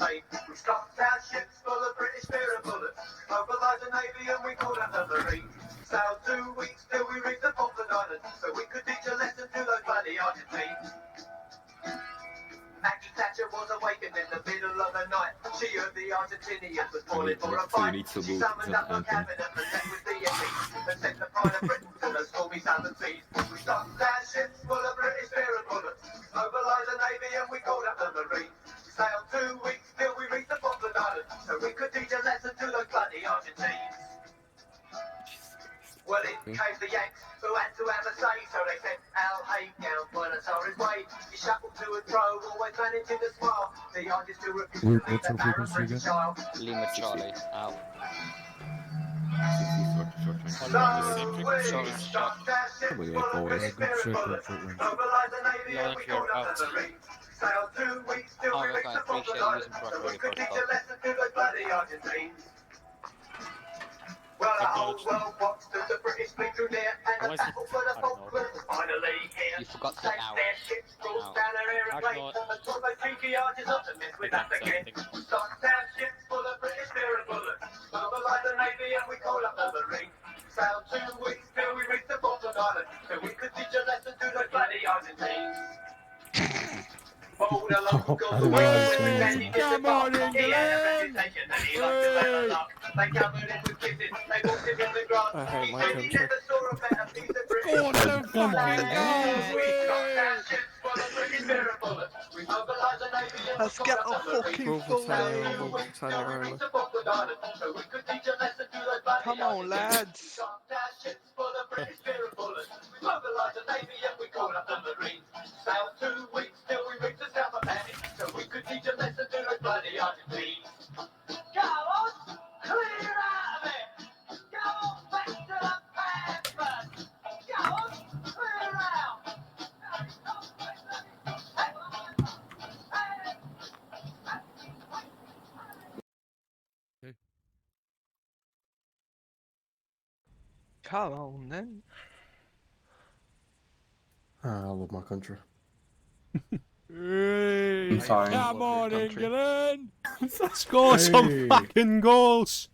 maintain. We stocked our ships full of British beer and bullets, mobilised the Navy and we called up the Marines. Sailed 2 weeks till we reached the Falkland Islands, so we could teach a lesson to those bloody Argentines. Maggie Thatcher was awakened in the middle of the night. She heard the Argentinians was calling for a fight. She summoned up her cabinet and met with the MPs and sent the pride of Britain to the stormy southern seas. We stocked our ships full of British beer and bullets, mobilised the Navy and we called up the Marines. We sailed 2 weeks till we reached the Falkland Islands, so we could teach a lesson to those bloody Argentines. Well, in came the Yanks, who had to have a say, so they sent Al Haig down Buenos Aires way. He shuffled to and fro, always managing to smile. The artist who refused to leave the barren British Isle. Lima Charlie, out. So we stocked our ships full of British beer and bullets, mobilised the Navy and we called up the Marines. Sailed 2 weeks till we reached the Falkland Islands, so we could teach a lesson to those bloody Argentines. Well, the whole world watched as the British fleet drew near, and the battle for the Falklands was finally here. You forgot the hour. Their ships crawled down their aeroplanes, and took those cheeky artists up to mess with us again. Stocked our ships full of British beer and bullets, mobilised the Navy and we called up the Marines. Sailed 2 weeks till we reached the Falkland Islands, so we could teach a lesson to those bloody Argentines. Bowled along the way with the candy in the box. He had a reputation and he liked to level up. They covered him with kisses, they walked him in the grass. He said he never saw a better piece of British. Go on, don't fucking go! Let's get a fucking full name. Come on, lads. Mobilised the Navy and we called up the Marines. Sailed 2 weeks till we reached the South Atlantic, so we could teach a lesson to the bloody Argentines. Go on, clear out of it. Go on, back to the pampas. Go on, clear out. Come on, then. I love my country. I'm sorry. Come on, England! Score some fucking goals!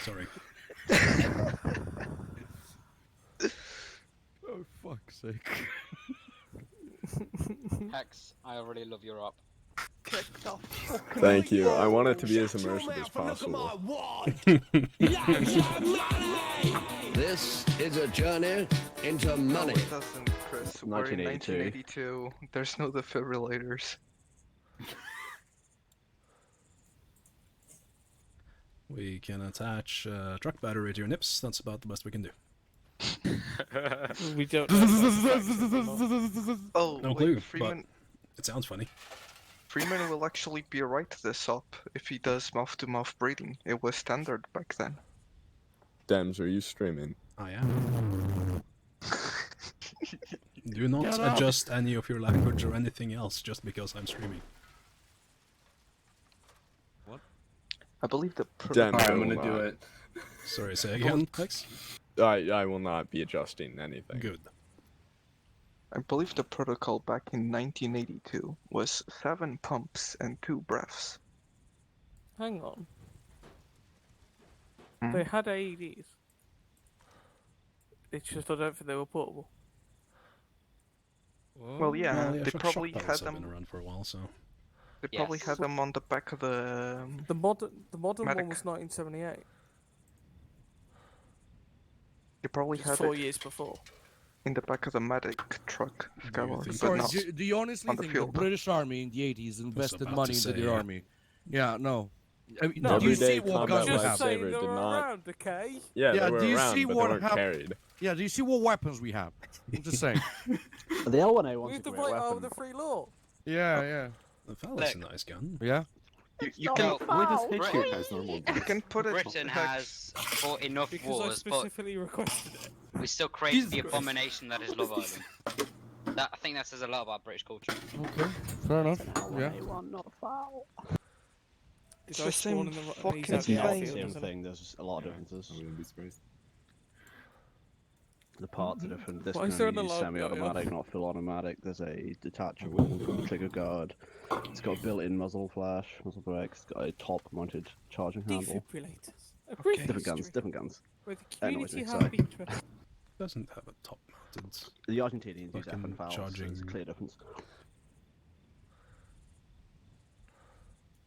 Sorry. Oh, fuck's sake. Hex, I already love your up. Thank you. I want it to be as immersive as possible. This is a journey into money. No, it doesn't, Chris. We're in 1982. There's no defibrillators. We can attach a truck battery to your nips. That's about the best we can do. We don't. Oh, No clue, Freeman. It sounds funny. Freeman will actually be right this up if he does mouth-to-mouth breathing. It was standard back then. Dems, are you streaming? I am. Do not adjust any of your language or anything else just because I'm streaming. What? I believe the Dems, I'm gonna do it. Sorry, say again, Hex? I will not be adjusting anything. Good. I believe the protocol back in 1982 was 7 pumps and 2 breaths. Hang on. Hmm? They had AEDs. It's just I don't think they were portable. Well, yeah, they shock probably paddles had have been them. around for a while, so. They probably had them on the back of the. The modern medic. one was 1978. They probably Just had 4 it years before. in the back of the medic truck, Skyward, but Sorry, not do you honestly on the think the field. British Army in the 80s invested about money to into say, the yeah. army? Yeah, no. I mean, No, do you Everyday see what combat guns we Just have? saying lifesaver they did were not. around, okay? Yeah, Yeah, they were do you around, see but what they weren't hap- carried. Yeah, do you see what weapons we have? I'm just saying. The L1A one's With a the great right weapon. arm of the free law. Yeah, yeah. The fella's a nice gun. Yeah? You can Britain, you can put it. Britain has fought enough Because wars, I but specifically requested it. we still created the abomination that is Love Island. I think that says a lot about British culture. Okay, fair enough. Yeah. L1A, not a foul. It's Did I the spawn same in the fucking he's out It's the not the outfield, same isn't it? thing, there's a lot of differences. The parts are different. This Why can is there only an use alarm going semi-automatic, not full automatic. There's a detachable trigger guard. It's got a built-in muzzle flash, muzzle brakes. It's got a top-mounted charging handle. Defibrillators. A brief Different guns, history different guns. where the That annoys community me, have sorry. been trusted. Doesn't have a top-mounted. The Argentinians use Fucking FN files, so there's a charging. clear difference.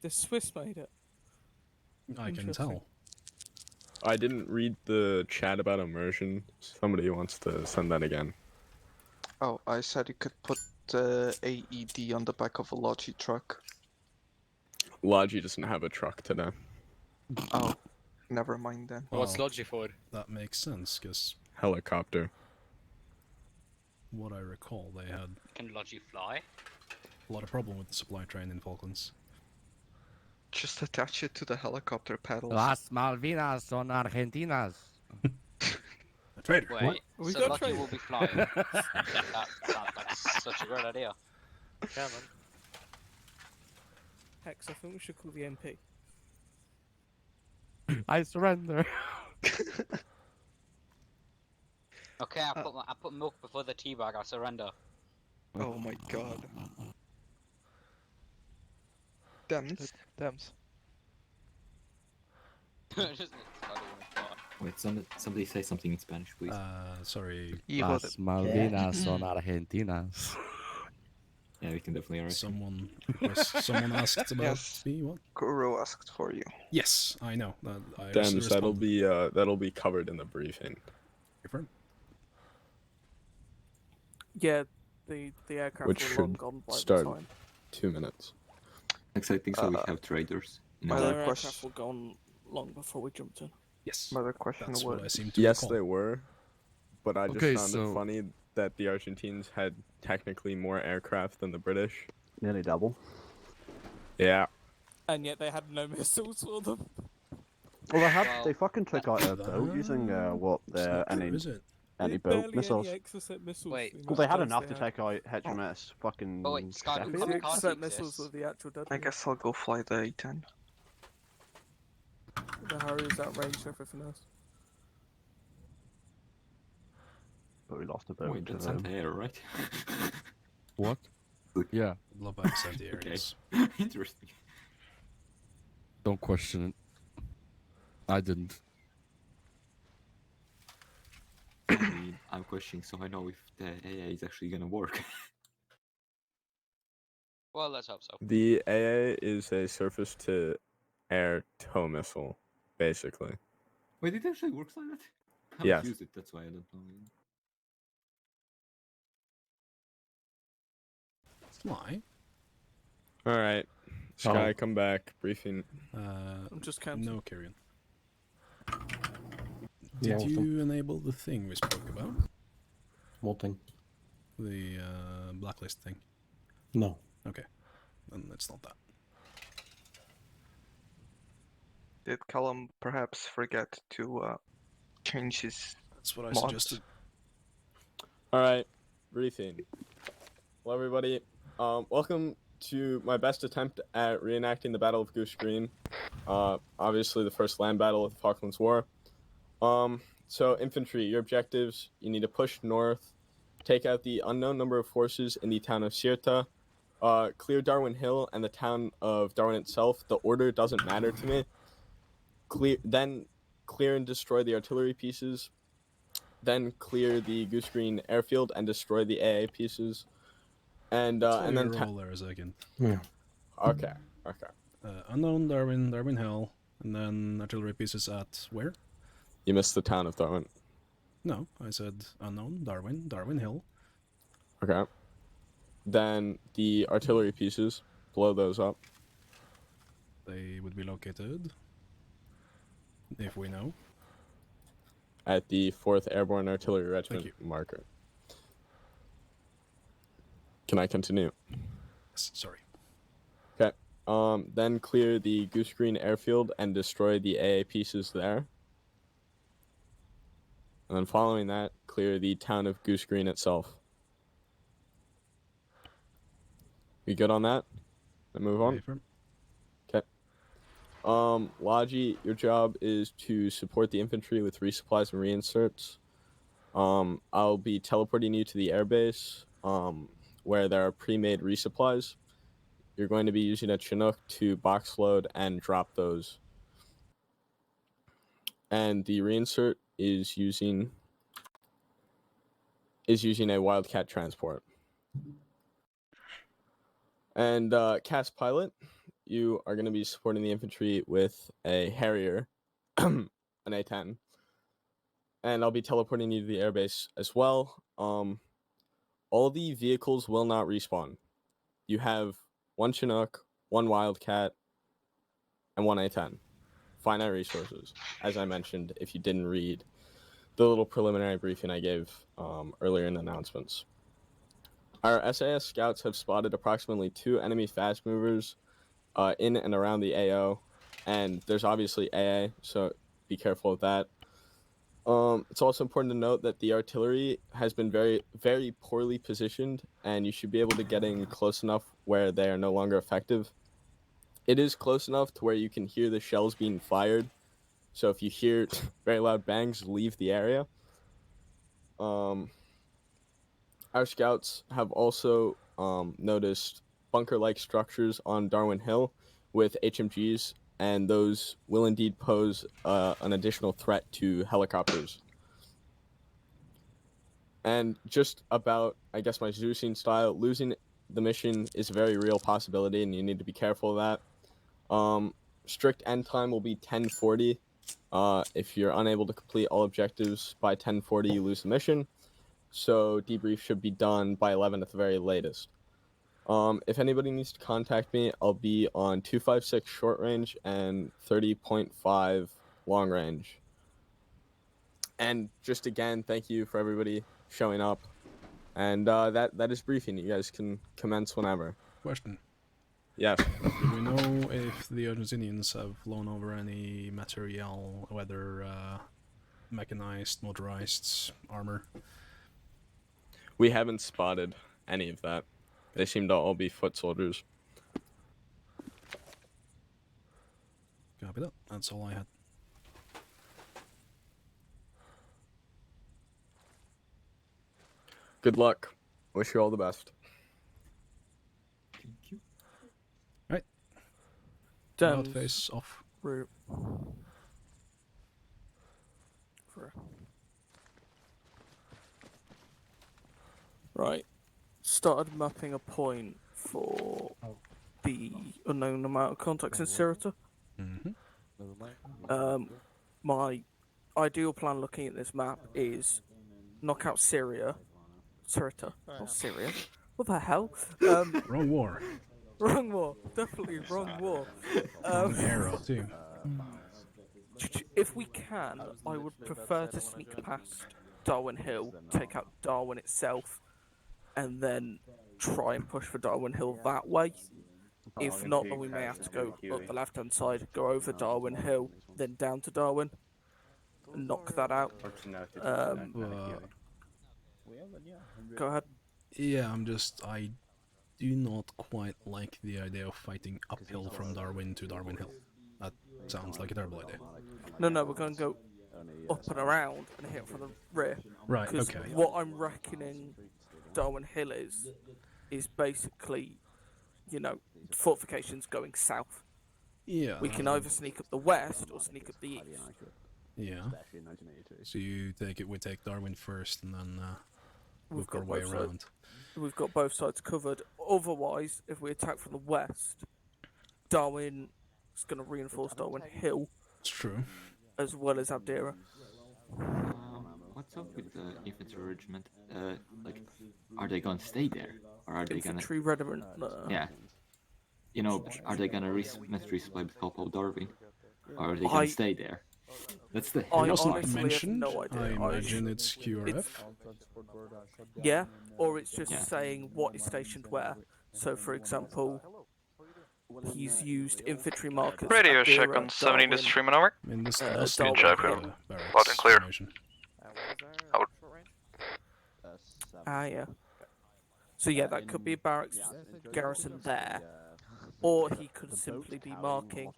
The Swiss made it. I can Interesting. tell. I didn't read the chat about immersion. Somebody wants to send that again. Oh, I said you could put AED on the back of a Logi truck. Logi doesn't have a truck today. Oh, never mind then. What's Well, Logi for? that makes sense, because Helicopter. what I recall, they had Can Logi fly? a lot of problem with the supply train in Falklands. Just attach it to the helicopter pedals. Las Malvinas son Argentinas. A traitor! Wait, We so got Logi trained. will be flying. That's such a great idea. Yeah, man. Hex, I think we should call the MP. I surrender. Okay, I put milk before the teabag. I surrender. Oh my god. Dems. Just I don't wanna fly. Wait, somebody say something in Spanish, please. Sorry, Evil. Las Malvinas son Argentinas. Yeah, we can definitely arrest him. someone asked about Yes. me. What? Kuro asked for you. Yes, I know. I also Dems, responded. that'll be covered in the briefing. Confirm. Yeah, the aircraft Which were long should gone by start- the time. 2 minutes. Exciting, so we have traders. my Their other aircraft question- were gone long before we jumped in. Yes, My other question that's what I was, seem to Yes, recall. they were, but I just Okay, found so- it funny that the Argentines had technically more aircraft than the British. Nearly double. Yeah. And yet they had no missiles for them. Well, Well, they fucking took out a boat using It's not true, is it? anti-boat missiles. Any exocet missiles. Wait. the Well, amount they of had times enough they to take out HMS fucking Oh, wait, Sky, Sheffield. The Kamikaze exocet exists. missiles were the actual deadly. I guess I'll go fly the A10. The Harriers outranged everything else. But we lost a boat. Wait, to that's them. anti-air, right? What? Yeah, Blowpipes anti-areas. Interesting. don't question it. I didn't. I mean, I'm questioning, so I know if the AA is actually gonna work. Well, let's hope so. The AA is a surface-to-air tow missile, basically. Wait, it actually works like that? I haven't Yes. used it, that's why I don't know. Fly? Alright. Sky, come back. Briefing. I'm just counting. No, carry on. Did you enable the thing we spoke about? What thing? The blacklist thing? No. Okay, then it's not that. Did Callum perhaps forget to change his That's what I mods? suggested. Alright. Briefing. Hello, everybody. Welcome to my best attempt at reenacting the Battle of Goose Green. Obviously the first land battle of the Falklands War. So infantry, your objectives: you need to push north, take out the unknown number of forces in the town of Sirta, clear Darwin Hill and the town of Darwin itself. The order doesn't matter to me. Then clear and destroy the artillery pieces. Then clear the Goose Green airfield and destroy the AA pieces. And then roll there a second. Yeah. okay. Unknown Darwin Hill, and then artillery pieces at where? You missed the town of Darwin. No, I said unknown Darwin Hill. Okay. Then the artillery pieces, blow those up. They would be located, if we know. At the 4th Airborne Artillery Regiment you. marker. Can I continue? Sorry. Okay. Then clear the Goose Green airfield and destroy the AA pieces there. And then following that, clear the town of Goose Green itself. We good on that? Then move on. Affirm. Logi, your job is to support the infantry with resupplies and reinserts. I'll be teleporting you to the airbase, where there are pre-made resupplies. You're going to be using a Chinook to box load and drop those. And the reinsert is using a Wildcat transport. And cast pilot, you are going to be supporting the infantry with a Harrier, an A-10. And I'll be teleporting you to the airbase as well. All the vehicles will not respawn. You have one Chinook, one Wildcat, and one A-10. Finite resources, as I mentioned, if you didn't read the little preliminary briefing I gave earlier in the announcements. Our SAS scouts have spotted approximately 2 enemy fast movers in and around the AO, and there's obviously AA, so be careful of that. It's also important to note that the artillery has been very, very poorly positioned, and you should be able to get in close enough where they are no longer effective. It is close enough to where you can hear the shells being fired, so if you hear very loud bangs, leave the area. Our scouts have also noticed bunker-like structures on Darwin Hill with HMGs, and those will indeed pose an additional threat to helicopters. And just about, I guess, my Zeusing style, losing the mission is a very real possibility, and you need to be careful of that. Strict end time will be 10:40. If you're unable to complete all objectives by 10:40, you lose the mission. So debrief should be done by 11 at the very latest. If anybody needs to contact me, I'll be on 256 short range and 30.5 long range. And just again, thank you for everybody showing up. And that is briefing. You guys can commence whenever. Question. Yes. Do we know if the Argentinians have flown over any material, whether mechanized, motorized, armor? We haven't spotted any of that. They seem to all be foot soldiers. Copy that. That's all I had. Good luck. Wish you all the best. Thank you. Right. Damn. Face off. Route. Right. Started mapping a point for the unknown amount of contacts in Sirota. My ideal plan looking at this map is knock out Syria. Sirota, not Syria. What the hell? Wrong war. Wrong war. Definitely wrong war. Wrong era, too. If we can, I would prefer to sneak past Darwin Hill, take out Darwin itself, and then try and push for Darwin Hill that way. If not, then we may have to go up the left-hand side, go over Darwin Hill, then down to Darwin, and knock that out. Go ahead. Yeah, I do not quite like the idea of fighting uphill from Darwin to Darwin Hill. That sounds like a terrible idea. No, we're going to go up and around and hit from the rear. Right, okay. What I'm reckoning Darwin Hill is basically, fortifications going south. Yeah. We can either sneak up the west or sneak up the east. Yeah. So we take Darwin first and then work our way around. We've got both sides covered. Otherwise, if we attack from the west, Darwin is going to reinforce Darwin Hill. It's true. As well as Abdera. What's up with the infantry regiment? Are they gonna stay there, or are they infantry regiment? Yeah. Are they gonna resupply with help of Darwin, or are they gonna stay there? That's the. I wasn't mentioned. No idea. I imagine it's QRF. Yeah, or it's just saying what is stationed where. So, for example, he's used infantry markers. Radio check on 70 to stream and over. I mean, this Good job, Loud and clear. Out. Yeah. So yeah, that could be a barracks garrison there. Or he could simply be marking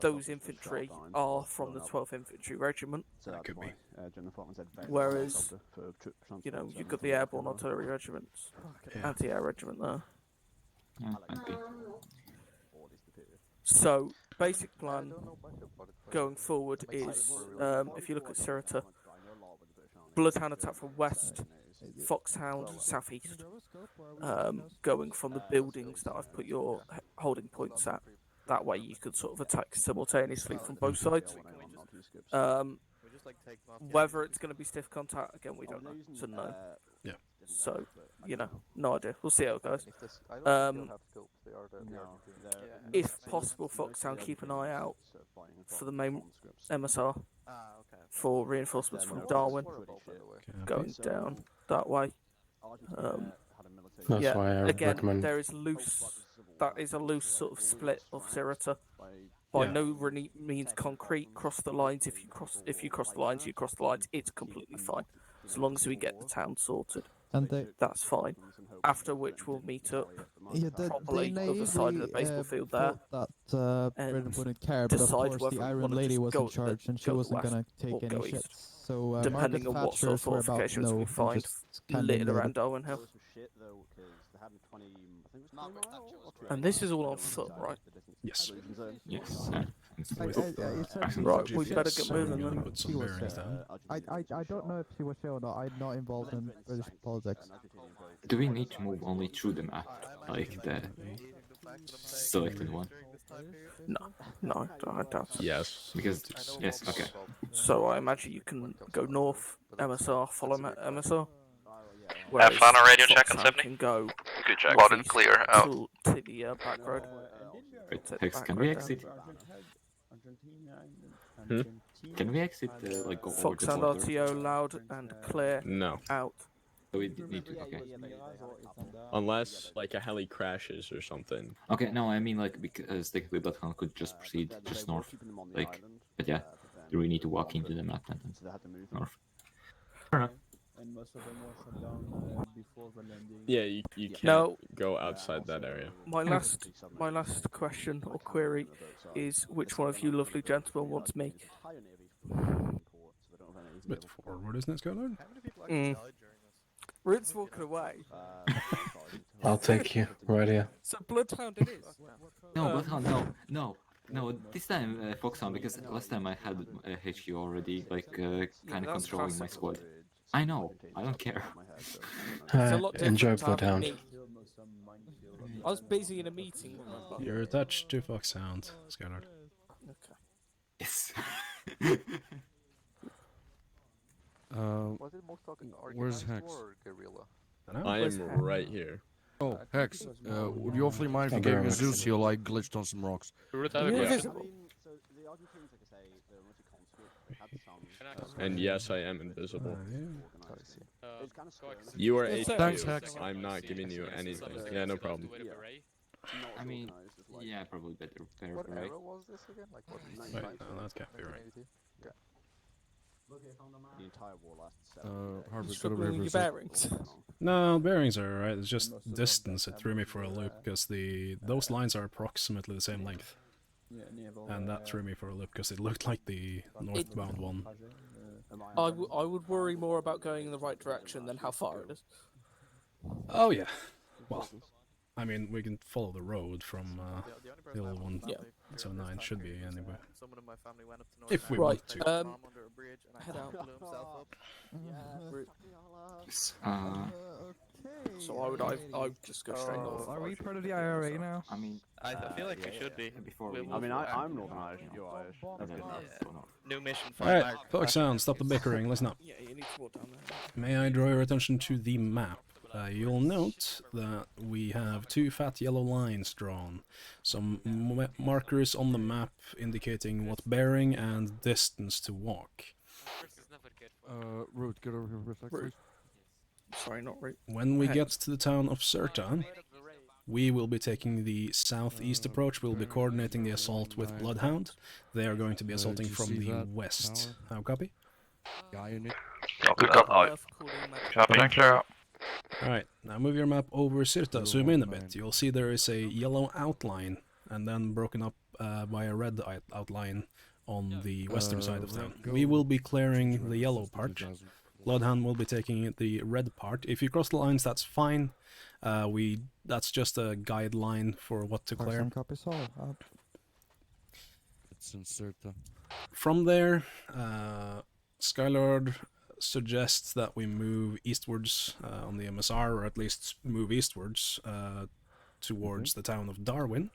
those infantry are from the 12th Infantry Regiment. That could be. Whereas, you know, you've got the Airborne Artillery Regiments, Yeah. anti-air regiment there. Yeah, might be. So, basic plan going forward is, if you look at Sirota, Bloodhound attack from west, Foxhound southeast, going from the buildings that I've put your holding points at. That way you could sort of attack simultaneously from both sides. Whether it's going to be stiff contact, again, we don't know. It's unknown. Yeah. So, you know, no idea. We'll see how it goes. If possible, Foxhound, keep an eye out for the main MSR for reinforcements from Darwin going down that way. That's why I again, recommend. there is loose. That is a loose sort of split of Sirota. By no means concrete. Cross the lines. If you cross the lines, you cross the lines. It's completely fine, as long as we get the town sorted. And that's fine. After which we'll meet up properly they on the side of the baseball field there. That Britain wouldn't care, but of decide course whether the we Iron wanna Lady just was go in charge, and she go wasn't west gonna take or any go shit. east. So Depending Margaret on what sort of Thatchers were about fortifications we and find just kind littered of around Darwin Hill. And this is all on foot, right? Yes. Yes. Right, we better get moving then. Put some bearings down. I don't know if she was here or not. I'm not involved in British politics. Do we need to move only through the map, like the selected one? No, I doubt so. Yes. Because yes, okay. So I imagine you can go north, MSR, follow MSR. Have fun on radio check on 70. Can go Good check. Loud and clear. Out. To the back road. Wait, Hex, can we exit? Can we exit, like, go over Fox the and border? RTO loud and clear. No. Out. So we need to, okay. Unless, like, a heli crashes or something. Okay, no, I mean, like, because technically Bloodhound could just proceed just north. Like, but yeah, do we need to walk into the map then? North. Fair enough. And most of them were shut down before the landing. Yeah, you can't go outside that area. My last question or query is, which one of you lovely gentlemen wants me? Bit forward, isn't it, Skylar? Root's walking away. I'll take you right here. So Bloodhound it is. No, Bloodhound, no. This time Foxhound, because last time I had HQ already, like, kind of controlling my squad. I know, I don't care. Enjoy Bloodhound. I was busy in a meeting, remember? You're attached to Foxhound, Skylar. Okay. Yes. Where's Hex? I am right here. Oh, Hex, would you awfully mind forgiving a Zeus here, like glitched on some rocks? And yes, I am invisible. You are HQ. Thanks, Hex. I'm not giving you anything. Yeah, no problem. I mean, yeah, probably better. What right? era was this again? Like what? Wait, no, that can't be right. Okay. The entire war lasted Harvard, Struggling with your bearings. No, bearings are alright. It's just distance. It threw me for a loop because those lines are approximately the same length, and that threw me for a loop because it looked like the northbound one. I would worry more about going in the right direction than how far it is. Oh yeah. Well, I mean, we can follow the road from Hill 179 should be anyway. If we want to. Head out. So I would just go straight north. Are we part of the IRA now? I mean, I feel like we should be. Before I'm Northern Irish, you're Irish. That's good enough. New mission. Alright, Foxhound, stop the bickering, listen up. Yeah, you need to walk down there. May I draw your attention to the map? You'll note that we have two fat yellow lines drawn. Some markers on the map indicating what bearing and distance to walk. Root, get over here for a sec, please. Sorry, not right. When we get to the town of Sirta, we will be taking the southeast approach. We'll be coordinating the assault with Bloodhound. They are going to be assaulting from the west. How copy? Guy in it. Good copy. Copy and clear out. Alright, now move your map over Sirta, zoom in a bit. You'll see there is a yellow outline, and then broken up by a red outline on the western side of town. We will be clearing the yellow part. Bloodhound will be taking the red part. If you cross the lines, that's fine. That's just a guideline for what to clear. It's in Sirta. From there, Skylord suggests that we move eastwards on the MSR, or at least move eastwards towards the town of Darwin.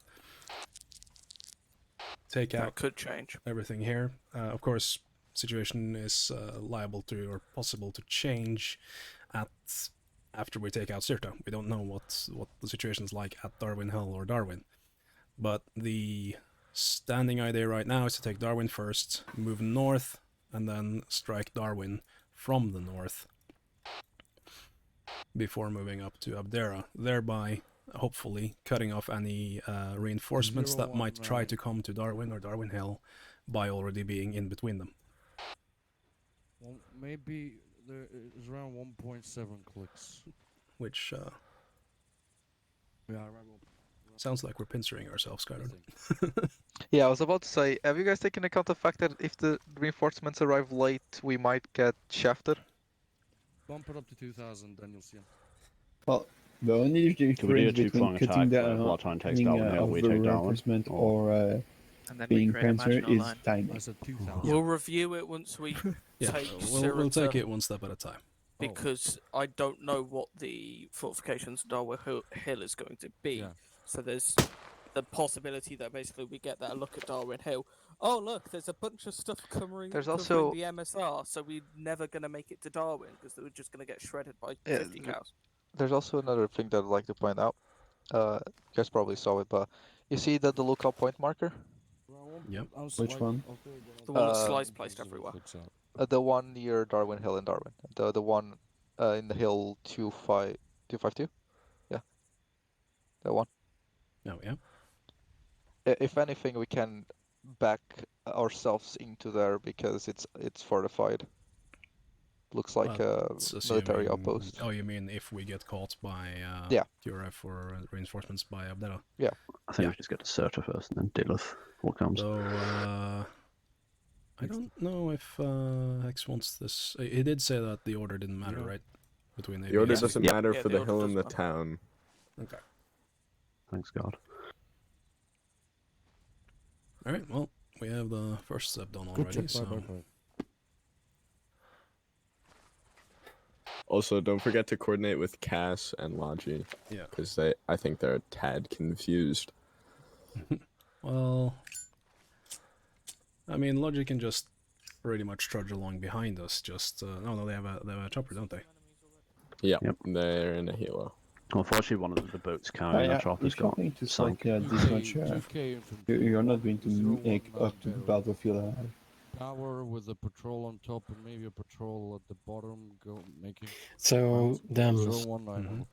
Take out could change everything here. Of course, situation is liable to or possible to change after we take out Sirta. We don't know what the situation is like at Darwin Hill or Darwin, but the standing idea right now is to take Darwin first, move north, and then strike Darwin from the north before moving up to Abdera, thereby hopefully cutting off any reinforcements that might try to come to Darwin or Darwin Hill by already being in between them. Well, maybe there is around 1.7 clicks. Which yeah, sounds like we're pincering ourselves, Skylord. Yeah, I was about to say, have you guys taken account the fact that if the reinforcements arrive late, we might get shafted? Bump it up to 2,000, then you'll see him. Well, the only difference between cutting down of the reinforcement or being panzer is timing. We'll review it once we take we'll take it one step at a time. Because I don't know what the fortifications of Darwin Hill is going to be. Yeah. So there's the possibility that basically we get that look at Darwin Hill. Oh look, there's a bunch of stuff covering the MSR, so we're never going to make it to Darwin because we're just going to get shredded by 50 cows. There's also another thing that I'd like to point out. You guys probably saw it, but you see that the lookout point marker? Yep. Which one? The one that Slice placed everywhere. The one near Darwin Hill in Darwin. The one in the hill 252? Yeah. That one. Oh, yeah. If anything, we can back ourselves into there because it's fortified. Looks like a military outpost. Oh, you mean if we get caught by QRF or reinforcements by Abdella? Yeah. I think we just get to Sirta first and then deal with what comes. So, I don't know if Hex wants this. He did say that the order didn't matter, right? Between the order doesn't matter for the hill and the town. Okay. Thanks God. Alright, well, we have the first step done already, so... Also, don't forget to coordinate with Cass and Logi. Yeah. Because I think they're a tad confused. Well... I mean, Logi can just pretty much trudge along behind us, just... no, they have a chopper, don't they? Yeah, they're in a helo. Unfortunately, one of the boats carrying the chopper's got sunk. This much, you're not going to make up to the battlefield. Power with a patrol on top and maybe a patrol at the bottom making... So, them.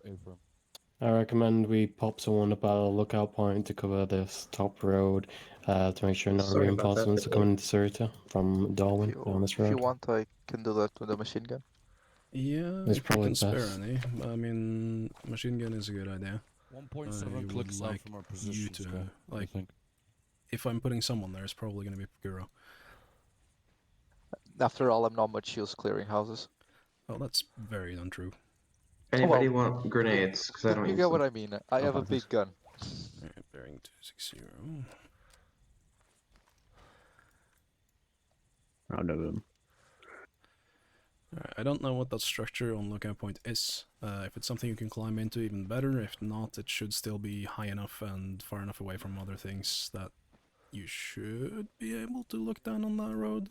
I recommend we pop someone up at a lookout point to cover this top road to make sure no reinforcements are coming into Sirta from Darwin on this road. If you want, I can do that with a machine gun. Yeah, it's if you can spare any. I mean, machine gun is a good idea. 1.7 clicks out from our position. Like, if I'm putting someone there, it's probably going to be Paguro. After all, I'm not much use clearing houses. Oh, that's very untrue. Anybody want grenades? Because I don't You use get them. what I mean. I have a big gun. Alright, bearing 260. Round over them. Alright, I don't know what that structure on lookout point is. If it's something you can climb into, even better. If not, it should still be high enough and far enough away from other things that you should be able to look down on that road.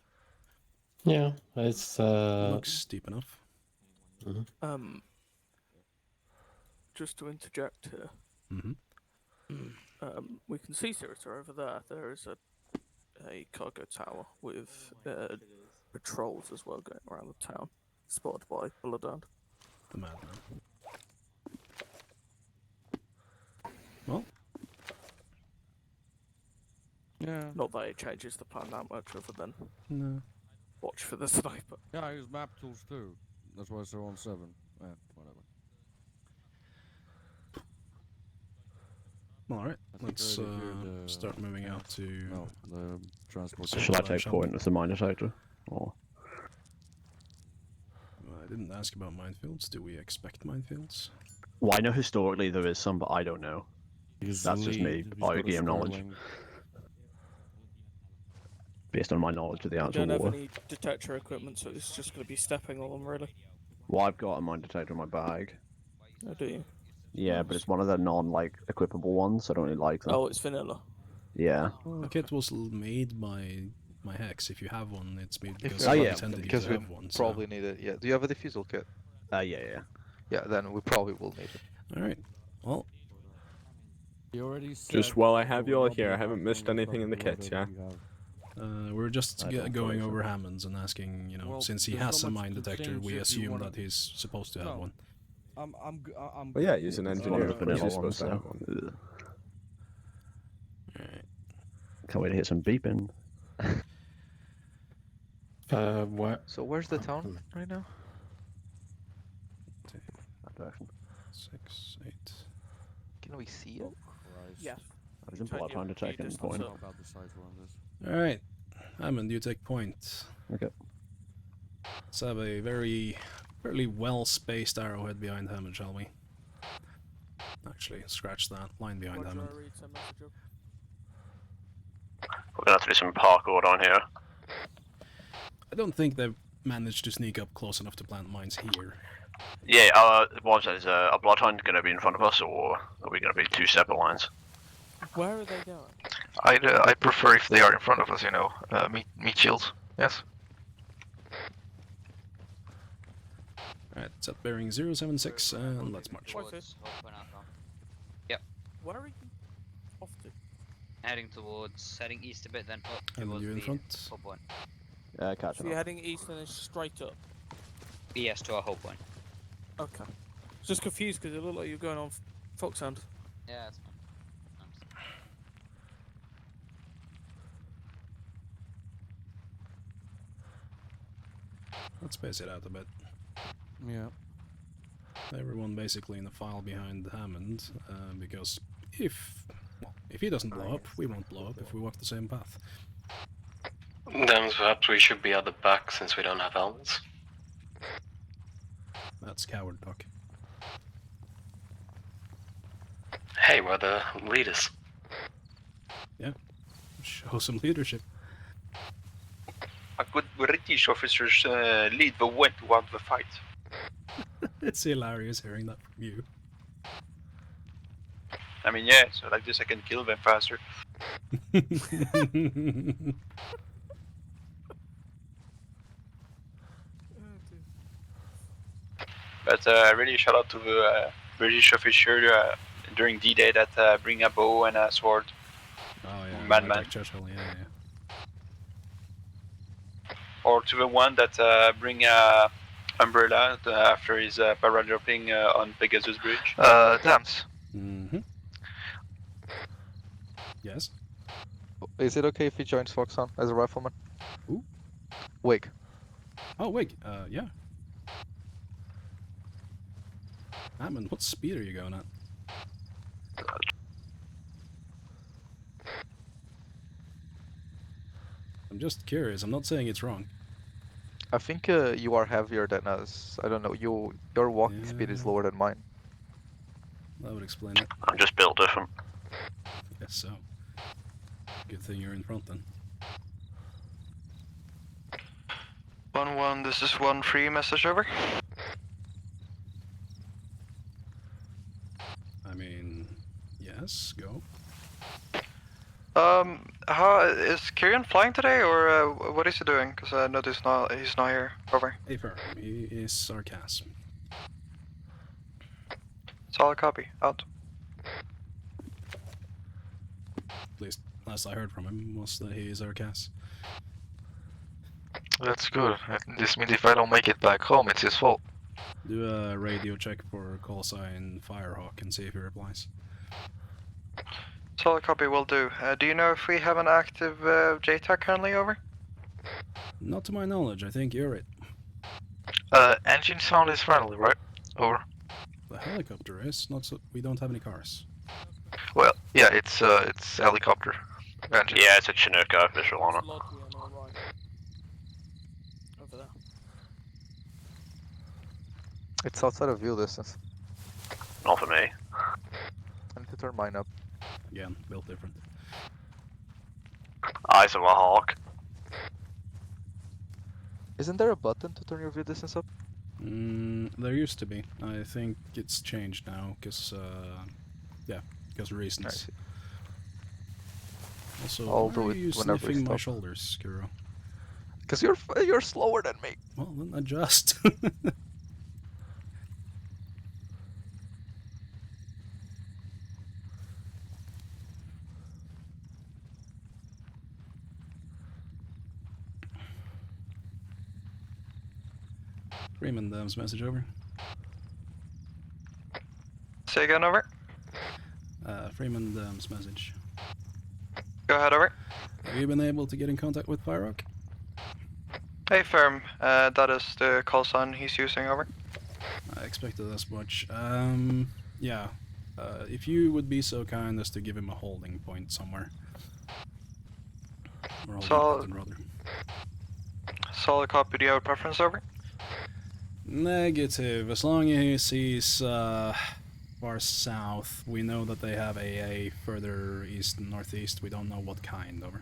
Yeah, it's looks steep enough. Just to interject here. We can see Sirta over there. There is a cargo tower with patrols as well going around the town, spotted by Bloodhound. The madman. Well. Yeah. Not that it changes the plan that much, other than watch for the sniper. Yeah, I use map tools too. That's why I say on 7. Yeah, whatever. Alright, let's start moving out to... No, the transport. Should I take point with the mine detector? Or... I didn't ask about minefields. Do we expect minefields? Well, I know historically there is some, but I don't know. That's just me, bio game knowledge. Based on my knowledge of the actual don't have war. any detector equipment, so it's just going to be stepping on them, really. Well, I've got a mine detector in my bag. Oh, do you? Yeah, but it's one of the non-equipable ones, so I don't really like them. Oh, it's vanilla. Yeah. The kit was made by Hex. If you have one, it's made because we probably need it. Yeah. Do you have a diffusal kit? Yeah. Yeah, then we probably will need it. All right. Well, just while I have you all here, I haven't missed anything in the kits, yeah? We're just going over Hammond's and asking, since he has a mine detector, we assume that he's supposed to have one. Well, yeah, he's an engineer. Of course he's supposed to have one. Alright. Can't wait to hear some beeping. What? So where's the town right now? That direction. 6, 8. Can we see it? Yeah. I was in plot trying to take in point. Alright. Hammond, you take point. Okay. Let's have a fairly well-spaced arrowhead behind Hammond, shall we? Actually, scratch that. Line behind Hammond. We're gonna have to do some parkour down here. I don't think they've managed to sneak up close enough to plant mines here. Yeah, what is a bloodhound gonna be in front of us, or are we gonna be two separate lines? Where are they going? I prefer if they are in front of us, meat shields. Yes. Alright, set bearing 076 and let's march. Yep. Where are you off to? Heading east a bit, then up And towards you in the front? hub point. Catch So you're heading east and then straight up? Yes, to our hub point. Okay. Just confused because it looked like you were going on Foxhound. Yeah, that's fine. Let's space it out a bit. Yeah. Everyone basically in a file behind Hammond, because if he doesn't blow up, we won't blow up if we walk the same path. Then perhaps we should be at the back since we don't have helmets. That's coward talk. Hey, we're the leaders. Yeah. Show some leadership. A good British officers lead the way toward the fight. It's hilarious hearing that from you. I mean, yeah, so like this I can kill them faster. But really shout out to the British officer during D-Day that bring a bow and a sword. Oh yeah, Madman. like Churchill, yeah. Or to the one that bring a umbrella after his parajumping on Pegasus Bridge. Dams. Mm-hmm. Yes? Is it okay if he joins Foxhound as a rifleman? Who? Wig. Oh, Wig, yeah. Hammond, what speed are you going at? I'm just curious, I'm not saying it's wrong. I think you are heavier than us. I don't know, your walking speed is lower than mine. That would explain it. I'm just built different. Guess so. Good thing you're in front then. 1-1, this is 1-3, message over. I mean, yes, go. How is Kieran flying today, or what is he doing? Because I know he's not here. Over. Affirm, he is sarcasm. Solid copy. Out. At least last I heard from him was that he is sarcasm. That's good. This means if I don't make it back home, it's his fault. Do a radio check for call sign Firehawk and see if he replies. Solid copy, will do. Do you know if we have an active JTAC currently, over? Not to my knowledge, I think you're it. Engine sound is friendly, right? Over. The helicopter is, not so we don't have any cars. Well, yeah, it's helicopter. Engine. Yeah, it's a Chinook visual on it. Over there. It's outside of view distance. Not for me. I need to turn mine up. Again, built different. Eyes of a hawk. Isn't there a button to turn your view distance up? There used to be. I think it's changed now, because, yeah, because of reasons. Also, I'll why do are it you whenever sniffing my stop. shoulders, Kuro? Because you're slower than me. Well, then adjust. Freeman, message over. Say again, over. Freeman, message. Go ahead, over. Have you been able to get in contact with Pyrock? Hey, firm. That is the call sign he's using, over. I expected as much. Yeah. If you would be so kind as to give him a holding point somewhere. Or holding button, rather. Solid copy. Do you have a preference, over? Negative. As long as he's far south, we know that they have AA further east and northeast. We don't know what kind, over.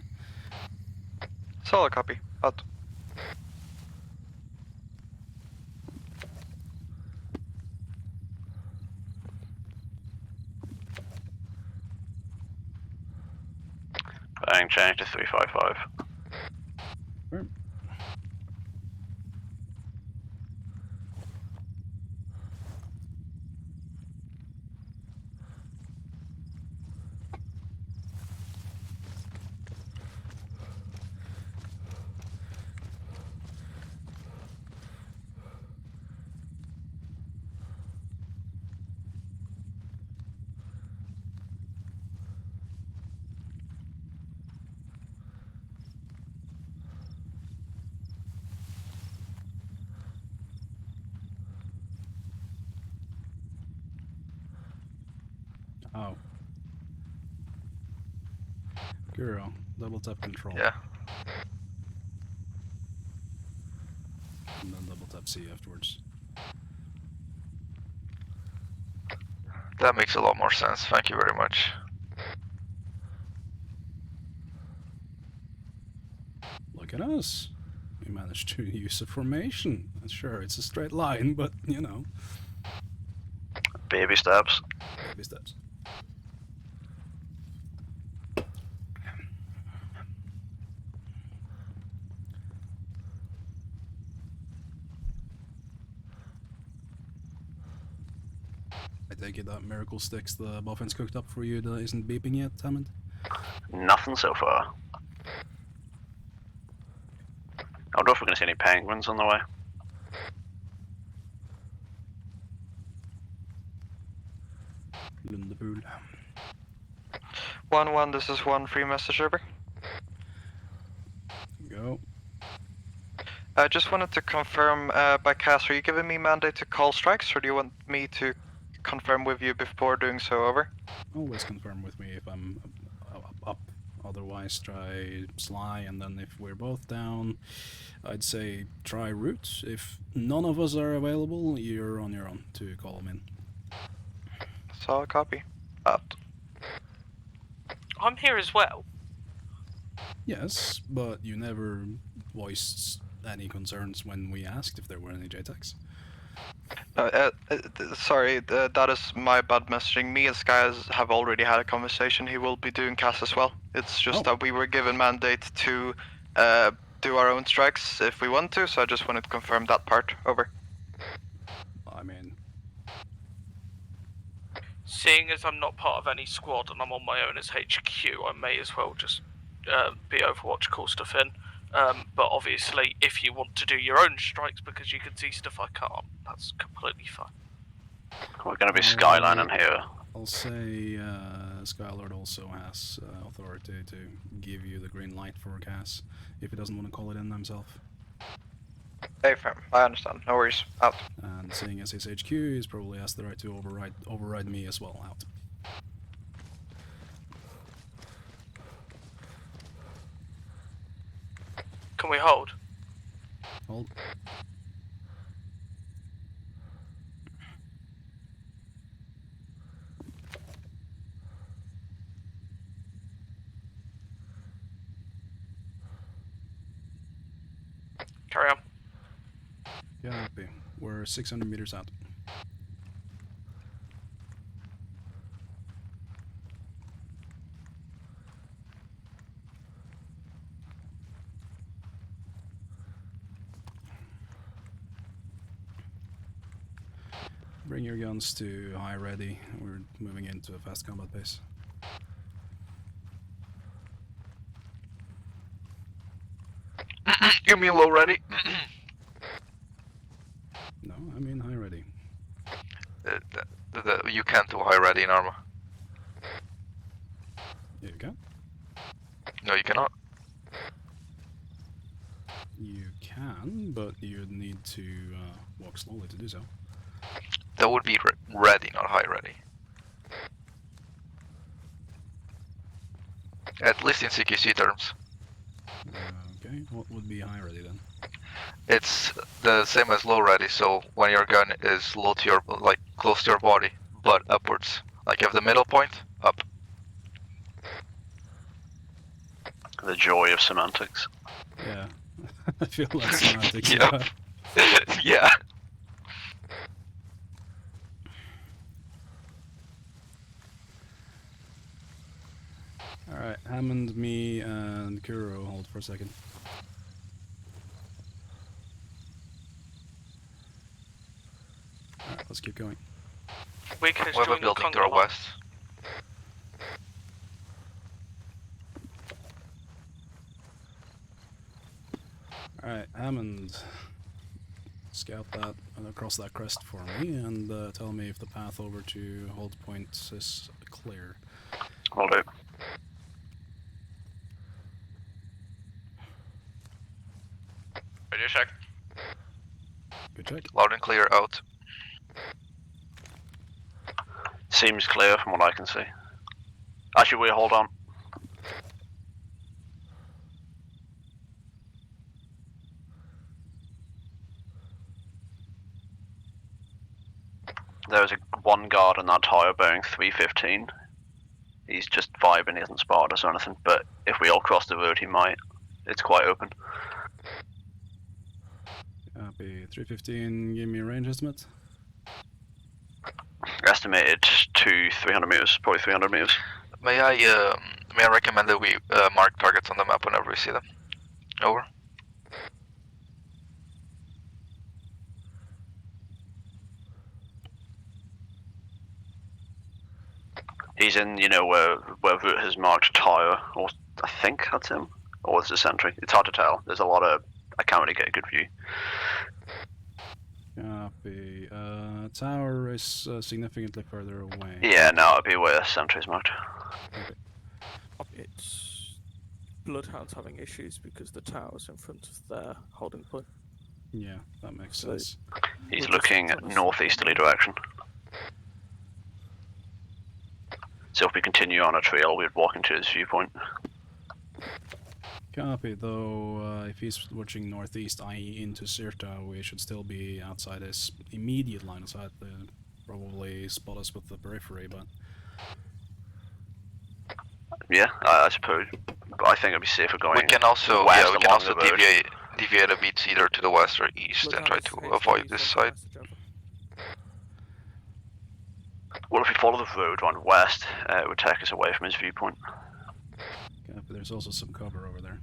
Solid copy. Out. Bearing change to 355. Firm. Oh. Kuro, double tap control. Yeah. And then double tap C afterwards. That makes a lot more sense. Thank you very much. Look at us. We managed to use a formation. Sure, it's a straight line, but, you know. Baby steps. Baby steps. I take it that Miracle Sticks the buffin's cooked up for you that isn't beeping yet, Hammond? Nothing so far. I wonder if we're going to see any penguins on the way. Lundepool. 1-1, this is 1 free message, over. Go. I just wanted to confirm, by cast, are you giving me mandate to call strikes, or do you want me to confirm with you before doing so, over? Always confirm with me if I'm up. Otherwise, try Sly, and then if we're both down, I'd say try Root. If none of us are available, you're on your own to call them in. Solid copy. Out. I'm here as well. Yes, but you never voiced any concerns when we asked if there were any JTACs. Sorry, that is my bad messaging. Me and Sky have already had a conversation. He will be doing CAS as well. It's just that we were given mandate to do our own strikes if we want to, so I just wanted to confirm that part. Over. I mean... Seeing as I'm not part of any squad and I'm on my own as HQ, I may as well just be Overwatch, call stuff in. But obviously, if you want to do your own strikes because you can see stuff I can't, that's completely fine. We're going to be skylining here. I'll say Skylord also has authority to give you the green light for CAS if he doesn't want to call it in himself. Hey, fam, I understand. No worries. Out. And seeing as his HQ, he's probably has the right to override me as well. Out. Can we hold? Hold. Carry on. Copy. We're 600 meters out. Bring your guns to high ready. We're moving into a fast combat pace. You mean low ready? No, I mean high ready. You can't do high ready in armor. You can? No, you cannot. You can, but you'd need to walk slowly to do so. That would be ready, not high ready. At least in CQC terms. Okay, what would be high ready then? It's the same as low ready, so when your gun is low to your, like, close to your body, but upwards. Like, you have the middle point, up. The joy of semantics. Yeah, I feel like semantics. Yeah. Yeah. Alright, Hammond, me, and Kuro, hold for a second. Alright, let's keep going. We have a building to our west. Alright, Hammond, scout that across that crest for me and tell me if the path over to hold point is clear. Hold it. Radio check. Good check. Loud and clear out. Seems clear from what I can see. Actually, wait, hold on. There's one guard on that tower bearing 315. He's just vibing, he hasn't spotted us or anything, but if we all cross the road he might. It's quite open. Copy. 315, give me a range estimate. Estimated to 300 meters, probably 300 meters. May I recommend that we mark targets on the map whenever we see them? Over. He's in, you know, where Root has marked Tyre, or I think that's him, or it's a sentry. It's hard to tell. There's a lot of, I can't really get a good view. Copy. Tower is significantly further away. Yeah, no, it'd be where sentry's marked. Okay. It's Bloodhound's having issues because the tower's in front of their holding point. Yeah, that makes sense. He's looking northeasterly direction. So if we continue on a trail, we'd walk into his viewpoint. Copy, though if he's watching northeast, i.e. into Sirta, we should still be outside his immediate line of sight. Probably spot us with the periphery, but... Yeah, I suppose. But I think it'd be safer going. We can also, west we can along also the road. deviate a bit either to the west or east and try to avoid this side. Well, if we follow the road around west, it would take us away from his viewpoint. Copy, there's also some cover over there.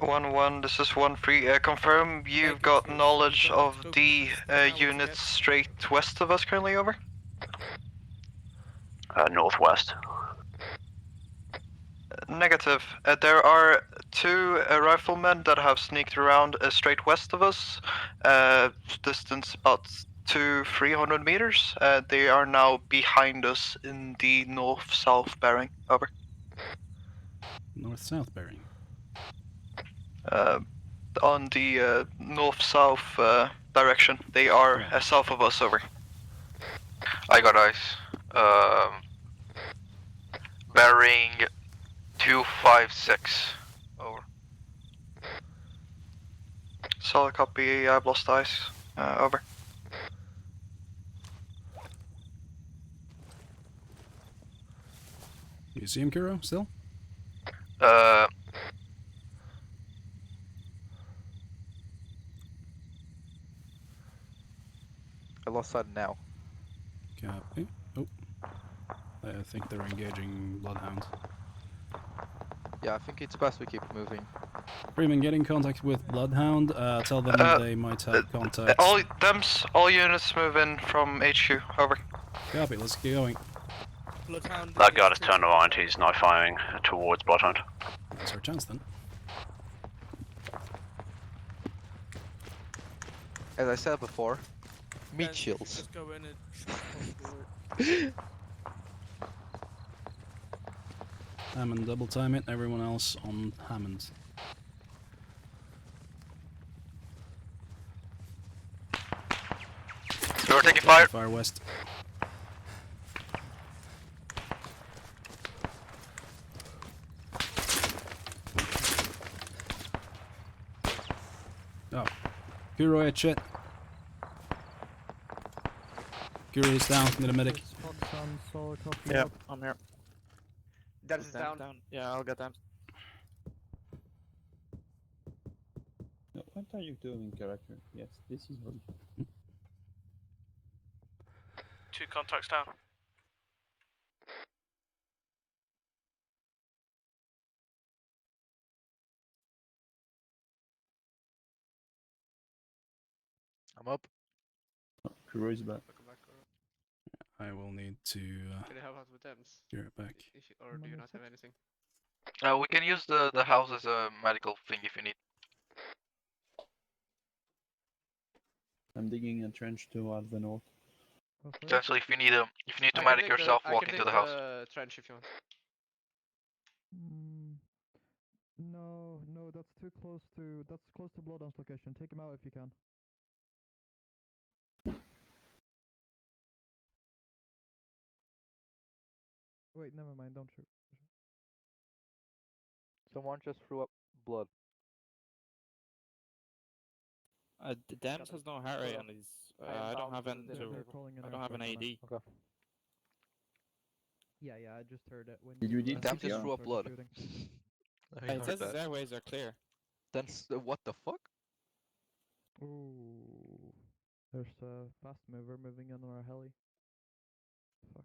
1-1, this is 1-3. Confirm you've got knowledge of the units straight west of us currently, over? Northwest. Negative. There are two riflemen that have sneaked around straight west of us, distance about 200-300 meters. They are now behind us in the north-south bearing. Over. North-south bearing? On the north-south direction. They are south of us. Over. I got eyes. Bearing 256. Over. Solid copy, I've lost eyes. Over. You see him, Kuro, still? I lost sight now. Copy. Oh. I think they're engaging Bloodhound. Yeah, I think it's best we keep moving. Freeman, get in contact with Bloodhound. Tell them they might have contact. All units move in from HQ. Over. Copy, let's get going. That guard has turned around, he's now firing towards Bloodhound. That's our chance then. As I said before, meat shields. Just go in and Hammond, double time it. Everyone else on Hammond. We're taking fire. Fire west. Oh. Kuro hit shit. Kuro is down, need a medic. Yeah, I'm here. Debs is down. Yeah, I'll get them. No, what are you doing, character? Yes, this is what. 2 contacts down. I'm up. Kuro is back. I will need to Can you help us with them? gear it back. Or do you not have anything? We can use the house as a medical thing if you need. I'm digging a trench to the north. Essentially, if you need to medic yourself, walk into the house. Trench if you want. No, that's too close to Bloodhound's location. Take him out if you can. Wait, never mind. Don't shoot. Someone just threw up blood. The Dems has no heart rate on his. I don't have an. I don't have an AD. Okay. Yeah, I just heard it. When Did you need Dems just threw up blood. It says his airways are clear. Then what the fuck? Ooh, there's a fast mover moving in on our heli. Fuck.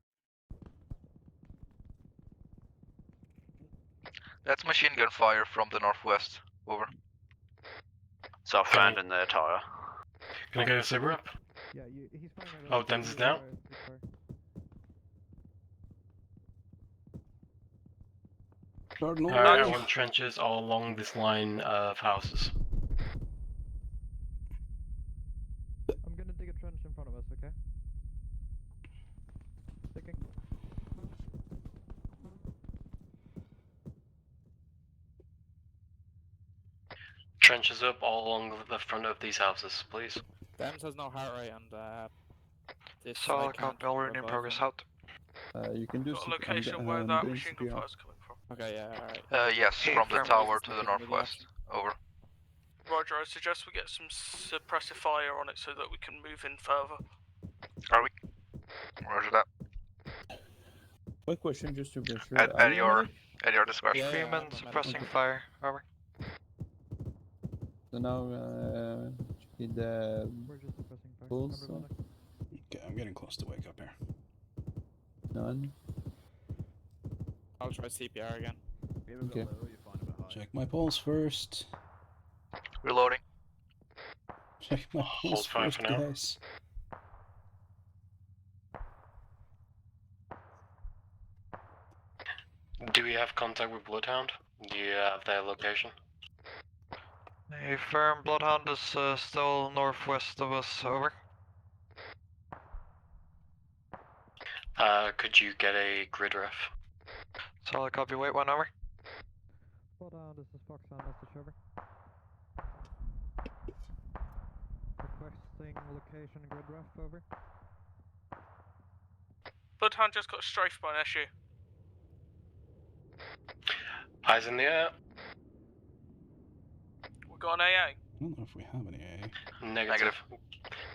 That's machine gun fire from the northwest. Over. South end in the tower. Can I get a saber up? Yeah, he's firing right Oh, Dems is down? I want trenches all along this line of houses. I'm gonna dig a trench in front of us, okay? Digging. Trenches up all along the front of these houses, please. Dems has no heart rate and this. Solid count already in progress out. You can do Got a location where that machine gun fire is coming from. Okay, yeah, alright. Yes, from the tower to the northwest. Over. Roger, I suggest we get some suppressive fire on it so that we can move in further. Are we? Roger that. Quick question, just to be sure. At your discretion. Yeah, Freeman suppressing fire. Over. So now, did the We're just suppressing fire. bulls? Okay, I'm getting close to wake up here. None. I'll try CPR again. Okay. Check my pulse first. Reloading. Check my pulse fire first, for now. guys. Do we have contact with Bloodhound? Do you have their location? A firm Bloodhound is still northwest of us. Over. Could you get a grid ref? Solid copy. Wait 1 hour. Bloodhound, this is Foxhound, message over. Requesting location grid ref, over. Bloodhound just got strafed by an SU. Eyes in the air. We got an AA. I don't know if we have any AA. Negative.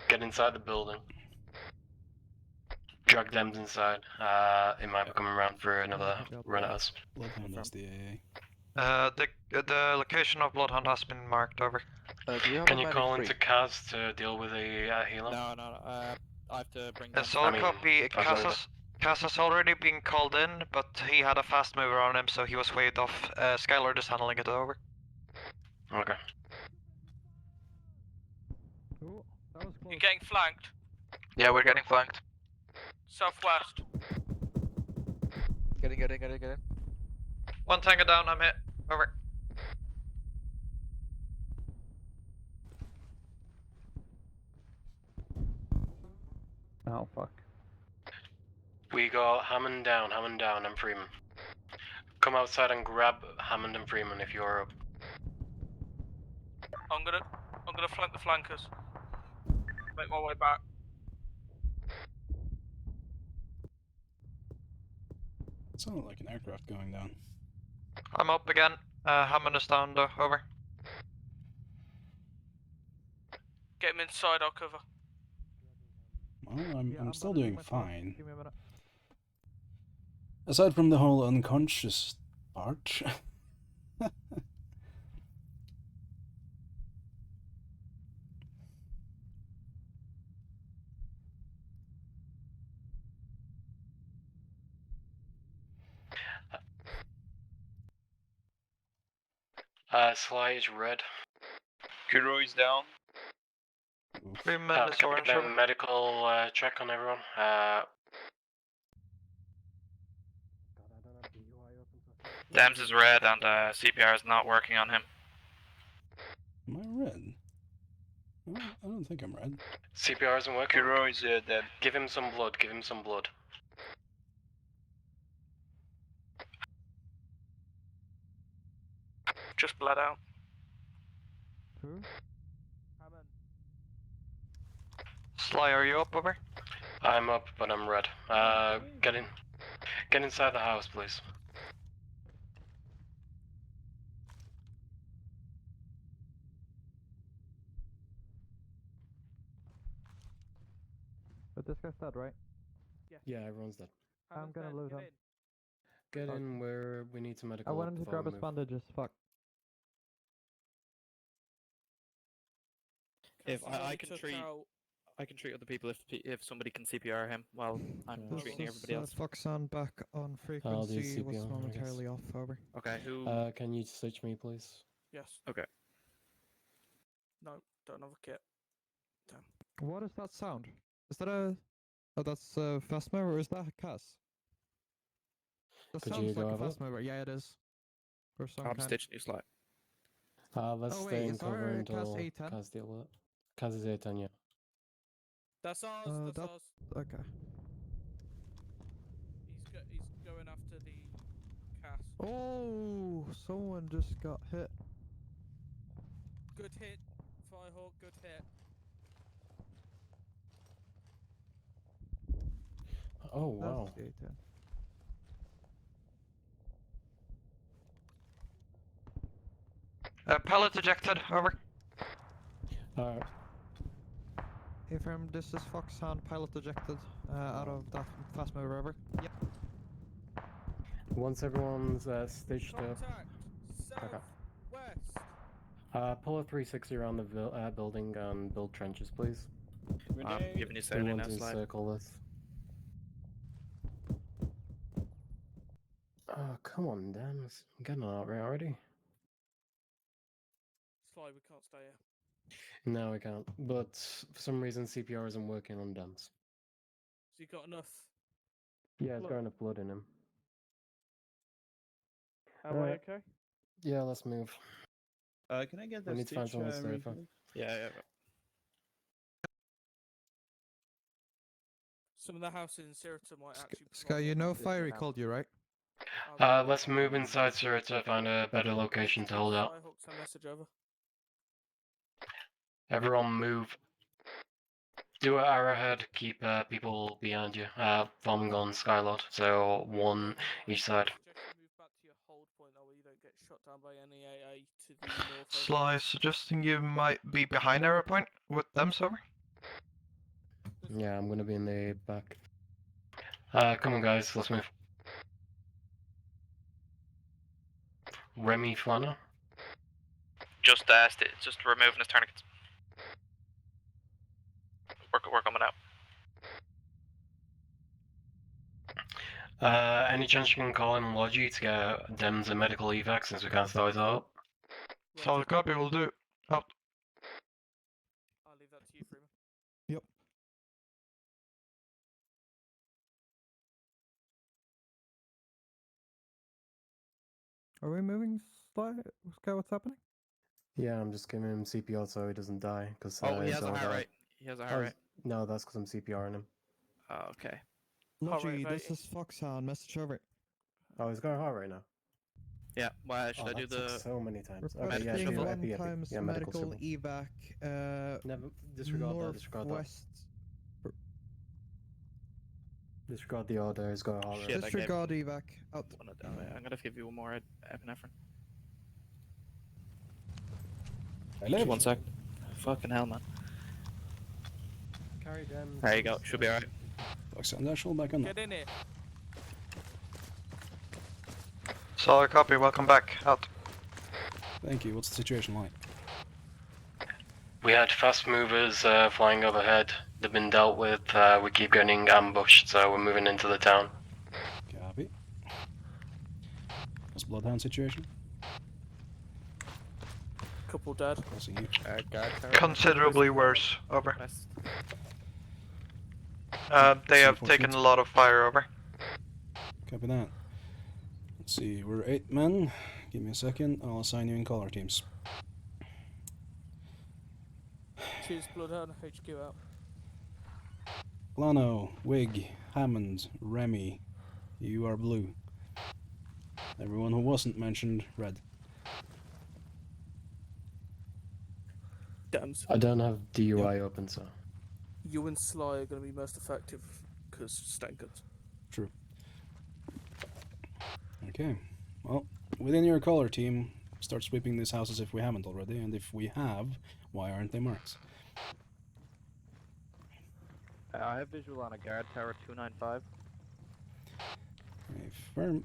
Get inside the building. Drug them inside. It might be coming around for another run at us. Bloodhound has the AA. The location of Bloodhound has been marked, over. Can you call into Kaz to deal with a healer? No, I have to bring Yes, so copy. Kaz has already been called in, but he had a fast mover on him, so he was waved off. Skylar is handling it, over. Okay. You're getting flanked. Yeah, we're getting flanked. Southwest. Get in. One tango down, I'm hit. Over. Oh, fuck. We got Hammond down, and Freeman. Come outside and grab Hammond and Freeman if you're up. I'm gonna flank the flankers. Make my way back. It sounded like an aircraft going down. I'm up again. Hammond is down though, over. Get him inside our cover. Well, I'm still doing fine. Aside from the whole unconscious part. Sly is red. Kuro is down. Freeman is orange. Medical check on everyone. Dems is red and CPR is not working on him. Am I red? I don't think I'm red. CPR isn't working. Kuro is dead. Give him some blood. Just bled out. Who? Sly, are you up, over? I'm up, but I'm red. Get inside the house, please. But this guy's dead, right? Yeah, everyone's dead. I'm gonna loot him. Get in where we need some medical. I wanted to grab his bandages, fuck. If I can treat other people if somebody can CPR him while I'm treating everybody else. Fox on back on frequency was momentarily off, over. Okay, who? Can you switch me, please? Yes. Okay. No, don't have a kit. Damn. What is that sound? Is that a... Oh, that's a fast mover, or is that a Cass? That Could sounds you like go a over? fast mover, yeah it is. For some I'm kind. stitching you, Sly. Let's Oh, stay wait, in is cover our until Cass A10? Kaz deal with it. Kaz is A10, yeah. That's ours. That's ours. Okay. He's going after the cast. Oh, someone just got hit. Good hit, Firehawk. Good hit. Oh wow. That's the A10. Pallet ejected, over. Alright. Affirm, this is Foxhound, pilot ejected out of that fast mover, over. Yep. Once everyone's stitched up. Okay. Pull a 360 around the building and build trenches, please. I'm giving you We Saturday want now, to Sly. circle this. Oh, come on, Dan. I'm getting out already. Sly, we can't stay here. No, we can't. But for some reason, CPR isn't working on Dems. So you got enough? Yeah, it's got enough blood in him. Am I okay? Yeah, let's move. Can I get We that need to find stitch someone safer. refilled? Yeah. Some of the houses in Sirota might actually. Sky, you know Fiery called you, right? Let's move inside Sirota to find a better location to hold out. Firehawk, send message over. Everyone move. Do an arrowhead, keep people behind you. Bomb gun, Skylord, so one each side. Move back to your hold point, that way you don't get get shot down by any AA to the north. Sly, suggesting you might be behind arrow point with them, sorry? Yeah, I'm gonna be in the back. Come on, guys, let's move. Remy Flana? Just removing his tourniquets. We're coming out. Any chance you can call in Logi to get them a medical evac since we can't start out? Solid copy, will do. Out. I'll leave that to you, Freeman. Yep. Are we moving Sly? Sky, what's happening? Yeah, I'm just giving him CPR so he doesn't die. Cause, Oh, he has a he'll heart die. rate. He has a heart rate. No, that's because I'm CPRing him. Oh, okay. Logi, this is Foxhound. Message over. Oh, he's got a heart rate now. Yeah, why should I do that took the so many times. Requesting Okay, yeah, do one epi. times Yeah, medical civil. evac. Never disregard that. Disregard that. Northwest. Disregard the order. He's got a heart rate. Shit, Disregard evac. Out. I'm gonna give you one more epinephrine. I live. 1 sec. Fucking hell, man. Carry them. There you go. Should be alright. Foxhound back on. Get in here. Solid copy, welcome back. Out. Thank you. What's the situation like? We had fast movers flying overhead. They've been dealt with. We keep getting ambushed, so we're moving into the town. Copy. What's the Bloodhound situation? Couple dead. Crossing you. Considerably worse. Over. They have taken a lot of fire. Over. Copy that. Let's see, we're 8 men. Give me a second, I'll assign you in color teams. Choose Bloodhound, HQ out. Lano, Wig, Hammond, Remy, you are blue. Everyone who wasn't mentioned, red. Damn. I don't have DUI open, so. You and Sly are going to be most effective because stank guns. True. Okay, well, within your color team, start sweeping these houses if we haven't already, and if we have, why aren't they marked? I have visual on a guard tower 295. Firm.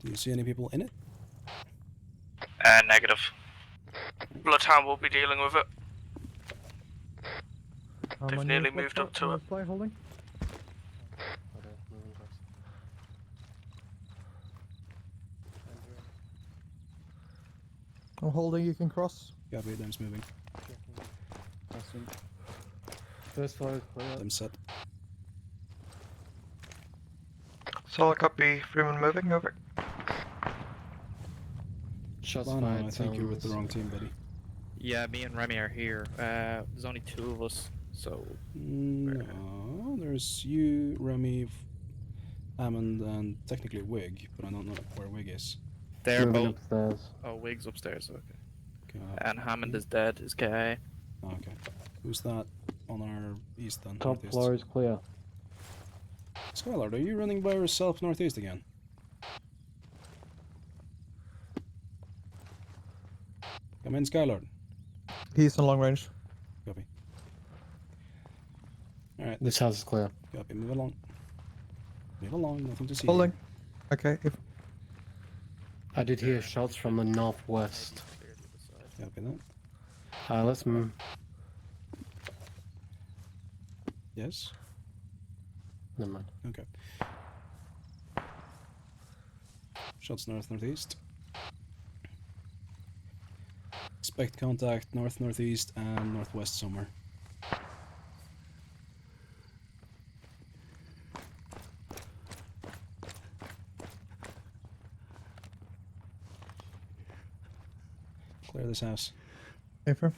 Do you see any people in it? Negative. Bloodhound will be dealing with it. They've nearly moved up to it. Fly holding? I'm holding, you can cross. Copy, them's moving. First floor, clear. Them set. Solid copy, Freeman moving. Over. Shots Lano, fired. I think you're with the wrong team, buddy. Yeah, me and Remy are here. There's only 2 of us, so. No, there's you, Remy, Hammond, and technically Wig, but I don't know where Wig is. They're Moving both. upstairs. Oh, Wig's upstairs, okay. Okay. And Hammond is dead, is KI. Oh, okay. Who's that on our east then? Top Northeast? floor is clear. Skylord, are you running by yourself northeast again? Come in, Skylord. He's in long range. Copy. Alright. This house is clear. Copy, move along. Move along, nothing to see. Holding. Okay, if I did hear shots from the northwest. Copy that. Let's move. Yes? Never mind. Okay. Shots north-northeast. Expect contact north-northeast and northwest somewhere. Clear this house. Affirm.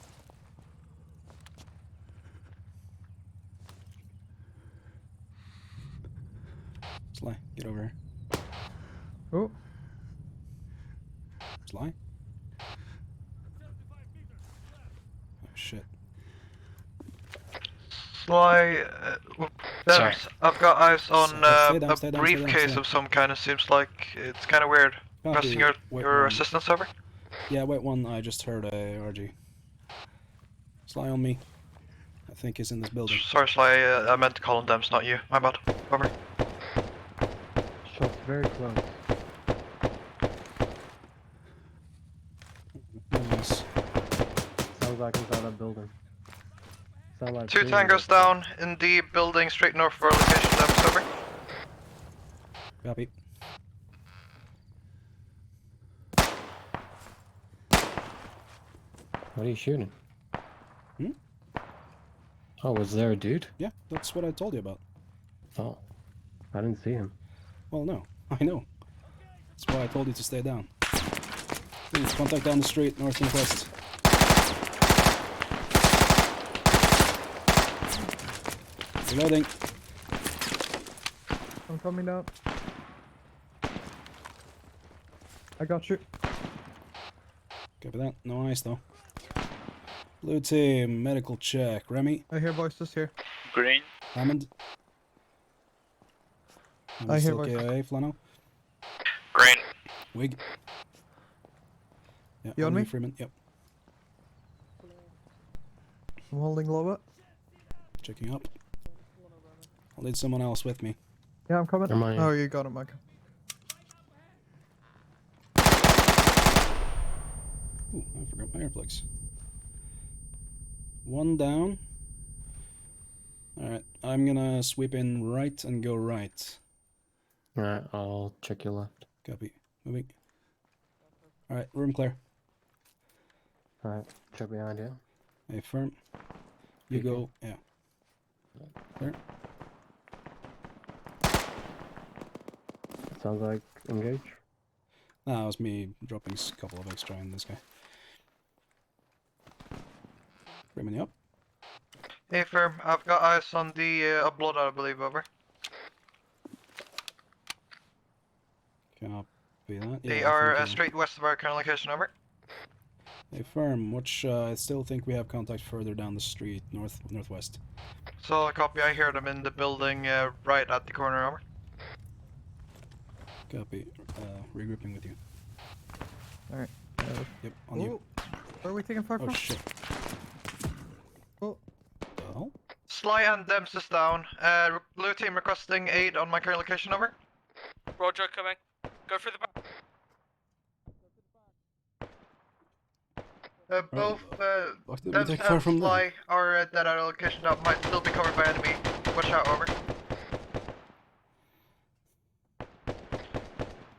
Sly, get over here. Oh. Sly? Oh shit. Sly, Dems, I've got eyes on Stay down, a stay down, briefcase of some kind. It seems like it's kind of weird. Copy. Pressing your assistance over. Yeah, wait one. I just heard a RG. Sly on me. I think he's in this building. Sorry, Sly. I meant to call him Dems, not you. My bad. Over. Shots very close. Nice. Sounds like he's out of building. Sound like 2 tangos down in the building straight north for location. Dems, over. Copy. What are you shooting? Hmm? Oh, was there a dude? Yeah, that's what I told you about. Oh, I didn't see him. Well, no, I know. That's why I told you to stay down. Please, contact down the street, north and west. Reloading. I'm coming down. I got you. Copy that. No ice though. Blue team, medical check. Remy? I hear voices here. Green. Hammond? I hear still voices. KIA, Flano? Green. Wig? Yeah, You on me? Freeman, yep. I'm holding lower. Checking up. I'll need someone else with me. Yeah, I'm coming. Am I- Oh, you got it, Mike. Ooh, I forgot my earplugs. One down. Alright, I'm gonna sweep in right and go right. Alright, I'll check your left. Copy. Moving. Alright, room clear. Alright, check behind you. Hey, firm. You PK. go, yeah. Clear. Sounds like engage. Nah, it was me dropping a couple of extra in this guy. Bringing you up. Hey, firm. I've got eyes on the upload, I believe. Over. Copy that. Yeah, They I are think, straight west of our current location. Over. Hey, firm. Watch. I still think we have contact further down the street, northwest. So copy. I hear them in the building right at the corner. Over. Copy. Regrouping with you. Alright. Yep, on you. Where are we taking fire Oh from? shit. Oh. The hell? Sly and Dems is down. Blue team requesting aid on my current location. Over. Roger, coming. Go through the back. Both Fuck, did we Dems take fire and from Sly there? are at our location that might still be covered by enemy. Watch out. Over.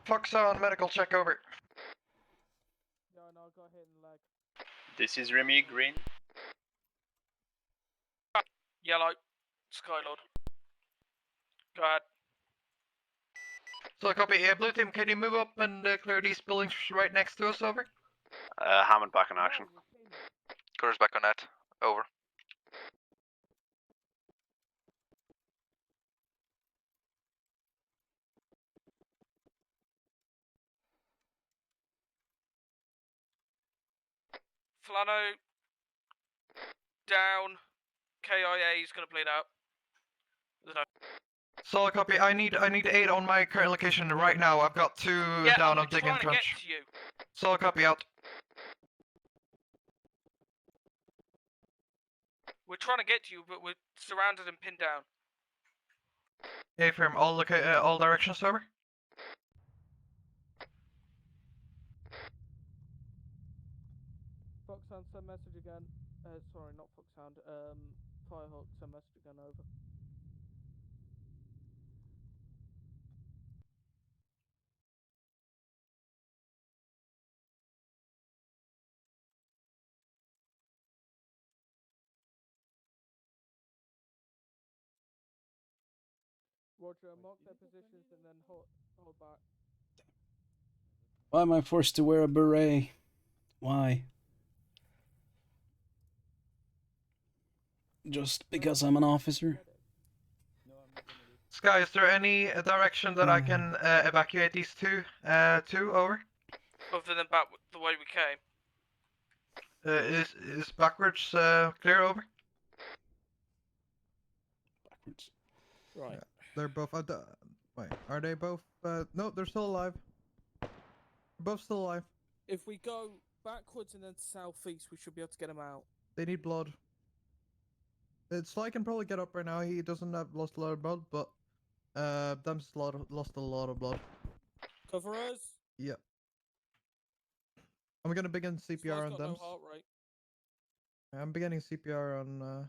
Fox on medical check. Over. Yeah, no, go ahead and lag. This is Remy. Green. Yellow. Skylord. Go ahead. So copy. Blue team, can you move up and clear these buildings right next to us? Over. Hammond back in action. Clear's back on net. Over. Flano. Down. KIA is gonna bleed out. There's no. So copy. I need aid on my current location right now. I've got 2 down. I'm digging trying to get trench. to you. So copy out. We're trying to get to you, but we're surrounded and pinned down. Hey, firm. All directions. Over. Foxhound, send message again. Sorry, not Foxhound. Firehawk, send message again. Over. Roger, mark their positions and then hold back. Why am I forced to wear a beret? Why? Just because I'm an officer? Sky, is there any direction that I can evacuate these two? Over. Other than back the way we came. Is backwards clear? Over. backwards. Right. Yeah, they're both. Wait, are they both? No, they're still alive. They're both still alive. If we go backwards and then southeast, we should be able to get him out. They need blood. Sly can probably get up right now. He doesn't have lost a lot of blood, but Them's lost a lot of blood. Cover us. Yep. I'm gonna begin CPR on got them. no heart rate. I'm beginning CPR on.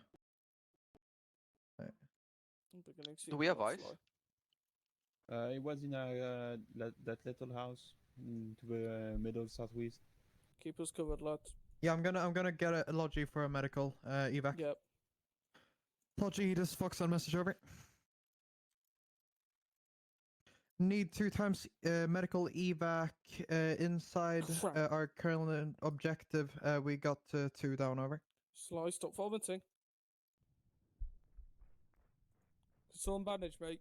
I'm beginning Do we have CPR, ice? Sly. It was in that little house to the middle southwest. Keep us covered, lads. Yeah, I'm gonna get a Logi for a medical evac. Yep. Logi, this Fox on message over. Need 2 times medical evac inside our current objective. We got 2 down, over. Sly, stop vomiting. Can someone bandage, mate?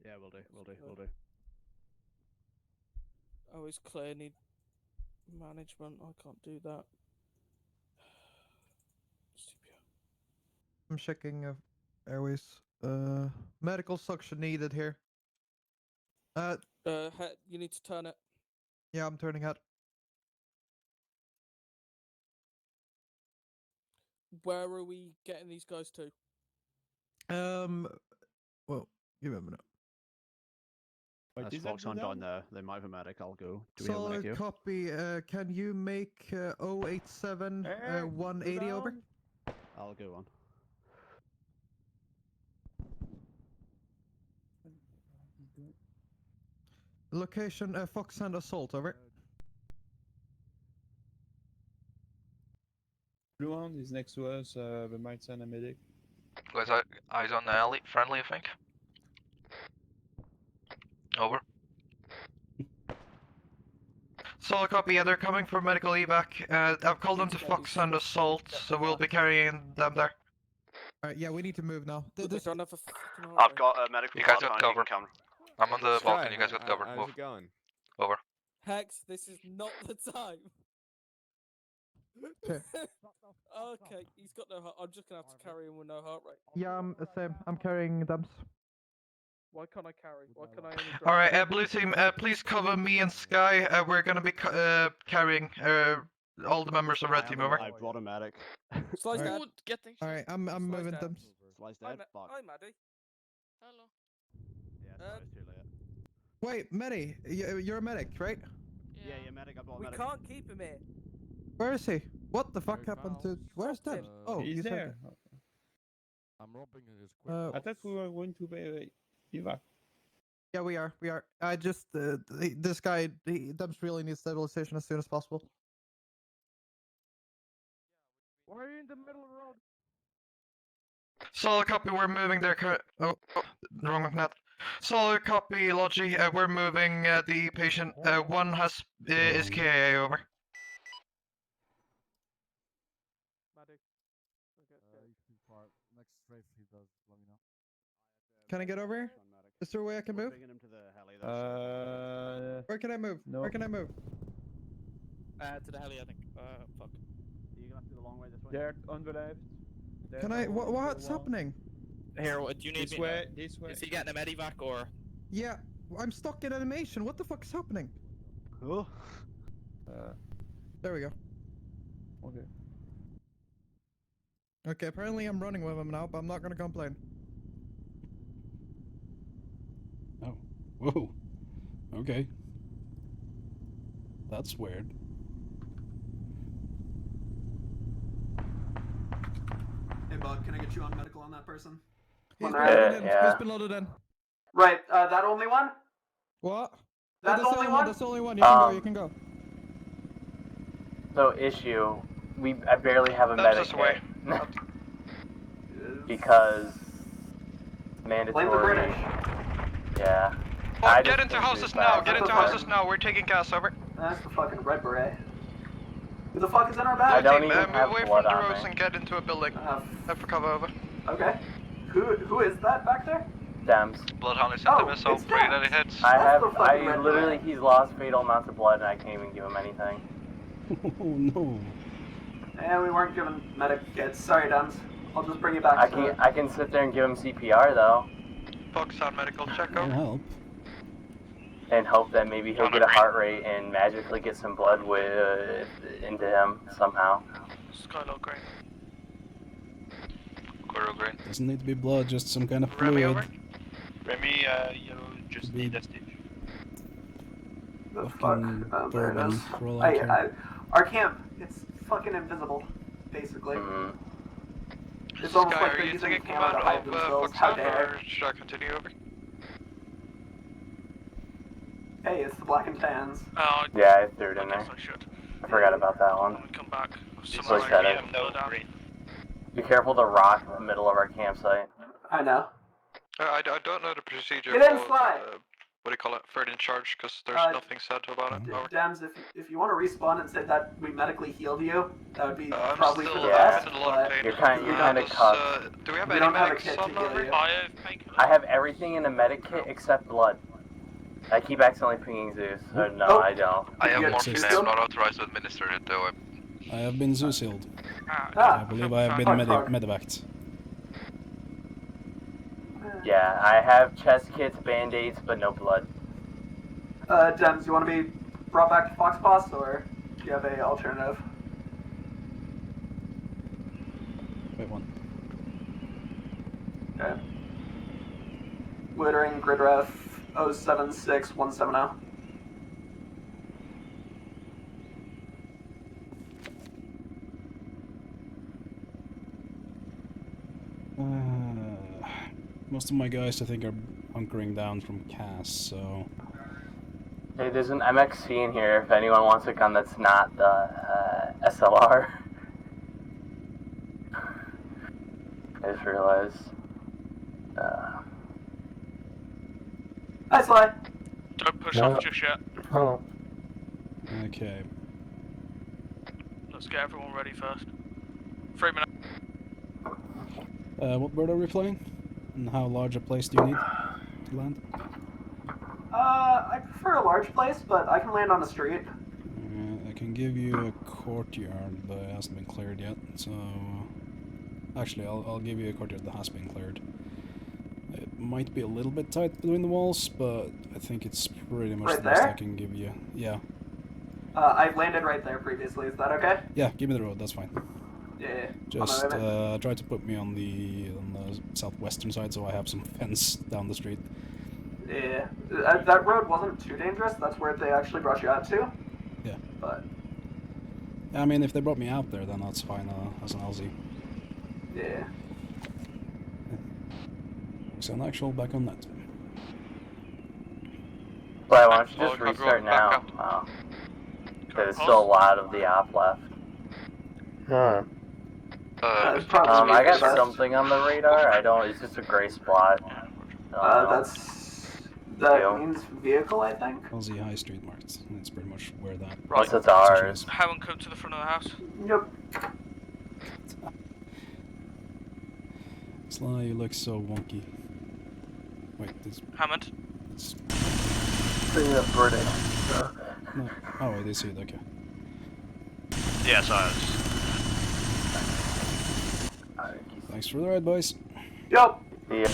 Yeah, will do. Oh, it's clear. Need management. I can't do that. I'm checking airways. Medical suction needed here. You need to turn it. Yeah, I'm turning head. Where are we getting these guys to? Well, give me a minute. There's Fox on down there. They might have a medic. I'll go. Do we have a medic Solid here? copy. Can you make 087 180 over? I'll go on. Location Fox and assault, over. Blue Hound is next to us. We might send a medic. Guys, eyes on the alley. Friendly, I think. Over. Solid copy. Yeah, they're coming for medical evac. I've called them to Fox and assault, so we'll be carrying them there. Alright, yeah, we need to move now. Don't have a I've got a medical. You guys got cover. Come. I'm on the Sky, balcony. You guys got cover. How's Move. it going? Over. Hex, this is not the time. Okay. Okay, he's got no heart. I'm just gonna have to carry him with no heart rate. Yeah, I'm same. I'm carrying them. Why can't I carry? Why can't I only drive? Alright, blue team, please cover me and Sky. We're gonna be carrying all the members of red team, over. I've brought a medic. Slice dead. Alright, I'm moving dead. them. Slice Hi, dead. Fuck. Hi, Maddie. Hello. Yeah, sorry, it's too late. Wait, Medi, you're a medic, right? Yeah, medic. I brought a We medic. can't keep him here. Where is he? What the fuck happened to? Where's that? Oh, he's there. there. I'm robbing his equipment. I thought we were going to be evac. Yeah, we are. I just this guy, Dubs really needs stabilization as soon as possible. Why are you in the middle of the road? Solid copy. We're moving there. Wrong with that. Solid copy, Logi. We're moving the patient. One is KIA, over. Next strafe he does, let me know. Can I get over here? Is there a way I can move? Bringing him to the heli. Where can I move? No. Where can I move? To the heli, I think. Fuck. You're gonna have to go the long way this way. They're on the left. Can I? What's happening? Here, what do you need This me? way, this way. Is he getting a medivac or? Yeah, I'm stuck in animation. What the fuck is happening? Oh. There we go. Okay. Okay, apparently I'm running with him now, but I'm not gonna complain. Oh. Whoa. Okay. That's weird. Hey, bud, can I get you on medical on that person? He's been loaded in. Yeah. He's been loaded in. Right, that only one? What? That's the only one? That's the only one. You can go. You can go. So issue, I barely have a medic kit. Because mandatory. Blame the British. Yeah. Oh, get into houses now. Get into houses now. We're taking gas, over. That's the fucking red beret. Who the fuck is in our I back? don't even have Move away blood from the on roads me. and get into a building. Have for cover, over. Okay. Who is that back there? Dems. Bloodhound is sent Oh, a missile. it's 3 Dems. that hits. I literally, he's lost fatal amounts of blood and I can't even give him anything. Oh no. And we weren't given medic kits. Sorry, Duns. I'll just bring you back I can sit there and give him CPR though. Fox on medical check That'll over. help. And hope that maybe he'll get a heart rate and magically get some blood into him somehow. Skylo Green. Coro Green. Doesn't need to be blood, just some kind of Remy fluid. over. Remy, you just need a stitch. The Fucking fuck? There it bourbon, is. for all I care. Our camp, it's fucking invisible, basically. It's almost Sky, like are they're you using taking camera to command hide of themselves. How Foxhound, dare. or should I continue over? Hey, it's the black and tans. Yeah, I threw it in there. I should. I forgot about that one. Come back. Just like that. Be careful to rock in the middle of our campsite. I know. I don't know the procedure Get in, for, Sly! what do you call it, third in charge, because there's nothing said about it. Over. Dems, if you want to respawn and say that we medically healed you, that would be I'm probably still, for the best, in a lot of but pain. You're kind of cuffed. Do we have we any don't have a medics kit to on heal over? you. I have everything in a medic kit except blood. I keep accidentally pinging Zeus. No, I don't. I have Yeah, morphine, I am not authorized to administer it though. I have been Zeus-healed. Ah, I believe I have been medevaced. Yeah, I have chest kits, band-aids, but no blood. Dems, you want to be brought back to Fox Boss, or do you have a alternative? Wait, one. Okay. Loitering, grid ref 076170. Most of my guys, I think, are hunkering down from Cass, so... Hey, there's an MXC in here if anyone wants a gun that's not the SLR. I just realized. Hi, Sly. Don't push off just yet. Oh. Okay. Let's get everyone ready first. 3 minutes. What bird are we flying? And how large a place do you need to land? I prefer a large place, but I can land on the street. I can give you a courtyard, but it hasn't been cleared yet, so... Actually, I'll give you a courtyard that has been cleared. It might be a little bit tight between the walls, but I think it's pretty much Right the best there? I can give you. Yeah. I've landed right there previously, is that okay? Yeah, give me the road, that's fine. Yeah. Just try to put me on the southwestern side so I have some fence down the street. Yeah. That road wasn't too dangerous, that's where they actually brought you out to. Yeah. But... I mean, if they brought me out there, then that's fine as an LZ. Yeah. So an actual back on that. But why don't you just restart now? Wow. There's still a lot of the op left. Alright. I got something on the radar. I don't. It's just a gray spot. That means vehicle, I think. LZ High Street marked. That's pretty much where that. Right. That's ours. Haven't come to the front of the house. Yep. Sly, you look so wonky. Wait, this. Hammond. Yeah, British. No. Oh, I did see it. Okay. Yes, I was. Thanks for the ride, boys. Yep. Yeah.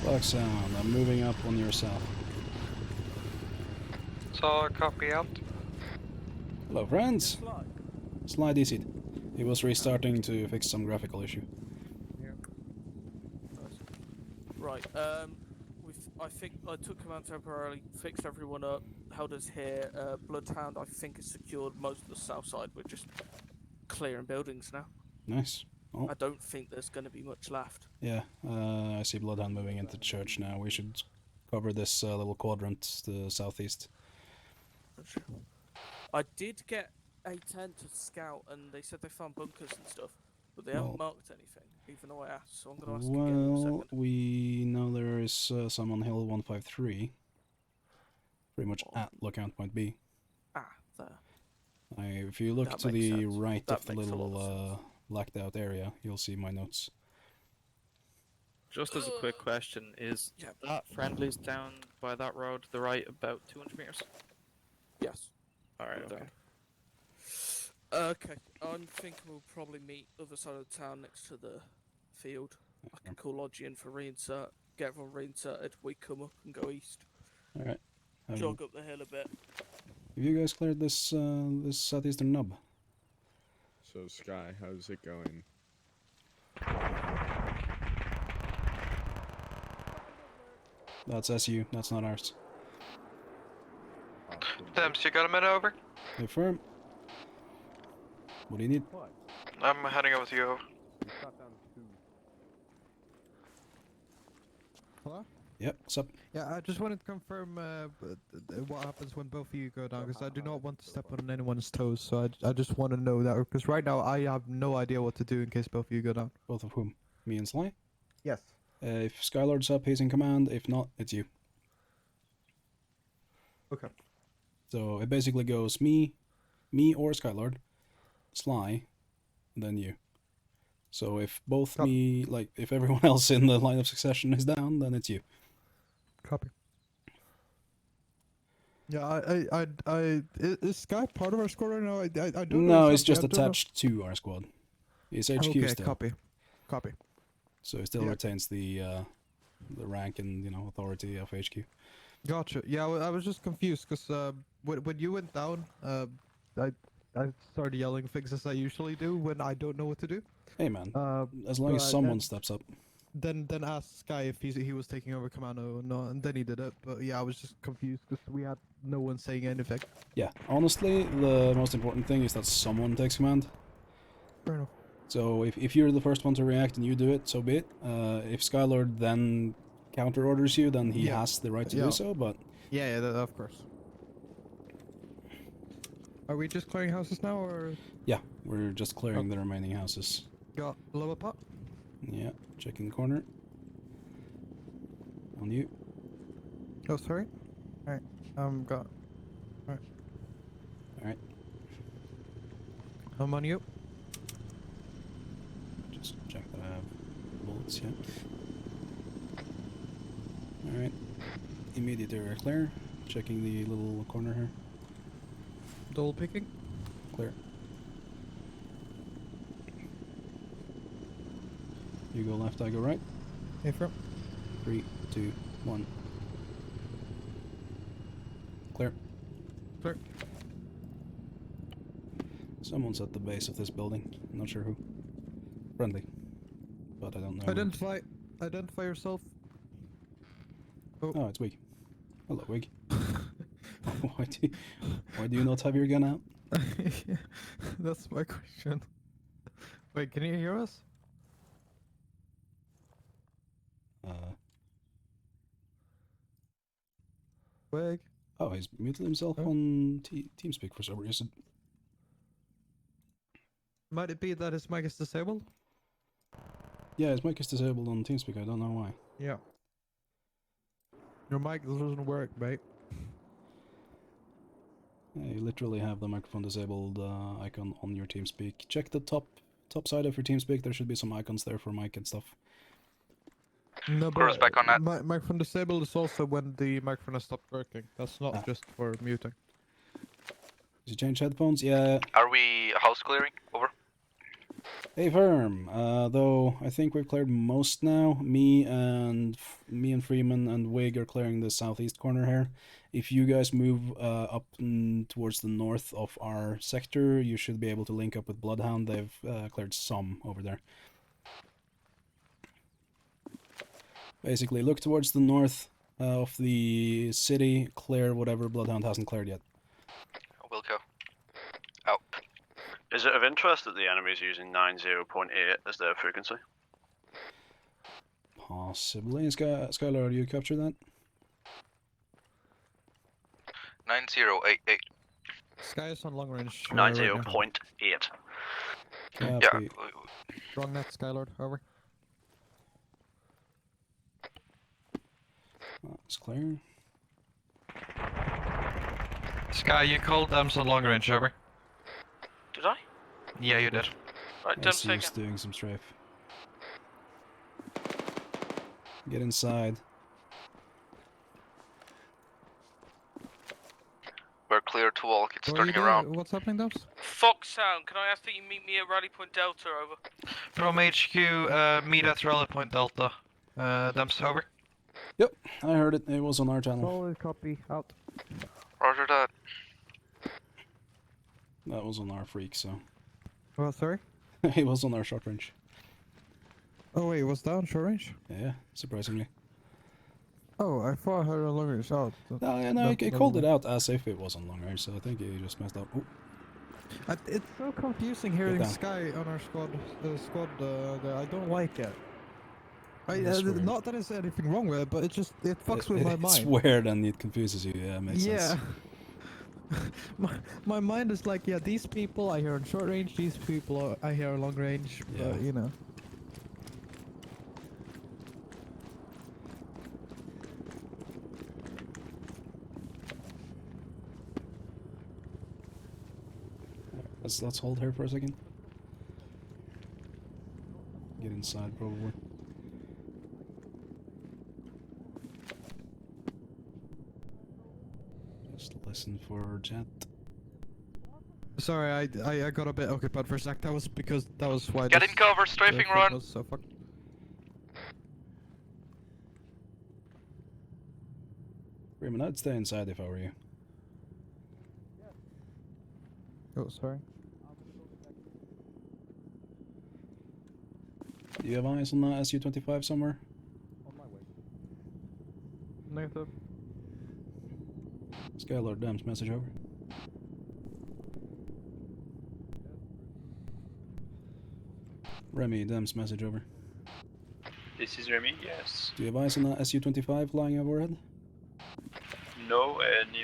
Black Sound, I'm moving up on your south. So, copy out. Hello, friends. Sly DC'd. He was restarting to fix some graphical issue. Right, I think I took command temporarily, fixed everyone up, held us here. Bloodhound, I think, is secured most of the south side. We're just clearing buildings now. Nice. Oh. I don't think there's going to be much left. Yeah, I see Bloodhound moving into church now. We should cover this little quadrant to the southeast. I did get A10 to scout, and they said they found bunkers and stuff, but they haven't marked anything, even though I asked, so I'm going to ask again in a second. We know there is some on Hill 153. Pretty much at Lookout Point B. Ah, there. If you look That to makes the sense. right That of the makes a lot of little sense. blacked out area, you'll see my notes. Just as a quick question, is that friendlies down by that road to the right about 200 meters? Yes. Alright, okay. Okay, I'm thinking we'll probably meet other side of the town next to the field. I can call Lodgy in for reinsert, get everyone reinserted, we come up and go east. Alright. Jog up the hill a bit. Have you guys cleared this this southeastern nub? So Sky, how's it going? That's SU, that's not ours. Dems, you got a minute over? Confirm. What do you need? I'm heading over to you. Over. Hello? Yep, what's up? Yeah, I just wanted to confirm what happens when both of you go down, because I do not want to step on anyone's toes, so I just want to know that, because right now I have no idea what to do in case both of you go down. Both of whom? Me and Sly? Yes. If Skylord's up, he's in command. If not, it's you. Okay. So it basically goes me or Skylord, Sly, and then you. So if both me, like, if everyone else in the line of succession is down, then it's you. Copy. Yeah, is Sky part of our squad right now? I don't know. No, it's just attached to our squad. It's HQ okay, still. Copy. So it still retains the rank and authority of HQ. Gotcha. Yeah, I was just confused because when you went down, I started yelling things as I usually do when I don't know what to do. Hey man, as long as someone steps up. Then asked Sky if he was taking over command or not, and then he did it. But yeah, I was just confused because we had no one saying anything. Yeah, honestly, the most important thing is that someone takes command. Fair enough. So if you're the first one to react and you do it, so be it. If Skylord then counter orders you, then he has the right to do so. But yeah, of course. Are we just clearing houses now, or? Yeah, we're just clearing the remaining houses. Got lower pot? Yeah, checking the corner. On you. Oh, sorry. Alright, got. Alright. Alright. I'm on you. Just check that I have bullets, yeah. Alright. Immediate area clear. Checking the little corner here. Double picking. Clear. You go left, I go right. Hey, front. 3, 2, 1. Clear. Clear. Someone's at the base of this building. I'm not sure who. Friendly. But I don't know. Identify yourself. Oh, it's Wig. Hello, Wig. Why do you not have your gun out? That's my question. Wait, can you hear us? Wig. Oh, he's muted himself on TeamSpeak for some reason. Might it be that his mic is disabled? Yeah, his mic is disabled on TeamSpeak. I don't know why. Yeah. Your mic doesn't work, mate. Yeah, you literally have the microphone disabled icon on your TeamSpeak. Check the top side of your TeamSpeak. There should be some icons there for mic and stuff. No, but back on that. Microphone disabled is also when the microphone has stopped working. That's not just for muting. Did you change headphones? Yeah. Are we house clearing? Over. Hey, firm. Though I think we've cleared most now. Me and Freeman and Wig are clearing the southeast corner here. If you guys move up towards the north of our sector, you should be able to link up with Bloodhound. They've cleared some over there. Basically, look towards the north of the city, clear whatever Bloodhound hasn't cleared yet. Will go. Out. Is it of interest that the enemy is using 90.8 as their frequency? Possibly. Skylar, do you capture that? 9088. Sky is on long range. 90.8. Yeah. Wrong net, Skylord. Over. It's clear. Sky, you called them on long range, over. Did I? Yeah, you did. Right, Yes, he's doing some strafe. Get inside. We're clear to walk. It's What are you turning doing? around. What's happening, Dubs? Foxhound, can I ask that you meet me at Rally Point Delta, over? From HQ, meet at Rally Point Delta. Dumps over. Yep, I heard it. It was on our channel. Solid copy. Out. Roger that. That was on our freak, so. Well, sorry? It was on our short range. Oh wait, was that on short range? Yeah, surprisingly. Oh, I thought I heard a long range out. No, yeah, no, he called it out as if it was on long range, so I think he just messed up. Ooh. It's so confusing hearing Sky on our squad. I don't like it. Not that there's anything wrong with it, but it fucks with my mind. It's weird and it confuses you. Yeah, makes sense. my mind is like, yeah, these people I hear on short range, these people I hear on long range. Yeah. You know. Let's hold her for a second. Get inside, probably. Just listen for jet. Sorry, I got a bit occupied for a sec. That was because that was why. Get in cover, strafing run. Was so fucked. Freeman, I'd stay inside if I were you. Oh, sorry. Do you have eyes on that SU-25 somewhere? On my way. Negative. Skylord, Dams, message over. Remy, Dams, message over. This is Remy, yes. Do you have eyes on that SU-25 flying overhead? No, and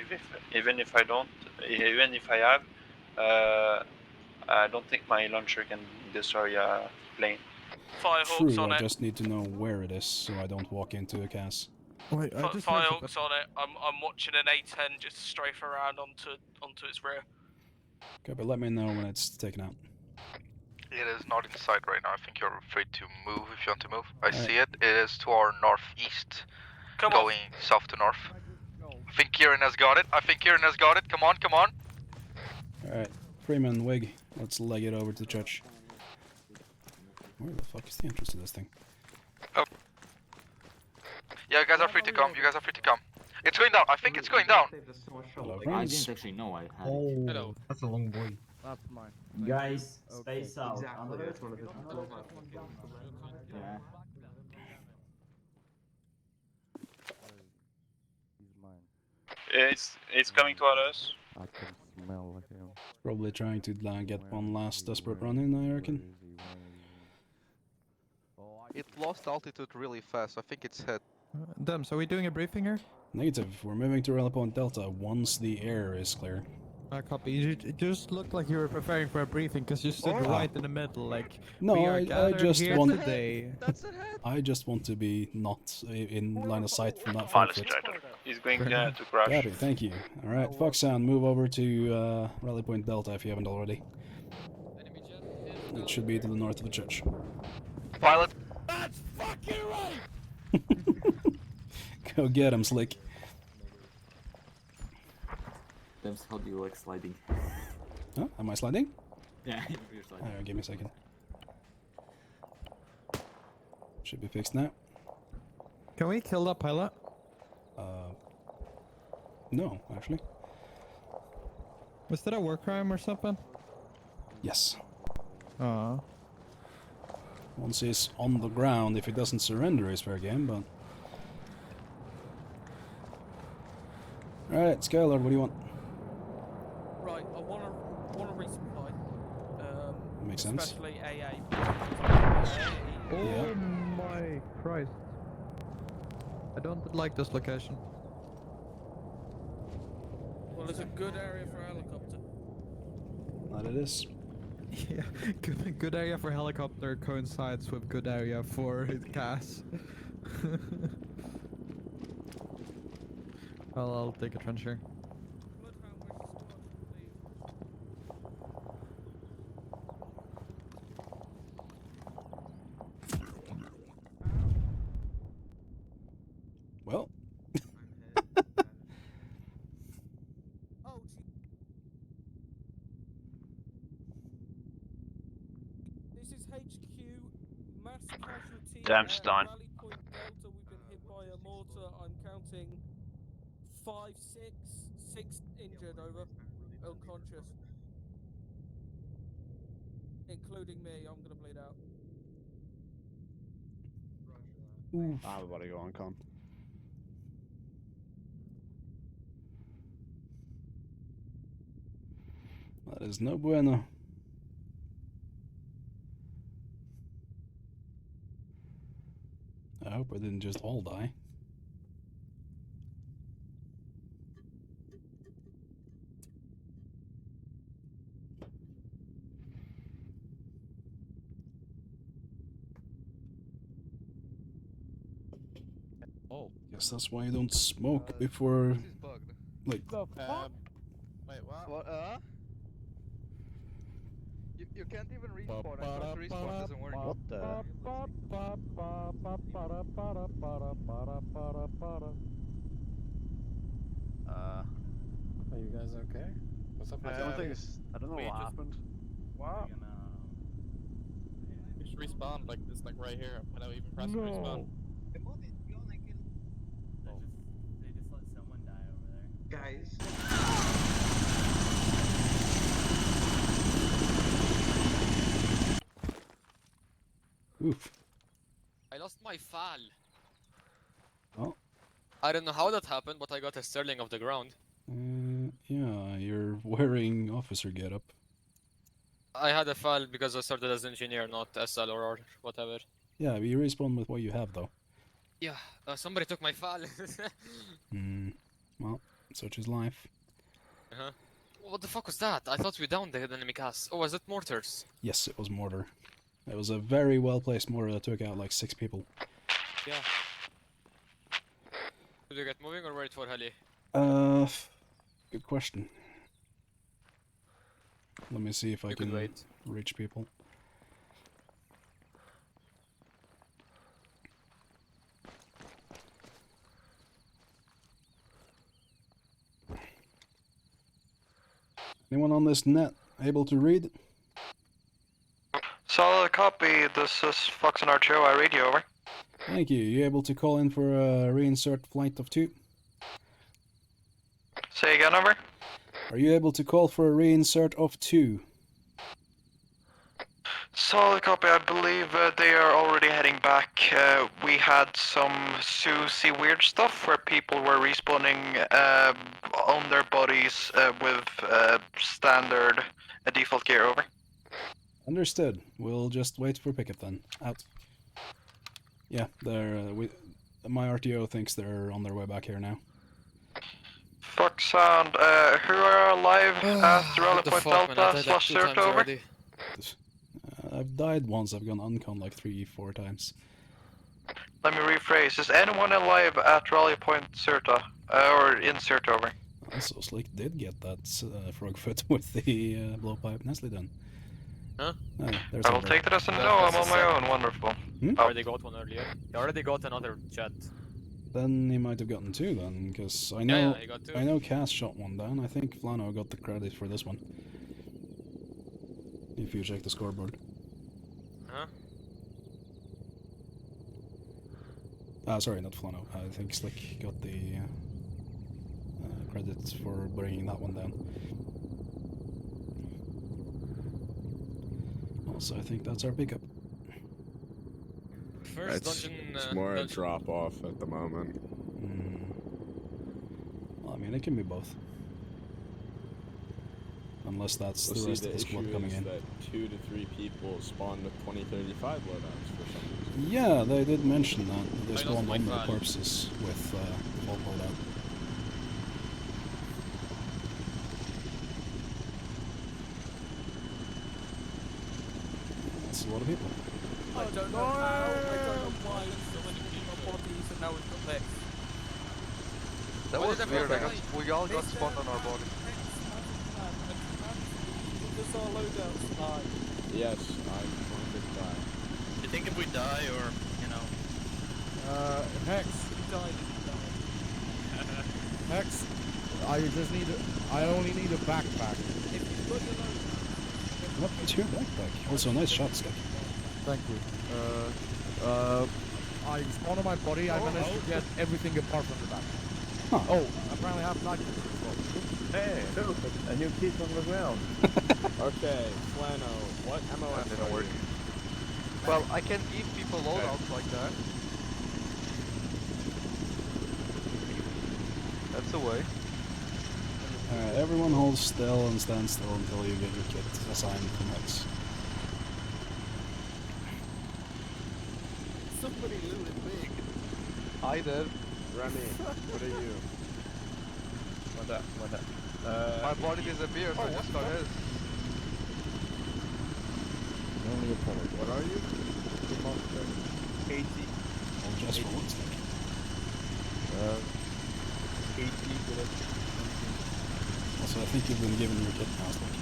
even if I don't, even if I have, I don't think my launcher can destroy a plane. Firehawks True, on I it. just need to know where it is so I don't walk into a CAS. Wait, I just Firehawks on it. I'm watching an A10 just strafe around onto its rear. Okay, but let me know when it's taken out. It is not in sight right now. I think you're free to move if you want to move. I see it. It is to our northeast, going south to north. I think Kieran has got it. Come on, come on. Alright, Freeman, Wig, let's leg it over to the church. Where the fuck is the entrance to this thing? Oh. Yeah, you guys are free to come. It's going down. I think it's going down. Hello, I friends. didn't actually know I had Oh, it. hello. That's a long boy. That's mine. Guys, space out. Exactly. Yeah. It's coming toward us. I can smell him. Probably trying to get one last desperate run in, I reckon. It lost altitude really fast. I think it's hit. Dems, are we doing a briefing here? Negative. We're moving to Rally Point Delta once the air is clear. I copy. It just looked like you were preparing for a briefing because you stood right in the middle, like. No, we are I gathered just here want. today. I just want to be not in line of sight from that Fine, front foot. He's going to crash. Copy, thank you. Alright, Foxhound, move over to Rally Point Delta if you haven't already. It should be to the north of the church. Pilot. That's fucking right! Go get him, Slick. Dems, how do you like sliding? Huh? Am I sliding? Yeah, you're sliding. Alright, give me a second. Should be fixed now. Can we kill that pilot? No, actually. Was that a war crime or something? Yes. Aw. Once he's on the ground, if he doesn't surrender, he's fair game, but... Alright, Skylord, what do you want? Right, I want a resupply. Makes sense. Especially AA. Oh my Christ. I don't like this location. Well, it's a good area for a helicopter. That it is. Yeah, good area for helicopter coincides with good area for gas. Well, I'll take a trencher. is HQ. Mass casualty. Damn Stein. Rally Point Delta. We've been hit by a mortar. I'm counting 5, 6 injured. Over. Unconscious. Including me. I'm gonna bleed out. Oof. Everybody go on, con. That is no bueno. I hope I didn't just all die. Oh. Guess that's why you don't smoke before, like. Wait, what? What? You can't even respawn. I tried to respawn. It doesn't work. What the? Are you guys okay? What's up? The only thing is, I don't know what happened. Wow. You just respawn like this, like right here, without even pressing respawn. They just let someone die over there. Guys. Oof. I lost my FAL. Oh. I don't know how that happened, but I got a sterling off the ground. Yeah, you're wearing officer getup. I had a FAL because I started as engineer, not SL or whatever. Yeah, but you respawn with what you have, though. Yeah, somebody took my FAL. Well, such is life. Uh-huh. What the fuck was that? I thought we downed the enemy cast. Oh, was it mortars? Yes, it was mortar. It was a very well-placed mortar that took out like 6 people. Yeah. Did you get moving or wait for heli? Good question. Let me see if I can reach people. Anyone on this net able to read? Solid copy. This is Fox and RTO. I read you, over. Thank you. You able to call in for a reinsert flight of 2? Say again, over. Are you able to call for a reinsert of 2? Solid copy. I believe they are already heading back. We had some Susie weird stuff where people were respawning on their bodies with standard default gear, over. Understood. We'll just wait for pickup then. Out. Yeah, they're. My RTO thinks they're on their way back here now. Fox Sound, who are alive at Rally Point Delta / Cert, over? I've died once. I've gone uncon like 3-4 times. Let me rephrase. Is anyone alive at Rally Point Certa? Or in Cert, over? So Slick did get that frog foot with the blowpipe. Nicely done. Huh? I will take that as a no. I'm on my own. Wonderful. I already got one earlier. I already got another chat. Then he might have gotten 2 then, because I know yeah, he got 2. I know Cass shot one down. I think Flano got the credit for this one. If you check the scoreboard. Huh? Sorry, not Flano. I think Slick got the credit for bringing that one down. Also, I think that's our pickup. First dungeon, it's more a drop off at the moment. Well, I mean, it can be both. Unless that's the rest of the squad coming in. That 2 to 3 people spawn with 2035 loadouts for some reason. Yeah, they did mention that. They spawned on the corpses with the full loadout. That's a lot of people. I don't know how, I don't know why so many people bodies and now we've got this. That was weird, we all got spawned on our bodies. Because our loadouts die. Yes, I'm going to die. You think if we die or, you know... Hex. You died. Hex, I only need a backpack. If you've got your loadout... What is your backpack? Also, nice shot, Skip. Thank you. I spawned on my body. I managed to get everything apart from the back. Huh. Oh, apparently I have knife as well. Hey, look, a new piece on the ground. Okay, Flano, what MOS That didn't are work. you? Well, I can give people loadouts like that. That's a way. Alright, everyone hold still and stand still until you get your kit assigned from X. Somebody looted big. I did. Remy, what are you? What that? My body disappeared, so I just got his. Only a product. What are you? The monster. 80. Hold just for 1 second. 80 bullets. Also, I think you've been given your kit now, Stick.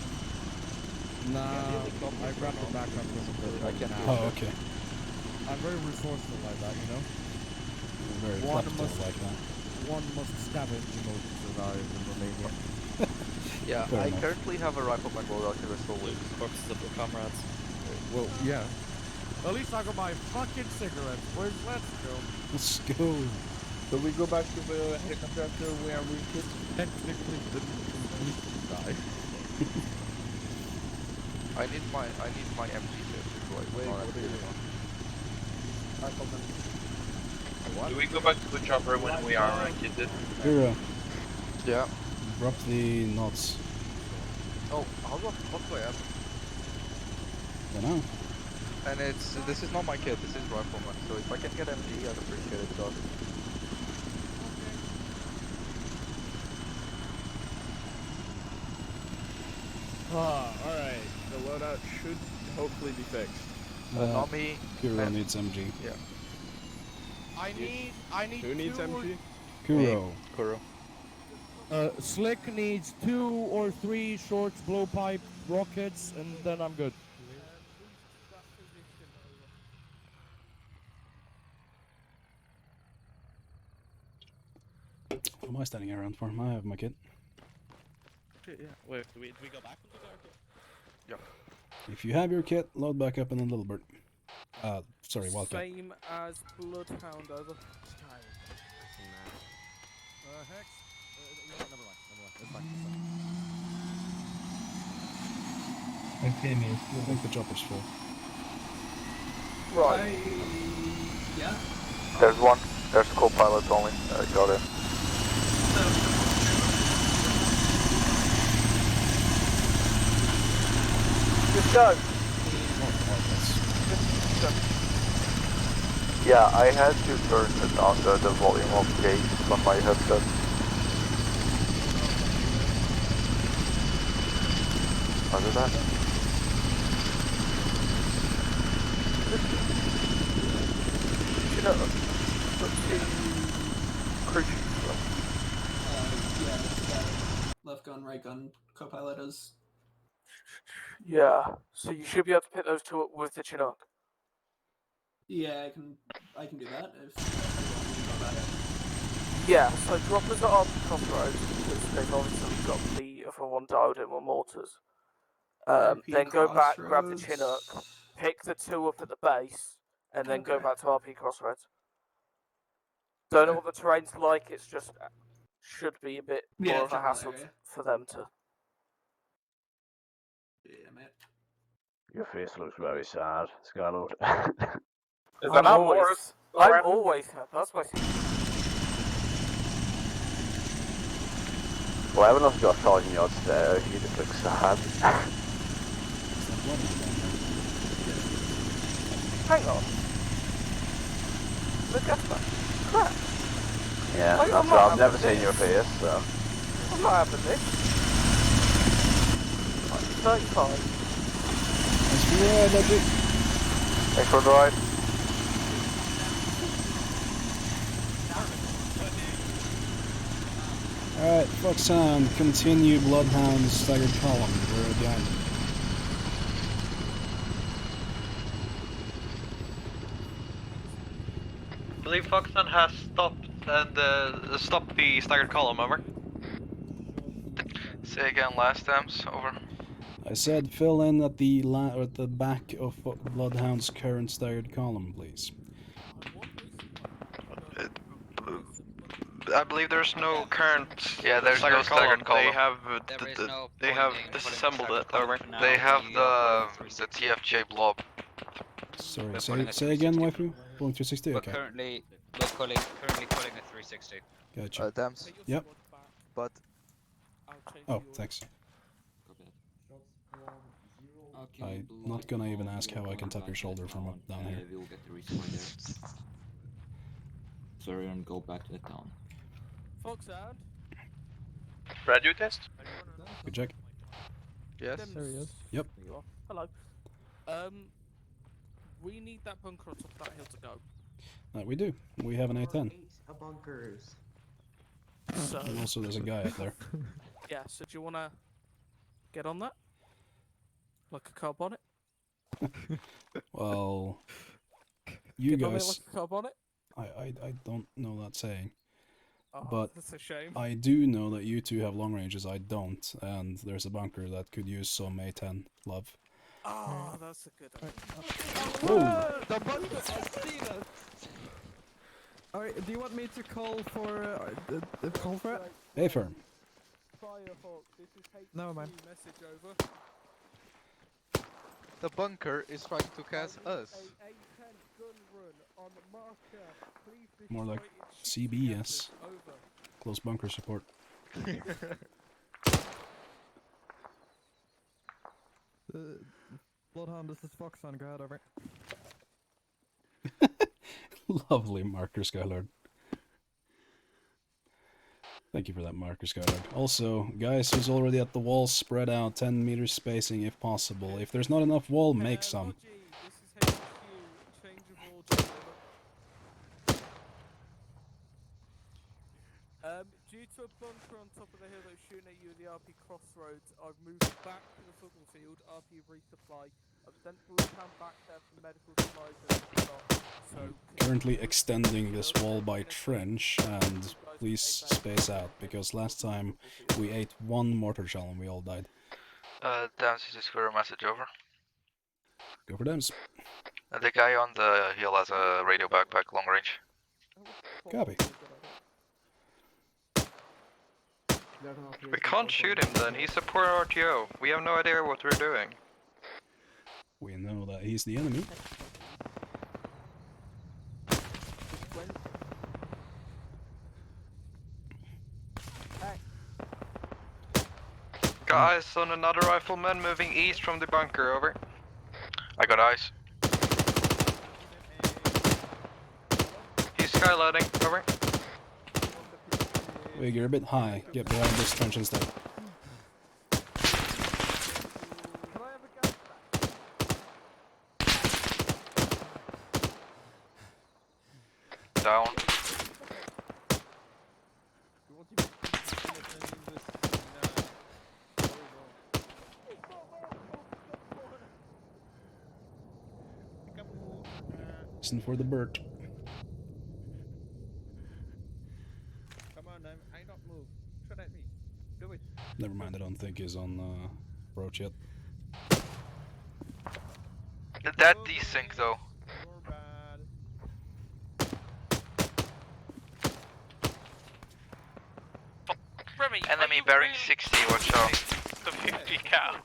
Nah, I grabbed the back up from the I can't do Oh, okay. I'm very resourceful like that, you know? You're very One klepto must- like that. One must scavenge in order to survive in Romania. Yeah, Fair I enough. currently have a rifleman loadout here as always. Boxes of your comrades. Well, yeah. At least I got my fucking cigarettes. Let's go. Let's go. So we go back to the helicopter where we could Technically didn't completely die. I need my MG here. Wait, what are you? Do we go back to the chopper when we are kitted? Hero, Yeah. drop the knots. Oh, what do I have? I know. And this is not my kit. This is rifleman. So if I can get MG, I'd appreciate it. So. Alright. The loadout should hopefully be fixed. Not me. Kuro needs MG. Yeah. I need Who needs two MG? Kuro. Kuro. Slick needs 2 or 3 short blowpipe rockets, and then I'm good. What am I standing around for? I have my kit. Yeah. Wait, do we go back and look at our kit? Yeah. If you have your kit, load back up in a little bit. Sorry, Wildcat. Same as Bloodhound over. Hex? Never mind. It's fine. Okay, mate. I think the chopper's full. Right. Yeah. There's one. There's co-pilot only. Got it. Just go. Yeah, I had to turn it on the volume of gaze on my headset. Other than that? You know, crazy Left gun, right gun, co-pilot is. Yeah, so you should be able to pick those two up with the Chinook. Yeah, I can do that if you want me to go about it. Yeah, so droppers are on crossroads because they've obviously got the other one dialed in with mortars. Then go back, grab the Chinook, pick the 2 up at the base, and then go back to RP crossroads. Don't know what the terrain's like, it's just should be a bit more of a hassle for them to. Yeah, mate. Your face looks very sad, Scarlett. I'm always happy. That's my. Well, everyone's got 1,000 yards there, you just look sad. Hang on. Look at that. Crap. Yeah, Like, that's I'm why not I've never having seen your face, so. I'm not having this. 35. Yeah, logic. Thanks for the ride. Alright, Foxhound, continue Bloodhound staggered column. We're behind. I believe Foxhound has stopped and stopped the staggered column, over. Say again, last times, over. I said fill in at the at the back of Bloodhound's current staggered column, please. I believe there's no current Yeah, there's no staggered column. They have they have disassembled it. Over. They have the TFJ blob. Sorry, say again, waifu. Pulling 360. We're Okay. currently calling a 360. Gotcha. Dams. Yep. But. Oh, thanks. I'm not gonna even ask how I can tap your shoulder from up down here. We'll get the resupply there. Sorry, and go back to the town. Fox out. Radio test? Good check. Yes. There he is. Yep. There you are. Hello. We need that bunker on top of that hill to go. That we do. We have an A10. Bunkers. So. And also there's a guy up there. Yeah, so do you wanna get on that? Like a car bonnet? Well, you Get on it guys. like a car bonnet? I don't know that saying. Oh, But that's a shame. I do know that you two have long ranges, I don't, and there's a bunker that could use some A10 love. Oh, that's a good idea. Whoa! The bunker! I've seen it! Alright, do you want me to call for call for it? Hey, firm. Firehawk, this is Never mind. message over. The bunker is trying to catch us. More like CBS. Close bunker support. Bloodhound, this is Fox on guard, over. Lovely marker, Skylord. Thank you for that marker, Skylord. Also, guys who's already at the wall, spread out 10 meters spacing if possible. If there's not enough wall, make some. Due to a bunker on top of the hill that's shooting at you at the RP crossroads, I've moved back to the football field. RP resupply. I've sent Bloodhound back there for medical supplies and whatnot. So Currently extending this wall by trench, and please space out, because last time we ate one mortar shell and we all died. Dams, is this for a message over? Go for Dems. The guy on the hill has a radio backpack, long range. Copy. We can't shoot him then, he's a poor RTO. We have no idea what we're doing. We know that he's the enemy. Guys, on another rifleman moving east from the bunker, over. I got eyes. He's skylighting, over. Wait, you're a bit high. Get behind this trench instead. Down. Listen for the bird. Come on, I don't move. Shoot at me. Do it. Never mind, I don't think he's on approach yet. That desync though. Remy, Enemy bearing 60, watch out. the 50 cal.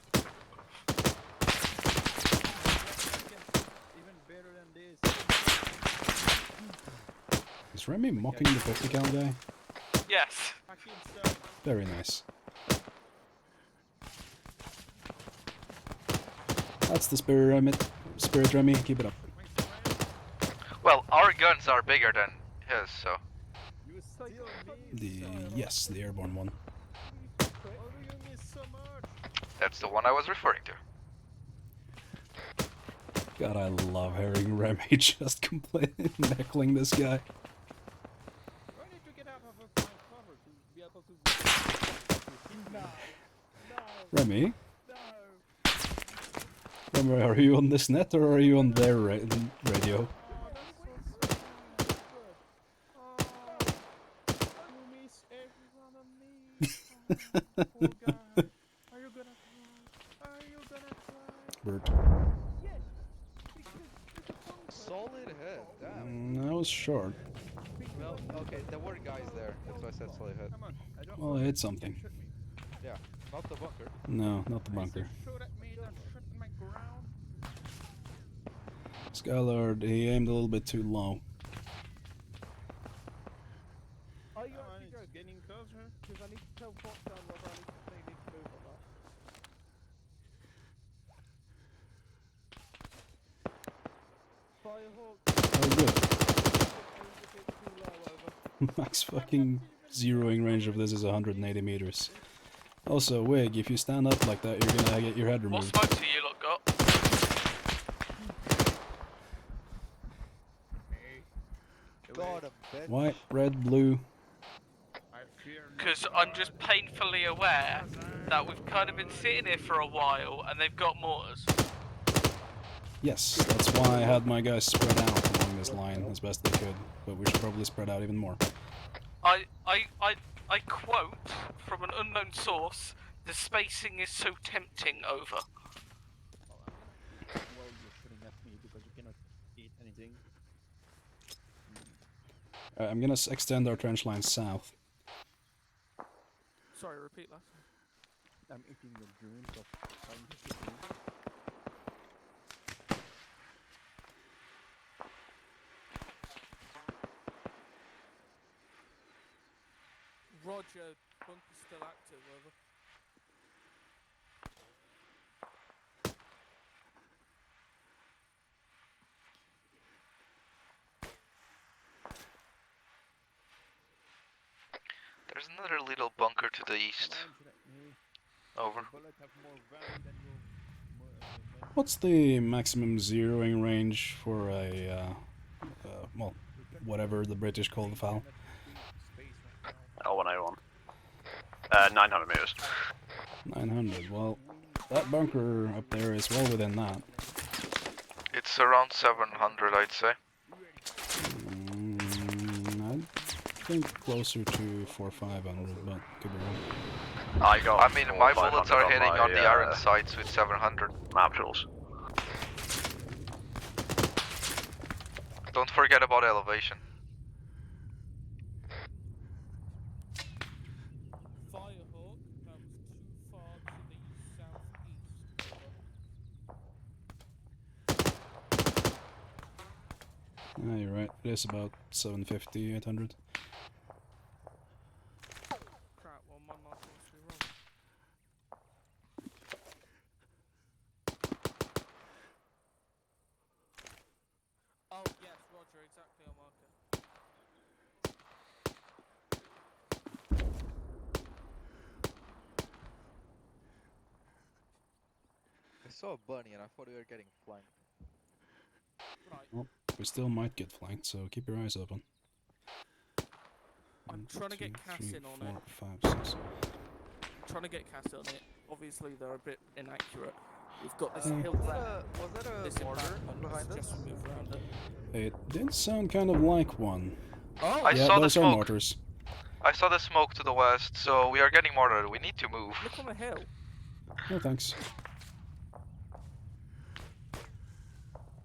Is Remy mocking the 50 cal guy? Yes. Very nice. That's the spirit Remy, keep it up. Well, our guns are bigger than his, so. Yes, the airborne one. That's the one I was referring to. God, I love hearing Remy just completely neckling this guy. Remy? Remy, are you on this net or are you on their radio? Bert. Solid hit, damn. That was short. Well, okay, there were guys there. That's why I said solid hit. Well, I hit something. Yeah, not the bunker. No, not the bunker. Skylord, he aimed a little bit too low. Are you actually getting closer? Because I need to tell Fox down whether they need to move or not. Firehawk. Oh, good. Max fucking zeroing range of this is 180 meters. Also, Wig, if you stand up like that, you're gonna get your head What removed. smoke do you lot got? Got him, bitch. White, red, blue. Because I'm just painfully aware that we've kind of been sitting here for a while and they've got mortars. Yes, that's why I had my guys spread out along this line as best they could, but we should probably spread out even more. I quote from an unknown source, the spacing is so tempting over. Well, you're shooting at me because you cannot eat anything. I'm gonna extend our trench line south. Sorry, repeat last. I'm eating your dreams of trying to shoot me. Roger, bunker's still active, over. There's another little bunker to the east. Over. What's the maximum zeroing range for a, well, whatever the British call the foul? L1A1. 900 meters. 900, well, that bunker up there is well within that. It's around 700, I'd say. I think closer to 400-500, but could be wrong. I mean, my bullets are hitting on the iron sights with 700. Map tools. Don't forget about elevation. Firehawk, that was too far to the southeast. Ah, you're right, it is about 750, 800. Crap, well, my mark must be wrong. Oh, yes, Roger, exactly on marker. I saw a bunny and I thought we were getting flanked. Right. Well, we still might get flanked, so keep your eyes open. I'm trying to get Cass in on it. 4, 5, 6. I'm trying to get Cass in on it. Obviously, they're a bit inaccurate. We've got this hill Was there. that a This mortar embankment, behind let's us? just move around it. It did sound kind of like one. Oh, I yeah, saw the those are smoke. mortars. I saw the smoke to the west, so we are getting mortared. We need to move. Look on the hill. No thanks.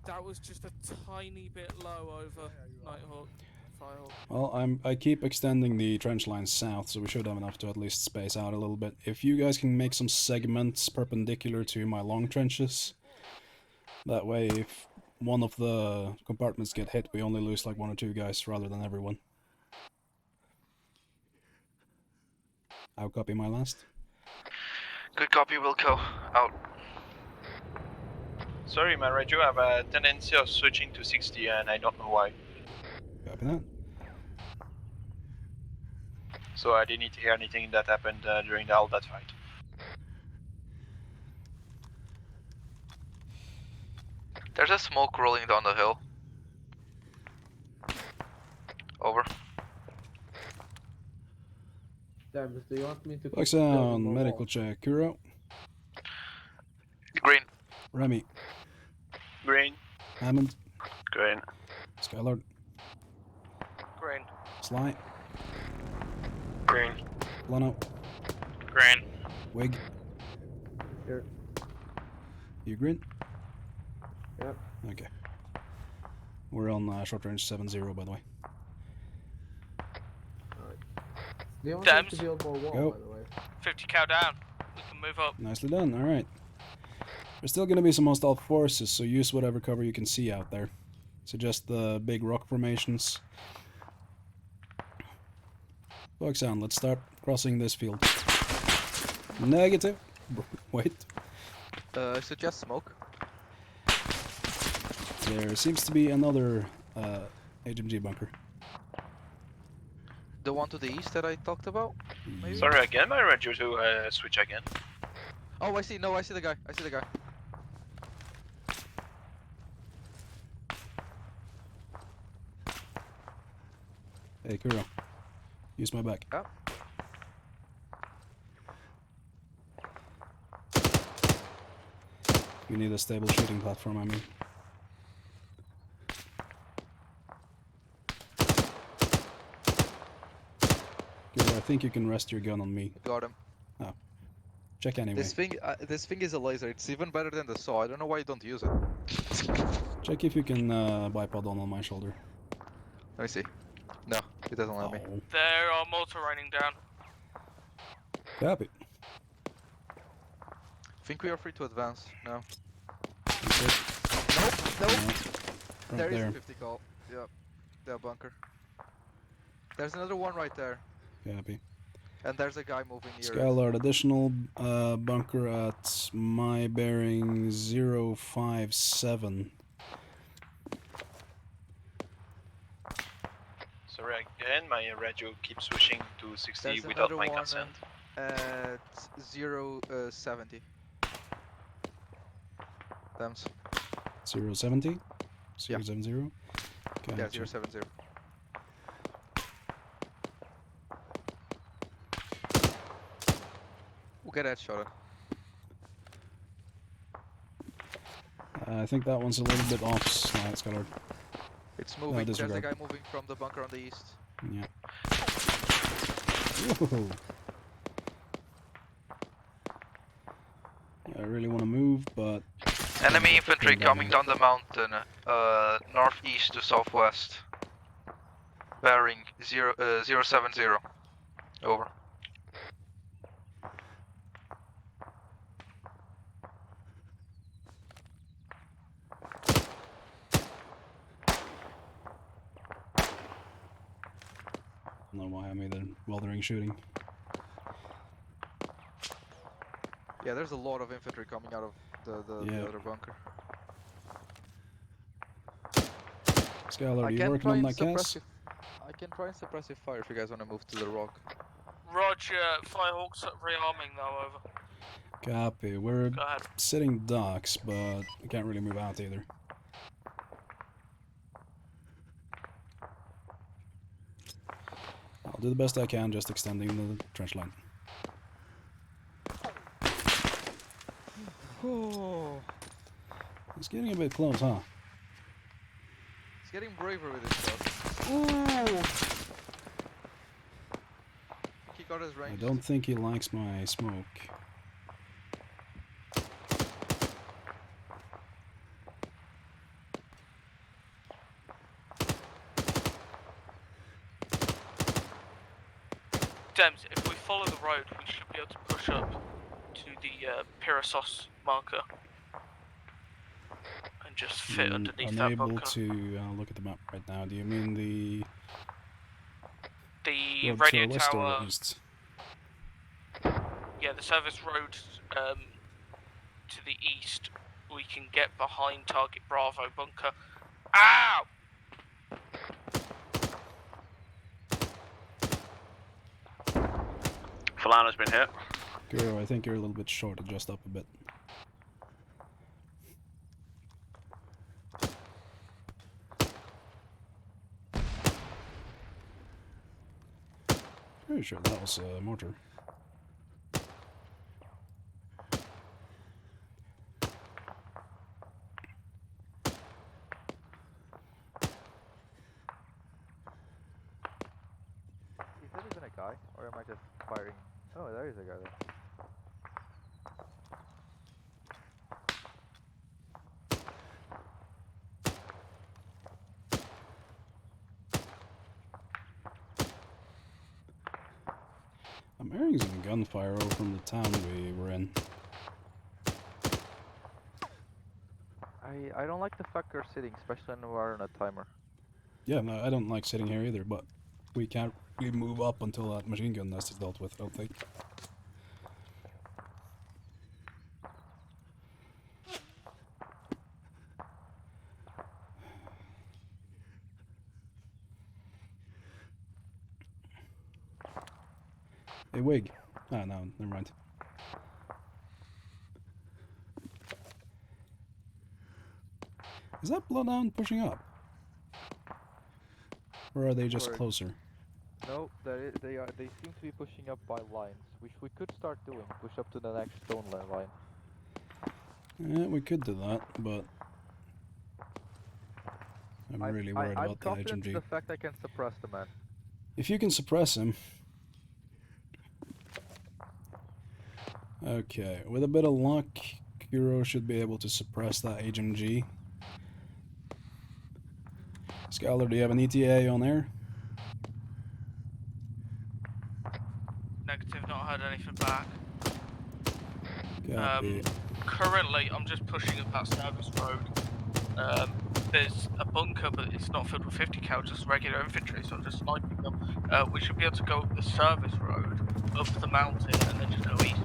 That was just a tiny bit low over Nighthawk. Firehawk. Well, I keep extending the trench line south, so we should have enough to at least space out a little bit. If you guys can make some segments perpendicular to my long trenches, that way if one of the compartments get hit, we only lose like 1 or 2 guys rather than everyone. I'll copy my last. Good copy, Wilco. Out. Sorry, my radio have a tendency of switching to 60 and I don't know why. Copy that. So I didn't hear anything that happened during all that fight. There's a smoke rolling down the hill. Over. Damn, do you want me to... Flex on medical check. Kuro. Green. Remy. Green. Hammond. Green. Skylord. Green. Sly. Green. Lano. Green. Wig. Here. You green? Yep. Okay. We're on short range 7-0, by the way. Do you want Dems. me to build more wall, Go. by the way? 50 cal down. We can move up. Nicely done, alright. There's still gonna be some hostile forces, so use whatever cover you can see out there. Suggest the big rock formations. Focus on, let's start crossing this field. Negative. Wait. I suggest smoke. There seems to be another HMG bunker. The one to the east that I talked about? Maybe? Sorry again, my radio to switch again. Oh, I see. No, I see the guy. I see the guy. Hey, Kuro. Use my back. Yeah. We need a stable shooting platform, I mean. Kuro, I think you can rest your gun on me. Got him. Oh. Check anyway. This thing is a laser. It's even better than the saw. I don't know why you don't use it. Check if you can bipod on my shoulder. Let me see. No, it doesn't let me. There are mortar raining down. Copy. Think we are free to advance. No. Nope. Nope. Right There is there. a 50 call. Yep. The bunker. There's another one right there. Copy. And there's a guy moving near us. Skylord, additional bunker at my bearing 057. Sorry again, my radio keeps switching to 60 There's without another my one consent. at 070. Thames. 070? 070? Yeah, Gotcha. 070. We'll get that shot. I think that one's a little bit off, Skylord. It's moving. There's a disregard. guy moving from the bunker on the east. Yeah. Whoa. I really want to move, but... Enemy infantry coming down the mountain, northeast to southwest. Bearing 070. Over. I don't know why I made the weldering shooting. Yeah, there's a lot of infantry coming out of the other bunker. Skylord, are you working on that gas? I can try and suppressive fire if you guys want to move to the rock. Roger, Firehawks rearming though, over. Copy. We're Go ahead. sitting docks, but we can't really move out either. I'll do the best I can, just extending the trench line. It's getting a bit close, huh? He's getting braver with his stuff. He got his I range. don't think he likes my smoke. Dems, if we follow the road, we should be able to push up to the Pyrosos marker and just fit underneath that Unable bunker. to look at the map right now. Do you mean the road to radio our west tower? or east? Yeah, the service road to the east. We can get behind target Bravo bunker. Ow! Falana's been hit. Guru, I think you're a little bit short. Adjust up a bit. Pretty sure that was a mortar. Is there even a guy, or am I just firing? Oh, there is a guy there. I'm hearing some gunfire over from the town we were in. I don't like the fact we're sitting, especially when we're on a timer. Yeah, no, I don't like sitting here either, but we can't really move up until that machine gun nest is dealt with, I don't think. Hey, Wig. Ah, no, never mind. Is that Bloodhound pushing up? Or are they just closer? No, they seem to be pushing up by lines, which we could start doing. Push up to the next stone line. Yeah, we could do that, but I'm really worried I'm about the confident in HMG. the fact I can suppress the man. If you can suppress him... Okay, with a bit of luck, Kuro should be able to suppress that HMG. Scholar, do you have an ETA on air? Negative, not heard anything back. Copy. Currently, I'm just pushing up that service road. There's a bunker, but it's not filled with 50 cal, just regular infantry, so I'm just sniping them. We should be able to go up the service road, up the mountain, and then just go east.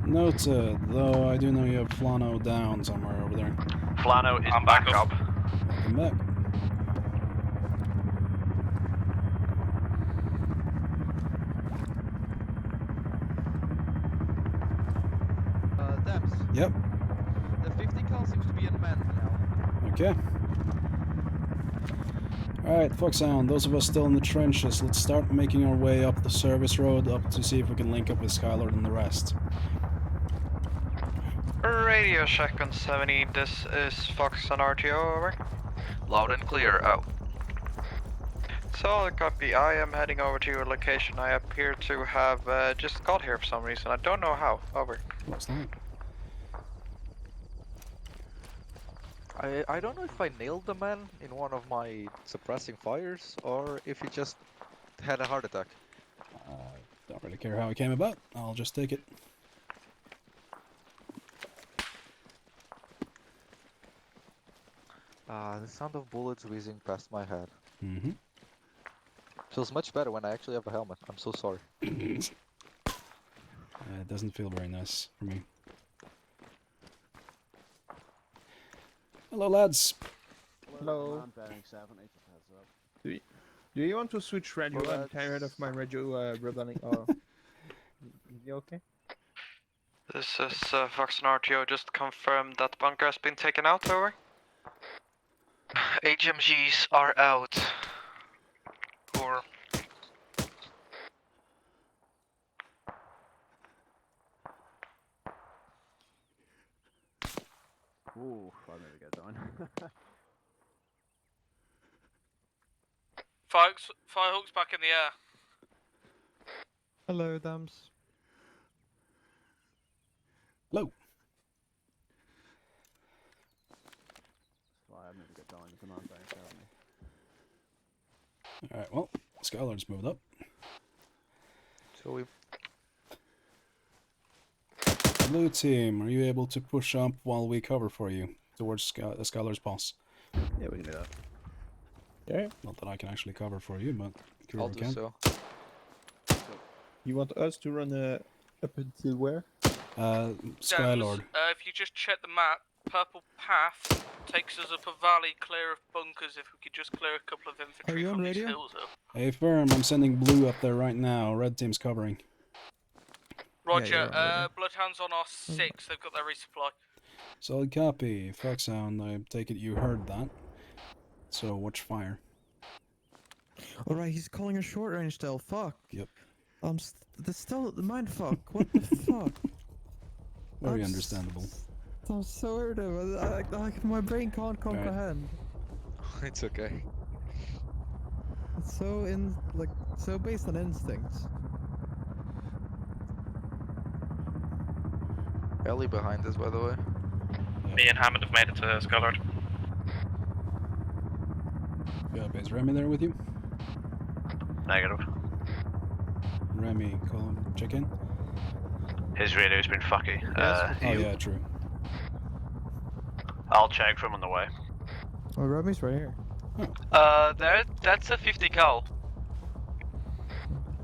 Noted, though I do know you have Flano down somewhere over there. Flano is back up. Welcome back. Debs. Yep. The 50 cal seems to be unmanned now. Okay. Alright, Foxhound, those of us still in the trenches, let's start making our way up the service road up to see if we can link up with Skylord and the rest. Radio check on 70, this is Fox on RTO, over. Loud and clear, out. Solid copy, I am heading over to your location. I appear to have just got here for some reason. I don't know how, over. What's that? I don't know if I nailed the man in one of my suppressing fires, or if he just had a heart attack. Don't really care how it came about, I'll just take it. The sound of bullets whizzing past my head. Mm-hmm. Feels much better when I actually have a helmet. I'm so sorry. It doesn't feel very nice for me. Hello, lads. Hello. Do you want to switch radio? I'm tired of my radio rebelling. You okay? This is Fox on RTO, just confirm that bunker has been taken out, over. HMGs are out. Or... Ooh, I never get done. Firehawk's back in the air. Hello, Dams. Hello. I never get done. The command bank out me. Alright, well, Skylord's moved up. So we... Blue team, are you able to push up while we cover for you towards Skylord's boss? Yeah, we can do that. Yeah. Not that I can actually cover for you, but I'll Kuro do can. so. You want us to run up until where? Skylord. If you just check the map, purple path takes us up a valley clear of bunkers. If we could just clear a couple of infantry from these hills up. Hey, firm, I'm sending blue up there right now. Red team's covering. Roger, Bloodhound's on R6, they've got their resupply. Solid copy. Foxhound, I take it you heard that. So, watch fire. Alright, he's calling a short range still. Fuck. Yep. That's still mind fuck. What the fuck? Very understandable. I'm so irritated. My brain can't comprehend. It's okay. It's so based on instincts. Ellie behind us, by the way. Me and Hammond have made it to Skylord. Yeah, is Remy there with you? Negative. Remy, check in. His radio's been fucky. Oh yeah, true. I'll check from on the way. Oh, Remy's right here. That's a 50 cal.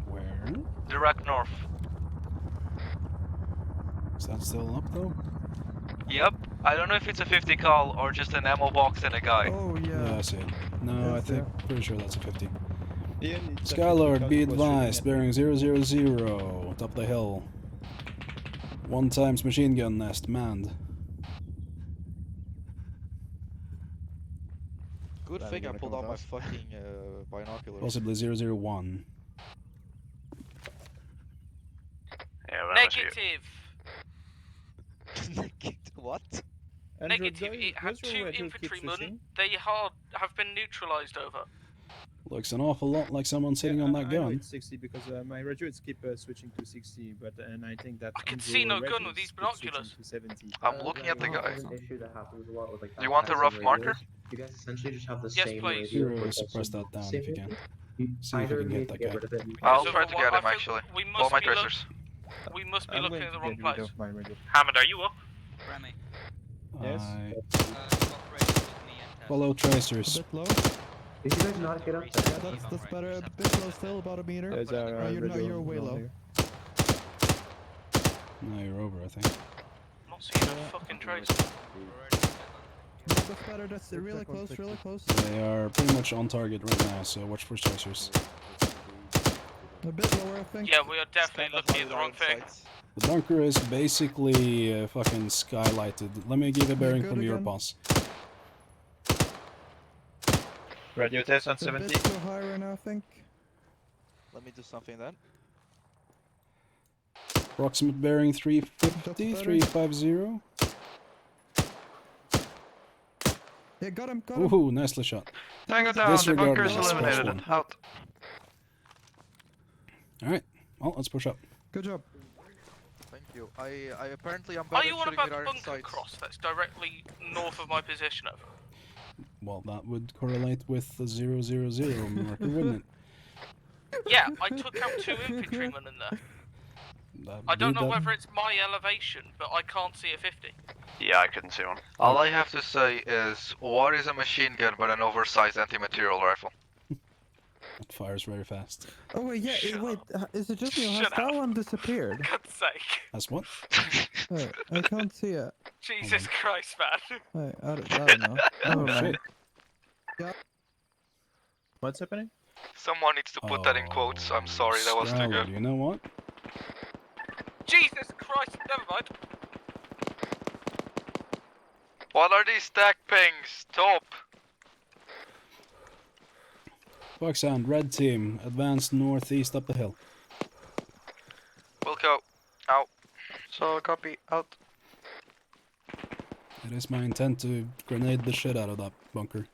Where? Direct north. Is that still up though? Yep. I don't know if it's a 50 cal or just an ammo box and a guy. Oh Yeah, I see it. No, I think pretty sure that's a 50. Ian, it's a Skylord, 50 be cal was shooting advised, at bearing 000, top of the hill. 1 times machine gun nest manned. Good thing I pulled out my fucking binoculars. Possibly 001. Yeah, well, Negative. What? Negative. It had 2 infantrymen. They have been neutralized over. Looks an awful lot like someone sitting on that I know gun. it's 60 because my graduates keep switching to 60, but and I think that I can see no gun with these binoculars. To 70. I'm looking at the guy. An issue that happens a lot with, like, Do you want a rough marker? You guys essentially just have the Yes, same please. radio. Hero, suppress that down if you can. See if Either you can need get to that guy. rid of it. I'll So try to what get I him think actually. we Blow must my be tracers. We must be I'm looking going at the to wrong get rid place. of my radio. Hammond, are you up? Remy. Yes. Follow tracers. A bit low. Did you guys not get up there? Yeah, that's better. A bit low still, about a meter. There's our you're way low. here. No, you're over, I think. I'm not seeing a fucking trace. That's better. That's really close. Really close. They are pretty much on target right now, so watch for tracers. A bit lower, I think. Yeah, we are definitely looking at the wrong thing. The bunker is basically fucking skylighted. Let me give a bearing good from your again. boss. Radio test on A bit 70. too high right now, I think. Let me do something then. Approximate bearing 350, 350. Yeah, got him. Got him. Ooh, nicely shot. Tango down, the Disregard bunker is this, eliminated. +1. Out. Alright, well, let's push up. Good job. Thank you. I apparently I'm Are better you on shooting about with the iron bunker sights. cross that's directly north of my position over? Well, that would correlate with the 000 marker, wouldn't it? Yeah, I took out 2 infantrymen in there. I don't know whether it's my elevation, but I can't see a 50. Yeah, I couldn't see one. All I have to say is, what is a machine gun but an oversized anti-material rifle? It fires very fast. Oh wait, yeah. Wait, is it just me? Or has that one disappeared? God's sake. That's what? Wait, I can't see it. Jesus Christ, man. Wait, I don't know. Never Oh, mind. shit. Yeah. What's happening? Someone needs to put that in quotes. I'm sorry, that was too Skylord, good. you know what? Jesus Christ, never mind. What are these stack pings? Top. Foxhound, red team, advance northeast up the hill. Wilco. Out. So copy. Out. It is my intent to grenade the shit out of that bunker.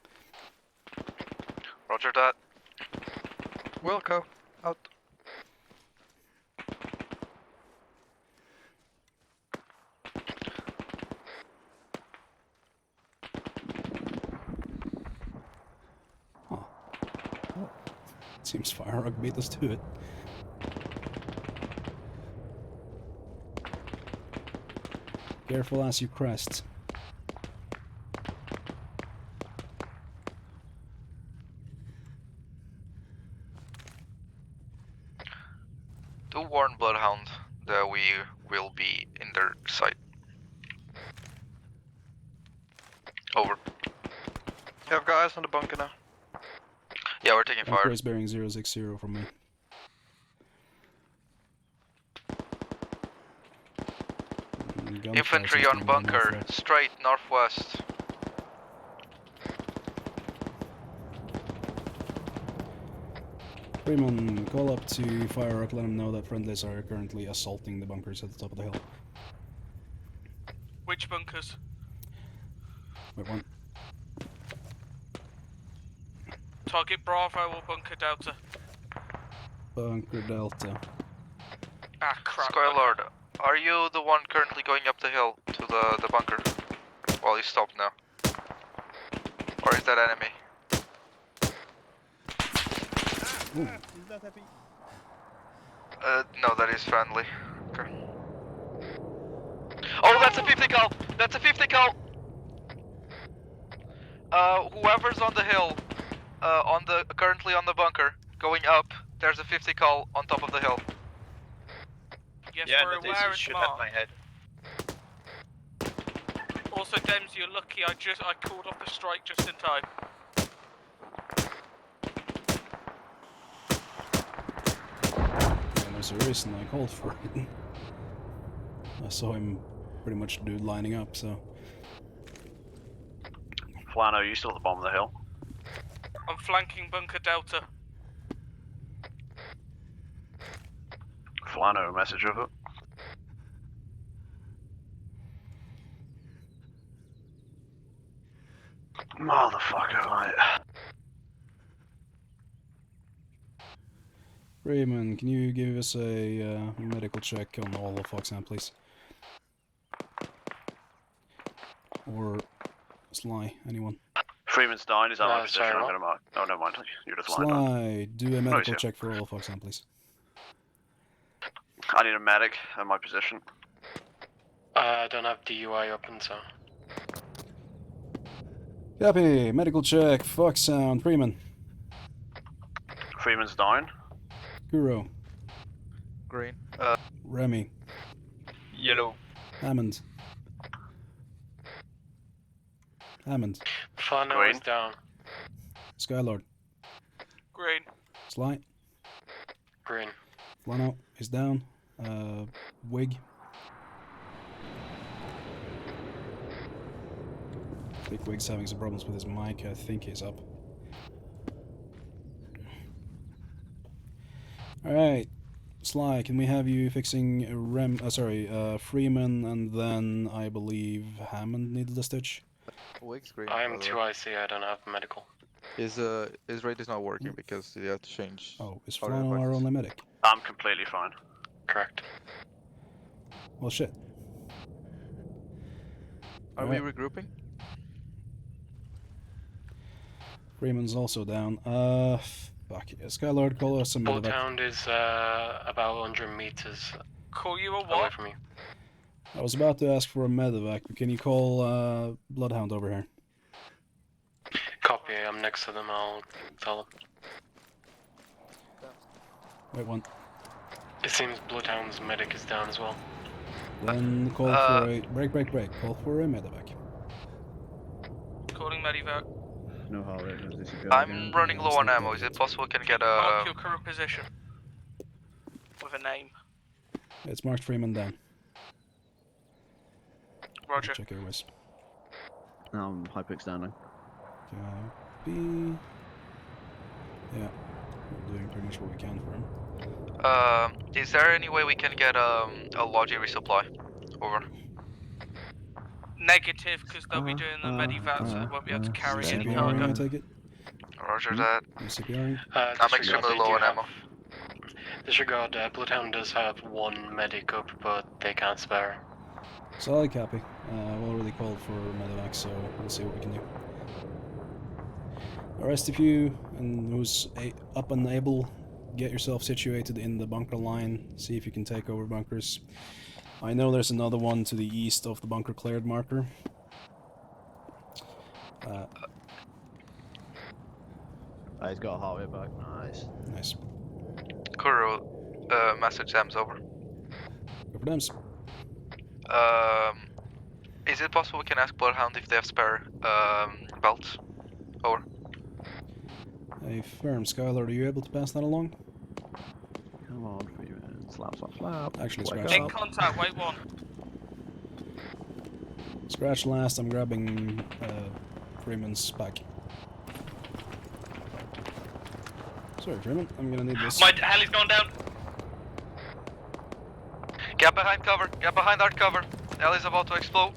Roger that. Wilco. Out. Seems Fire Rock beat us to it. Careful as you crest. Do warn Bloodhound that we will be in their sight. Over. You have guys on the bunker now. Yeah, we're taking Bunker fire. is bearing 060 from me. Infantry on bunker, straight northwest. Freeman, call up to Fire Rock, let them know that friendlies are currently assaulting the bunkers at the top of the hill. Which bunkers? Wait, one. Target Bravo or Bunker Delta? Bunker Delta. Ah, crap. Skylord, are you the one currently going up the hill to the bunker? Well, you stopped now. Or is that enemy? He's not happy. No, that is friendly. Okay. Oh, that's a 50 cal! That's a 50 cal! Whoever's on the hill, currently on the bunker, going up, there's a 50 cal on top of the hill. Yes, Yeah, we're that is aware it's shit at marked. my head. Also, Dems, you're lucky. I called off the strike just in time. And there's a reason I called for it. I saw him pretty much dude lining up, so. Flano, are you still at the bottom of the hill? I'm flanking Bunker Delta. Flano, message of it. Motherfucker, right. Freeman, can you give us a medical check on all of Foxhound, please? Or Sly, anyone? Freeman's dying, he's out of my position, sorry, I'm what? gonna mark. Oh, never mind, you're just lying down. Sly, do a medical check for all of Foxhound, please. I need a medic at my position. I don't have DUI open, so. Copy, medical check, Foxhound, Freeman. Freeman's dying. Kuro. Green. Remy. Yellow. Hammond. Hammond. Flano is down. Skylord. Green. Sly. Green. Flano is down. Wig. I think Wig's having some problems with his mic. I think he's up. Alright. Sly, can we have you fixing Freeman, and then I believe Hammond needed a stitch? Wig's green. I'm 2 IC, I don't have medical. His rate is not working because you have to change. Oh, is Flano our only medic? I'm completely fine. Correct. Well, shit. Are we regrouping? Freeman's also down. Fuck yeah. Skylord, call us some medevac. Bloodhound is about 100 meters Call you a away what? from you. I was about to ask for a medevac, but can you call Bloodhound over here? Copy, I'm next to them, I'll tell them. Wait one. It seems Bloodhound's medic is down as well. Then call for a... Break. Call for a medevac. Calling Medivac. No heart rate, no disappear I'm again. running low on ammo. Is it possible we can get a... Mark your current position. With a name. It's marked Freeman down. Roger. Check airways. Now I'm high-pick standing. Copy. Yeah. We're doing pretty much what we can for him. Is there any way we can get a logi resupply? Over. Negative, because they'll be doing the Medivac, so they won't be able to carry any CPRing, cargo. I take it? Roger that. You CPRing? I'm extremely low on ammo. Disregard, Bloodhound does have one medic up, but they can't spare. Solid copy. I've already called for medevac, so we'll see what we can do. The rest of you, and who's up and able, get yourself situated in the bunker line. See if you can take over bunkers. I know there's another one to the east of the bunker cleared marker. He's got a heart rate back. Nice. Nice. Kuro, message Dems over. Go for Dems. Is it possible we can ask Bloodhound if they have spare belts? Over. Hey, firm Skylord, are you able to pass that along? Come on, Freeman. Slap. Actually, Wake scratch. In contact, wait one. Scratch last, I'm grabbing Freeman's pack. Sorry, Freeman, I'm gonna need this. My heli's gone down. Get behind cover. Get behind our cover. Heli's about to explode.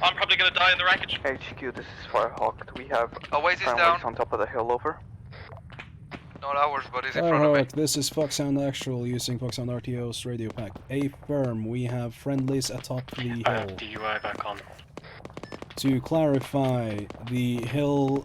I'm probably gonna die in the wreckage. HQ, this is Firehawk. Do we have Oasis friendlies down. on top of the hill over? Not ours, but he's in front of me. Alright, this is Foxhound Actual using Foxhound RTO's radio pack. A firm, we have friendlies atop the hill. I have DUI back on. To clarify, the hill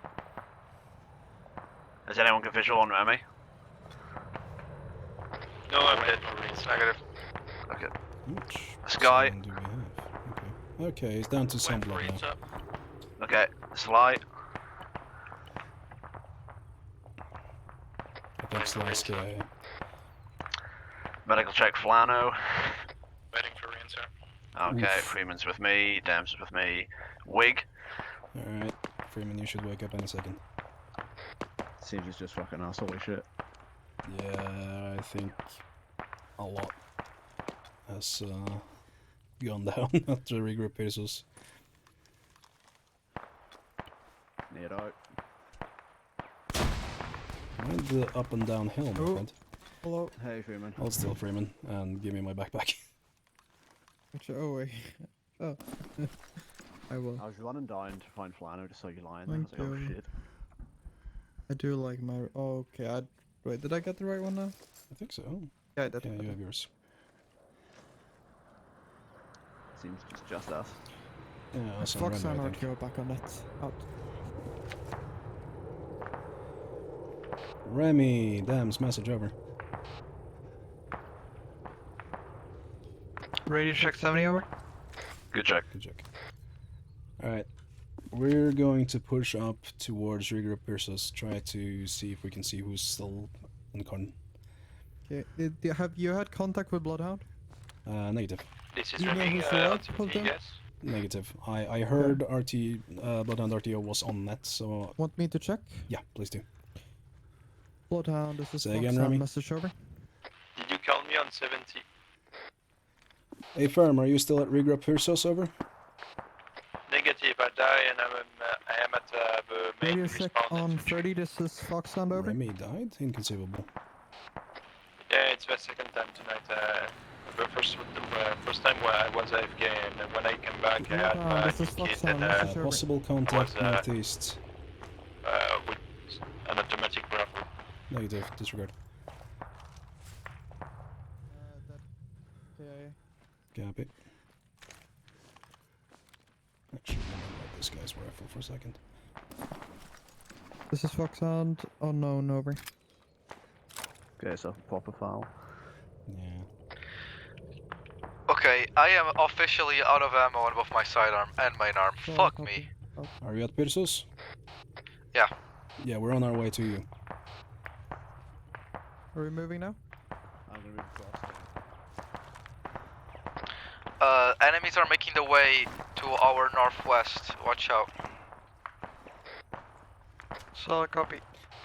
Has anyone got visual on Remy? No, I'm dead. Negative. Okay. Which Sky. sign do we have? Okay. Okay, it's down to some blood now. Okay, Sly. I think Sly Sky. Medical check Flano. Waiting for answer. Okay, Oof. Freeman's with me, Dam's with me. Wig. Alright, Freeman, you should wake up in a second. Seems he's just fucking asshole shit. Yeah, I think a lot has gone down after regroup Pesos. Need out. Mind the up and down hill, my friend. Hello. Hey, Freeman. Hold still, Freeman, and give me my backpack. Oh wait. Oh. I will. I was running down to find Flano just so you lying there. I Thank was like, oh you. shit. I do like my. Oh, okay. Wait. Did I get the right one now? I think so. Yeah, I did. Yeah, you have yours. Seems just us. Yeah, us and Fox Remy, and I think. RTO back on net. Out. Remy, Dam's message over. Radio check 70 over. Good check. Good check. Alright. We're going to push up towards regroup Pesos, try to see if we can see who's still in con. Okay. Have you had contact with Bloodhound? Negative. This is Do you know running who's left of them? yes. Negative. I heard Bloodhound RTO was on net, so... Want me to check? Yeah, please do. Bloodhound, this is Say Fox again, and Remy? message over. Did you call me on 70? Hey Firm, are you still at regroup Pesos, over? Negative, I die and I am at the main Radio check respawn. on 30, this is Fox and over. Remy died? Inconceivable. Yeah, it's the second time tonight. The first time where I was AFK and when I came back I had my this is kit Fox and and Possible contact was, northeast. with an automatic rifle. Negative, disregard. Copy. Actually, let me load this guy's rifle for a second. This is Fox and unknown over. Okay, so pop a file. Yeah. Okay, I am officially out of ammo on both my sidearm and main arm. Fuck me. Are you at Pesos? Yeah. Yeah, we're on our way to you. Are we moving now? I'm gonna move across. Enemies are making the way to our northwest. Watch out. So copy.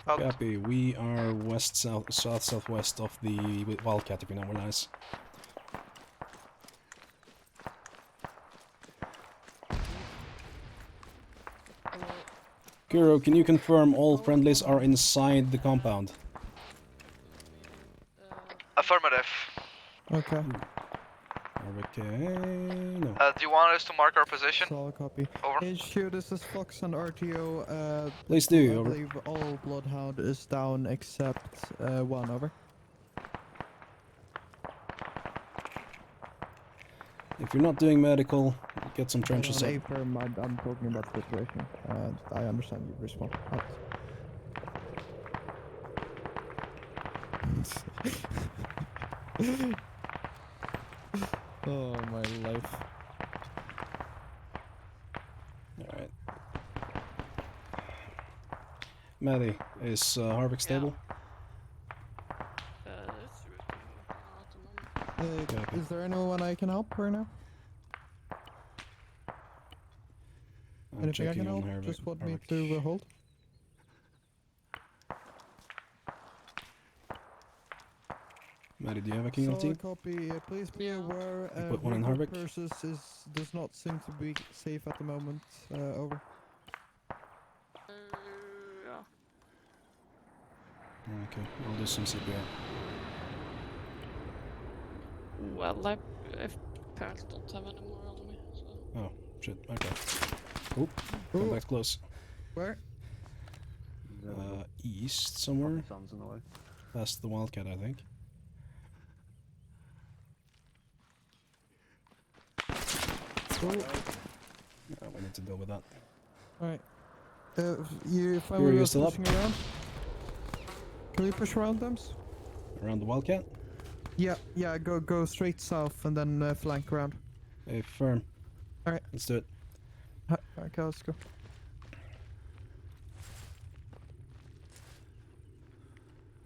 Out. Copy. We are southwest of the Wildcat, if you know where that is. Kuro, can you confirm all friendlies are inside the compound? Affirmative. Okay. Okay, no. Do you want us to mark our position? Solid copy. Over. HQ, this is Fox and RTO. Please do, I over. believe all Bloodhound is down except one, over. If you're not doing medical, get some trenches up. Firm, I'm talking about the situation. I understand you respond. Oh, my life. Alright. Maddie, is Harvick stable? Is there anyone I can help right now? I'm Anything I checking can on help? Harvick. Just want me to hold. Maddie, do you have a king on team? Copy. Please be aware. You put one in Harvick? Does not seem to be safe at the moment. Over. Okay, I'll do some CPR. Well, I parents don't have any more on me, so... Oh, shit, okay. Oh, come back close. Where? East somewhere. Sun's in the way. Past the Wildcat, I think. Yeah, we need to deal with that. Alright. You find Here, where you you're still up? pushing around? Can we push around them? Around the Wildcat? Yeah, go straight south and then flank around. Okay, firm. Alright. Let's do it. Okay, let's go.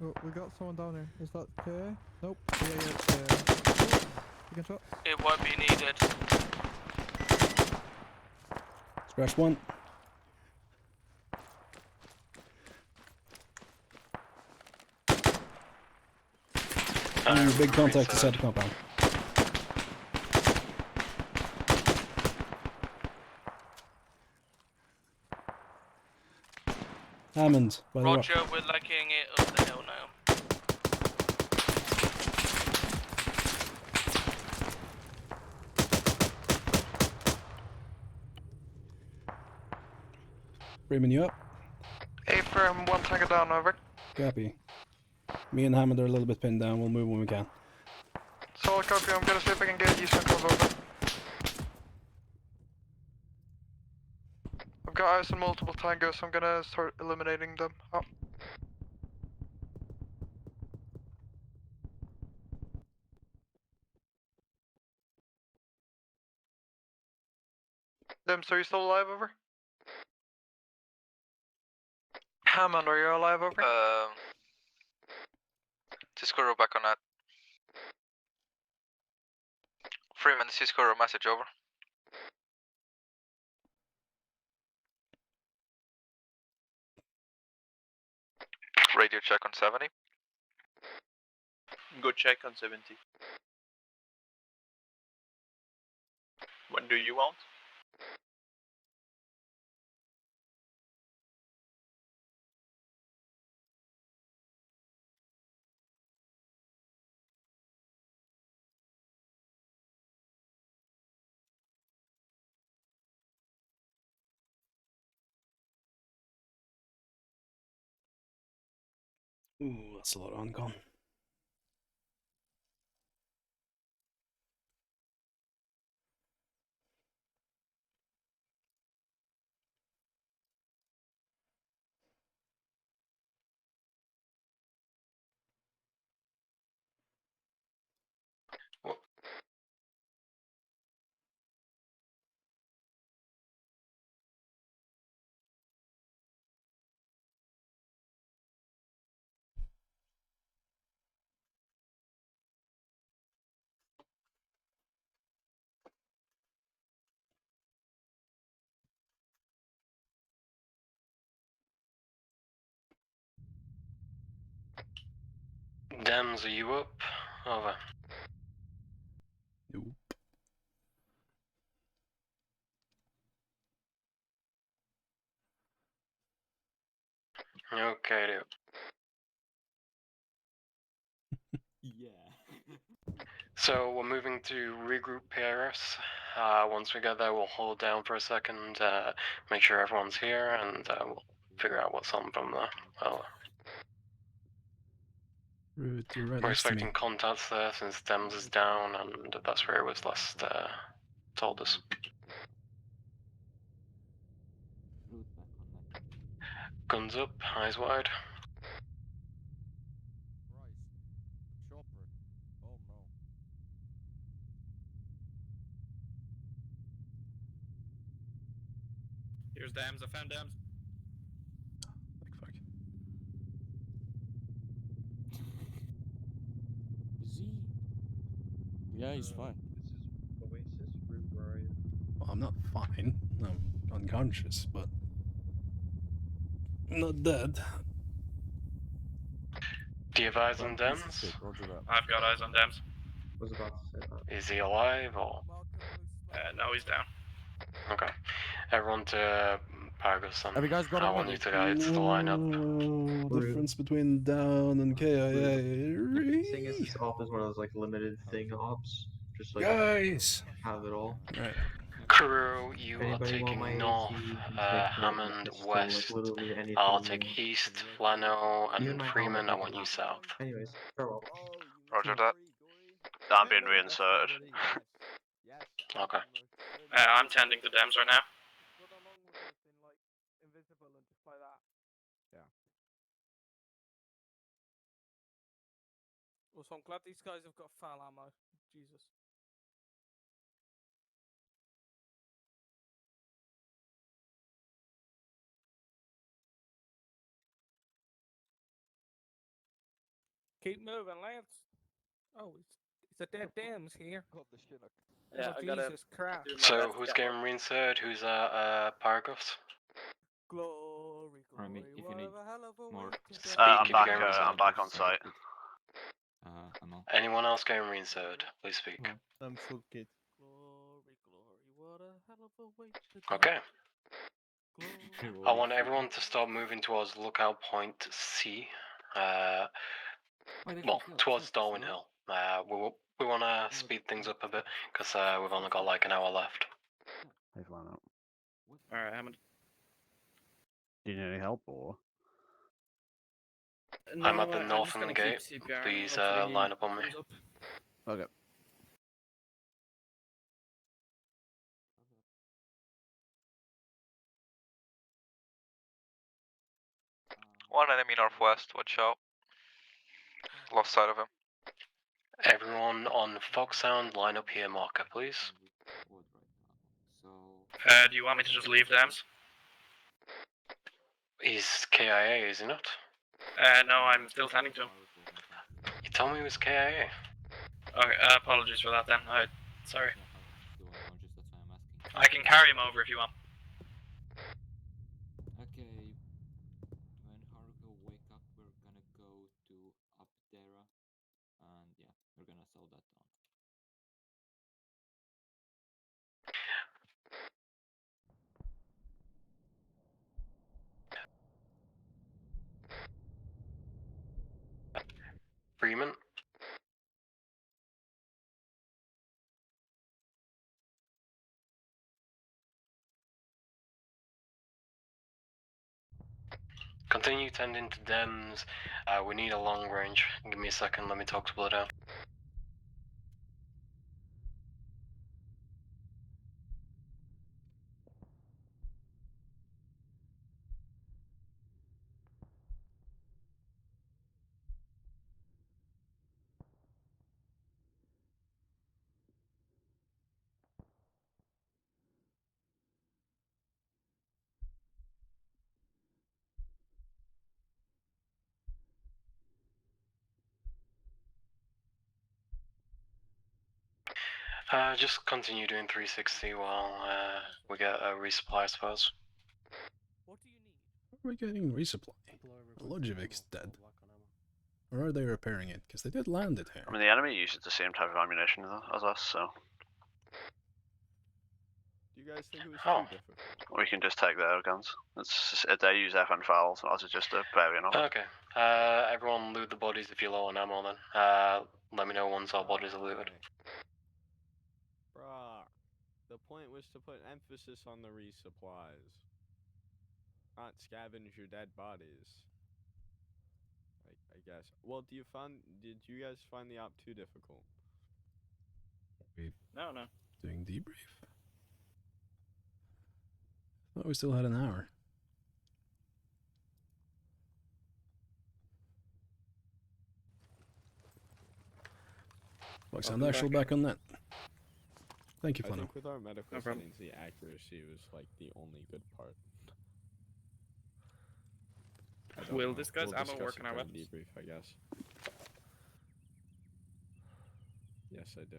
Oh, we got someone down here. Is that clear? Nope. Yeah. You can shot. It won't be needed. Scratch one. Big contact inside the compound. Hammond, by the rock. Roger, we're legging it up the hill now. Freeman, you up? A firm, 1 tango down, over. Copy. Me and Hammond are a little bit pinned down. We'll move when we can. Solid copy, I'm gonna see if I can get Eastern cover over. I've got eyes on multiple tangos, so I'm gonna start eliminating them. Oh. Dims, are you still alive, over? Hammond, are you alive, over? Cisco back on that. Freeman, Cisco message, over. Radio check on 70. Go check on 70. What do you want? Ooh, that's a lot of uncon. Dems, are you up? Over. Nope. Okay, dude. So we're moving to regroup PRS. Once we get there, we'll hold down for a second, make sure everyone's here, and we'll figure out what's on from there. Well, Root, you're right we're next to me. expecting contacts there since Dems is down, and that's where it was last told us. Guns up, eyes wide. Here's dams. I found dams. Like fuck. Is he? Yeah, he's fine. This is Oasis, Root, where are you? Well, I'm not fine. I'm unconscious, but I'm not dead. Do you have eyes on Dems? Roger that. I've got eyes on dams. Was about to say that. Is he alive or? No, he's down. Okay. Everyone to Paragus then. Have you guys got I him want ready? you to guide the lineup. Difference between down and KIA. Seeing as this op is one of those like limited thing ops, just like Guys! have it all. Right. Crew, you are Anybody want my taking AT, north, you can take Hammond pistol, west. like literally anything. I'll take east, Flano, Even and my Freeman, I helmet want you south. Anyways, farewell. Roger that. I'm being reinserted. Okay. I'm tending the dams right now. Also, I'm glad these guys have got foul ammo. Jesus. Keep moving, lads. Oh, it's a dead dams here. Yeah, oh, I gotta Jesus Christ. So who's getting reinsert? Who's Paragraphs? Glory, Alright, mate, if you need more I'm back on site. I'm on. Anyone else getting reinsert? Please speak. I'm full kit. Glory, what a hell of a way to Okay. Glory. I want everyone to start moving towards lookout point C. Well, towards Darwin Hill. We want to speed things up a bit because we've only got like an hour left. They've line up. Alright, Hammond. Do you need any help or? I'm at the I'm north just end gonna gate. keep CPR. Please Hopefully he line up on me. comes up. Okay. One enemy northwest, watch out. Lost sight of him. Everyone on Fox Sound, line up here, marker, please. Do you want me to just leave Dams? He's KIA, is he not? No, I'm still tending to him. You told me he was KIA. Okay, apologies for that then. Sorry. I can carry him over if you want. Okay, when Haruko wake up, we're gonna go to Abdera, and yeah, we're gonna slow that down. Freeman? Continue tending to Dems. We need a long range. Give me a second, let me talk to Blood out. Just continue doing 360 while we get a resupply, I suppose. Are we getting resupply? Logivic's dead. Or are they repairing it? Because they did land it here. I mean, the enemy uses the same type of ammunition as us, so. Do you guys think it was too difficult? We can just take their guns. They use FN files, ours is just a variant of it. Okay. Everyone loot the bodies if you're low on ammo then. Let me know once our bodies are looted. Bruh, the point was to put emphasis on the resupplies. Not scavenge your dead bodies. I guess. Well, did you guys find the op too difficult? No. Doing debrief? Thought we still had an hour. Looks I'm actually back on net. Thank you, I Flano. think with our medical settings, the accuracy was like the only good part. Will this guy's ammo discuss work it in our during weapons? debrief, I guess. Yes, I do.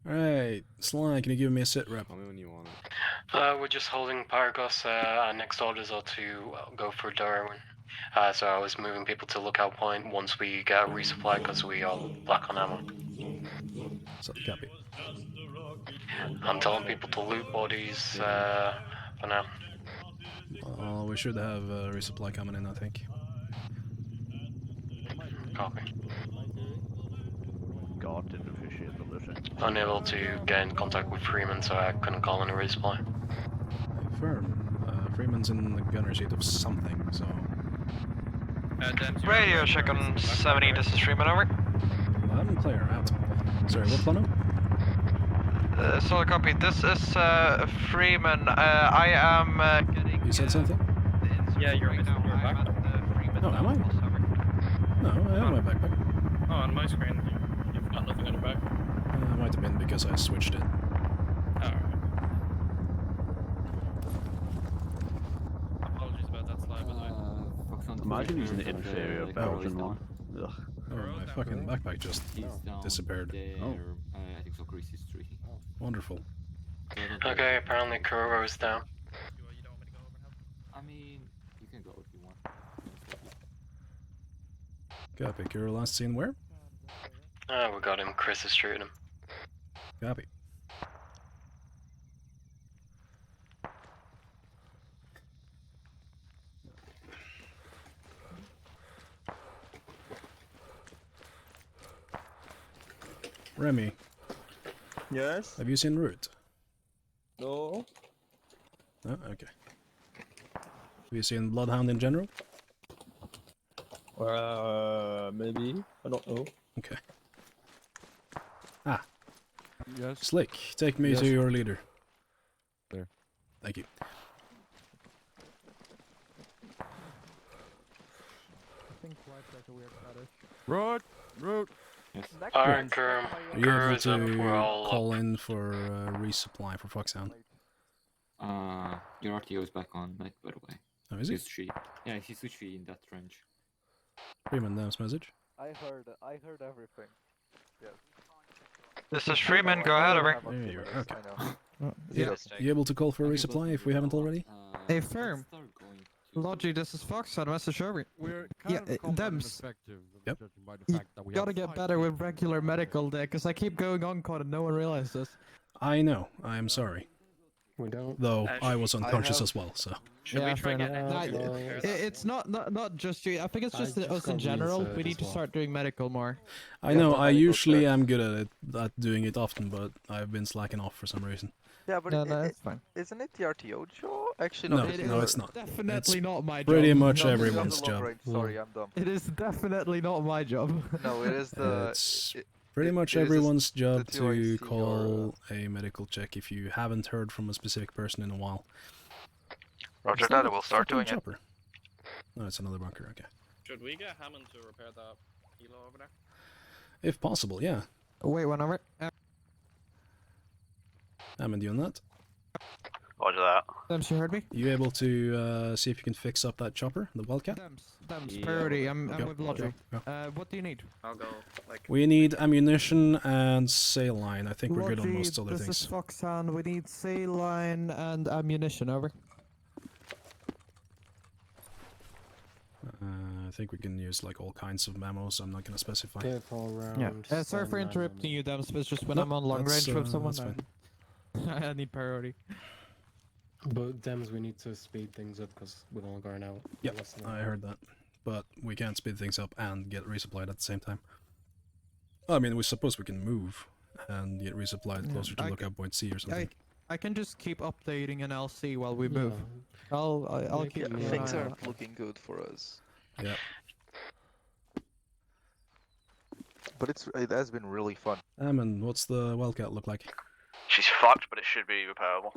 Alright, Sly, can you give me a sit rep? Tell me when you want it. We're just holding Paragos. Our next orders are to go for Darwin. So I was moving people to lookout point once we get a resupply because we are black on ammo. So, copy. I'm telling people to loot bodies for now. We should have a resupply coming in, I think. Copy. God didn't appreciate the looting. Unable to get in contact with Freeman, so I couldn't call in a resupply. Firm. Freeman's in the gunner seat of something, so... Radio check on 70, this is Freeman, over. Loud and clear, out. Sorry, what Flano? Solid copy, this is Freeman. I am getting... You said something? Yeah, you're back. Oh, am I? No, I have my backpack. Oh, on my screen, you've got nothing on your back. It might have been because I switched it. Alright. Apologies about that slide, by the way. Imagine using an inferior Belgian one. Ugh. Oh, my fucking backpack just disappeared. Oh. I think so. Chris is 3. Wonderful. Okay, apparently Kuro's down. I mean, you can go if you want. Copy. Kuro last seen where? Oh, we got him. Chris is shooting him. Copy. Remy. Yes? Have you seen Root? No. No? Okay. Have you seen Bloodhound in general? Maybe. I don't know. Okay. Ah. Yes. Slick, take me to your leader. There. Thank you. I think White's like a weird fetish. Root! Alright, Are you able Kuro's up. to We're all call in for resupply for Foxhound? Your RTO is back on, like, by the way. Oh, is he? He's 3. Yeah, he's 3 in that range. Freeman, Dam's message. I heard everything. Yes. This is Freeman, go ahead, over. There you are, okay. Yeah. You able to call for a resupply if we haven't already? Hey, firm. Logi, this is Fox on message over. We're kind of Dems. Yep. judging by the fact that we Gotta have get 5 better with regular medical day, because I keep going on code and no one realizes this. I know, I am sorry. We don't. Though I was unconscious as well, so. Should we try getting It's not just you. I think it's just us in general. We need to start doing medical more. I know, I usually am good at it, at doing it often, but I've been slacking off for some reason. Yeah, but it's fine. Isn't it the RTO job? Actually, No, no, it's not. Definitely It's not my job. pretty much No, everyone's it's the long job. range. Sorry, I'm dumb. It is definitely not my job. No, it is the. It's pretty much it is everyone's the job to 2IC call a medical check if you haven't heard from a specific person in a while. Roger Is that, a we'll start fucking doing it. chopper? No, it's another bunker, okay. Should we get Hammond to repair that helo over there? If possible, yeah. Wait, one over. Hammond, you on that? Roger that. Dems, you heard me? You able to see if you can fix up that chopper, the Wildcat? Dems, Yeah, priority. I'm go, with Logi. go, What do you need? I'll go, like... We need ammunition and sail line. I think we're good on Logi, most other this things. is Foxhound. We need sail line and ammunition. Over. I think we can use like all kinds of ammo, so I'm not gonna specify. Yeah. Sorry for interrupting you, Dems, but it's just when No, I'm on long that's, range with someone, that's fine. I need priority. But Dems, we need to speed things up because we're all going out. Yep, I heard that. But we can't speed things up and get resupplied at the same time. I mean, we suppose we can move and get resupplied closer to lookout point C or something. I can just keep updating an LC while we move. I'll keep. Things aren't looking good for us. Yeah. But it has been really fun. And what's the Wildcat look like? She's fucked, but it should be repairable.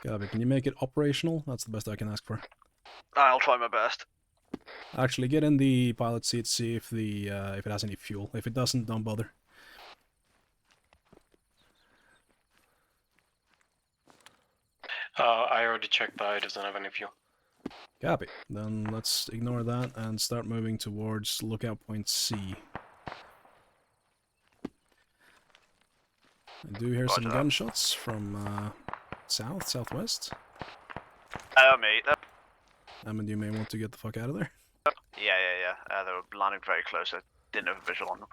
Gabby, can you make it operational? That's the best I can ask for. I'll try my best. Actually, get in the pilot seat, see if if it has any fuel. If it doesn't, don't bother. I already checked that. It doesn't have any fuel. Copy. Then let's ignore that and start moving towards lookout point C. I do hear some gunshots from southwest. Mate. And you may want to get the fuck out of there. Yeah. They were landing very close. I didn't have a visual on them.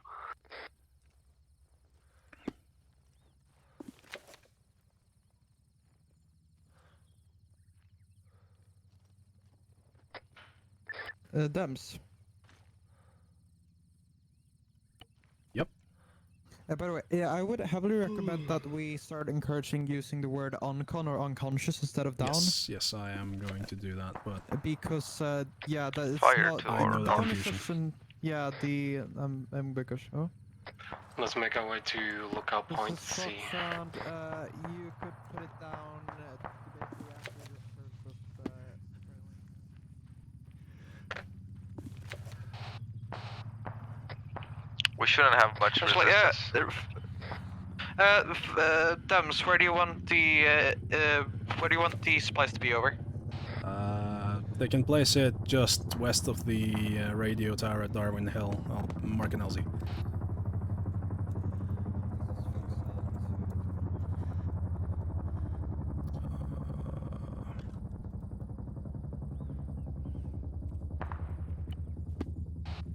Dems. Yep. By the way, yeah, I would heavily recommend that we start encouraging using the word uncon or unconscious instead of down. Yes, I am going to do that, but because yeah, that is Fire not to our the north. conversation. Yeah, the because Let's make our way to lookout point C. you could put it down basically after the first of We shouldn't have much resistance. Dems, where do you want the supplies to be over? They can place it just west of the radio tower at Darwin Hill. I'll mark an LZ.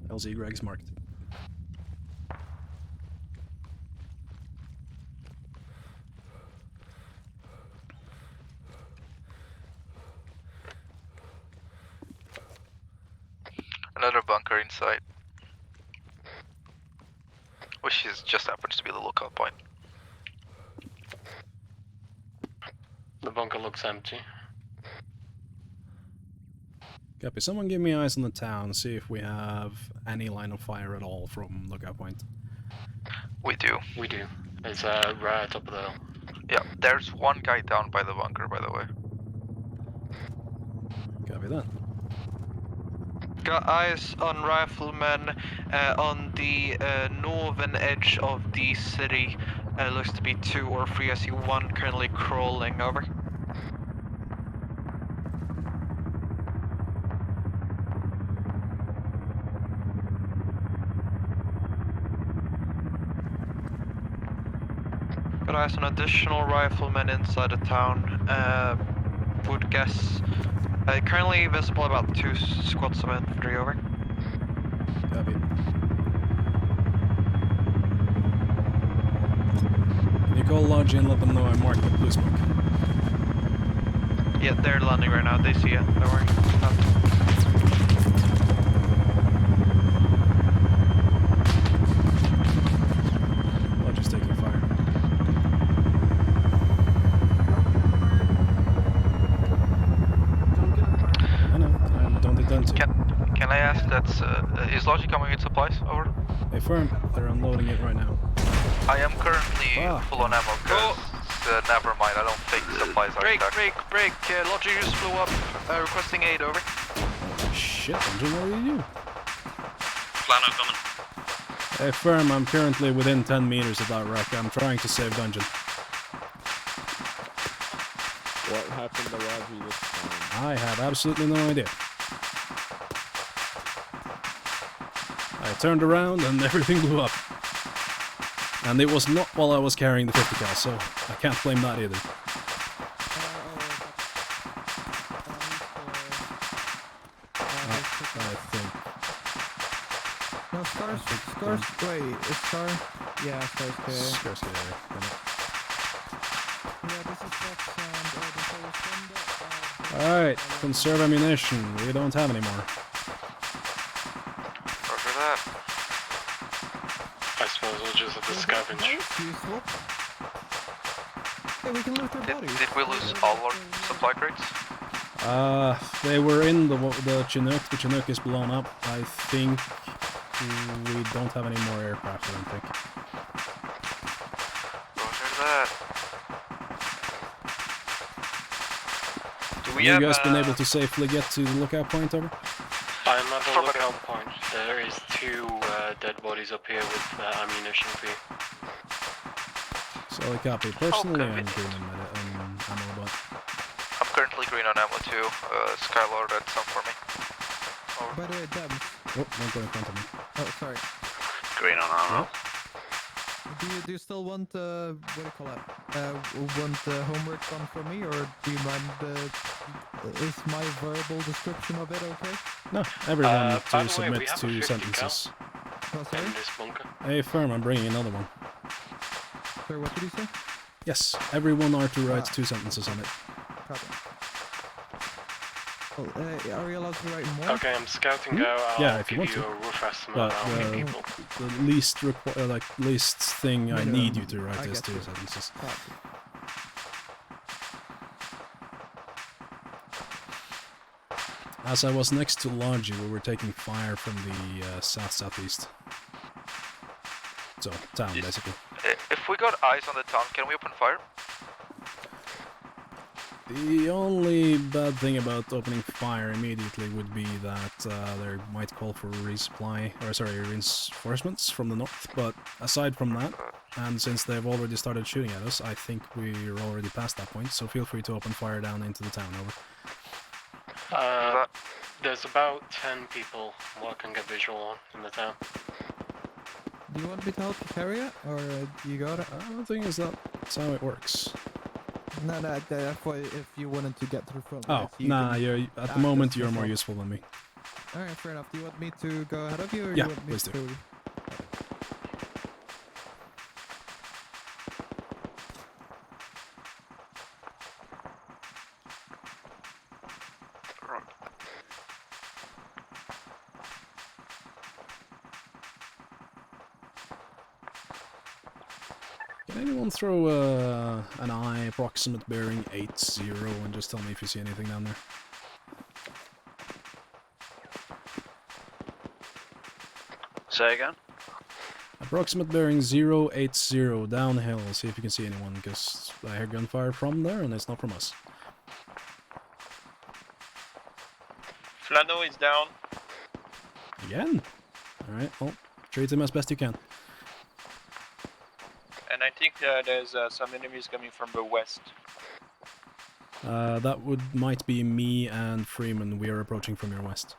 LZ Greg's marked. Another bunker inside. Which just happens to be the lookout point. The bunker looks empty. Copy. Someone give me eyes on the town, see if we have any line of fire at all from lookout point. We do. We do. It's right up the hill. Yeah, there's one guy down by the bunker, by the way. Copy that. Got eyes on riflemen on the northern edge of the city. Looks to be 2 or 3. I see one currently crawling over. Got eyes on additional riflemen inside the town. Would guess currently visible about 2 squads of infantry over. Copy. Can you call Lodge and let them know I marked the blue smoke? Yeah, they're landing right now. They see it. Don't worry. Lodge is taking fire. Can I ask is Logic coming with supplies? Over? Hey, firm. They're unloading it right now. I am currently full on ammo, because never mind, I don't think supplies are stuck. Break. Logic just blew up. Requesting aid, over. Shit, Dungeon, what do you do? Plano coming. Hey, firm, I'm currently within 10 meters of that wreck. I'm trying to save Dungeon. What happened to Raji this time? I have absolutely no idea. I turned around and everything blew up. And it was not while I was carrying the 50 cal, so I can't blame that either. I think. No, Scars, wait, is Scar? Yeah, Scars K. Scars K. Yeah, this is Fox and Alright, conserve ammunition. We don't have any more. Roger that. I suppose we'll just have to scavenge. Hey, we can loot their bodies. Did we lose all our supply crates? They were in the Chinook. The Chinook is blown up. I think we don't have any more aircraft, I don't think. Roger that. Have you guys been able to safely get to the lookout point, over? I'm at the lookout point. There is 2 dead bodies up here with ammunition for you. Solid copy. Personally, I'm green on ammo, but... I'm currently green on ammo too. Skylord had some for me. Over. By the way, Debs. Oh, don't go in front of me. Oh, sorry. Green on ammo. Do you still want what do you call it? Want homework done from me, or do you mind? Is my verbal description of it okay? No, everyone by to the way, we submit have a 2 50 sentences. Oh, sorry? In this bunker. Hey, firm, I'm bringing another one. Sorry, what did you say? Yes, everyone are to write 2 sentences on it. Copy. Well, are we allowed to write more? Okay, I'm scouting go. I'll Yeah, if you give want you to. a rough estimate But of how many people. the least thing I need you to write I is get 2 you. sentences. Copy. As I was next to Logi, we were taking fire from the south-southeast. So, town, basically. If we got eyes on the town, can we open fire? The only bad thing about opening fire immediately would be that they might call for resupply, or sorry, reinforcements from the north, but aside from that, and since they've already started shooting at us, I think we're already past that point, so feel free to open fire down into the town, over. There's about 10 people walking a visual on in the town. Do you want me to help you carry it, or you got it? The thing is that's how it works. No, that's why if you wanted to get to the front. Oh, nah, at the moment you're more useful than me. Alright, fair enough. Do you want me to go ahead of you, or yeah, you want me please to... do. Can anyone throw an eye approximate bearing 80 and just tell me if you see anything down there? Say again? Approximate bearing 080 downhill, see if you can see anyone, because I hear gunfire from there and it's not from us. Flano is down. Again? Alright, well, treat him as best you can. And I think there's some enemies coming from the west. That might be me and Freeman. We are approaching from your west.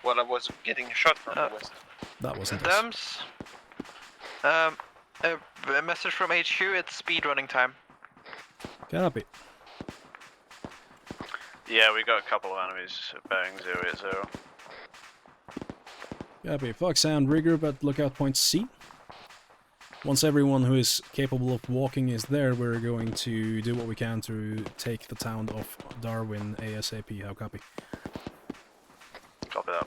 Well, I was getting shot from the west. That wasn't us. Dems, a message from HQ, it's speedrunning time. Copy. Yeah, we got a couple of enemies bearing 080. Copy. Fox Sound, regroup at lookout point C. Once everyone who is capable of walking is there, we're going to do what we can to take the town of Darwin ASAP. How copy? Copy that.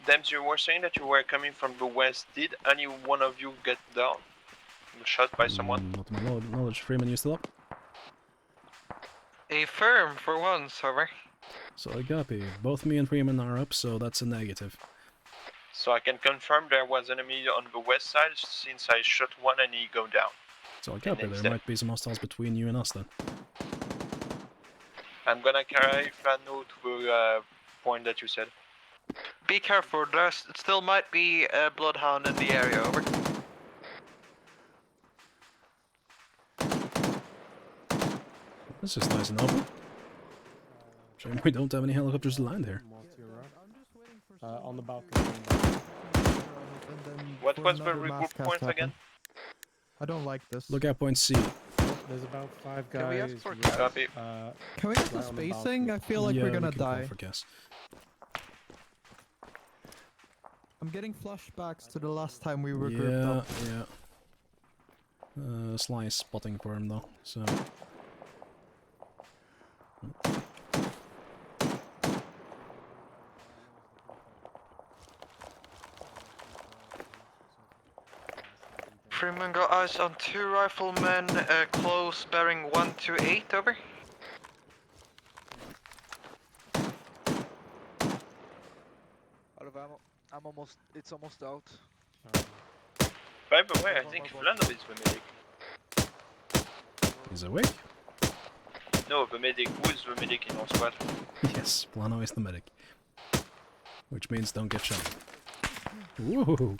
Dems, you were saying that you were coming from the west. Did any one of you get down? Shot by someone? Not to my knowledge. Freeman, you still up? A firm for once, over. So I copy. Both me and Freeman are up, so that's a negative. So I can confirm there was enemy on the west side since I shot one and he go down. So I copy. There might be some hostiles between you and us then. I'm gonna carry Flano to the point that you said. Be careful, there still might be a bloodhound in the area, over. This is nice and open. Shame we don't have any helicopters to land here. On the balcony. What was the regroup point again? I don't like this. Lookout point C. There's about 5 guys. Copy. Can we get the spacing? I feel like we're gonna die. I'm getting flashbacks to the last time we were grouped up. Yeah. Sly is spotting for him though, so... Freeman got eyes on 2 riflemen, close bearing 128, over. Out of ammo. It's almost out. By the way, I think Flano is the medic. He's awake? No, the medic. Who is the medic in our squad? Yes, Flano is the medic. Which means don't get shot. Woohoo!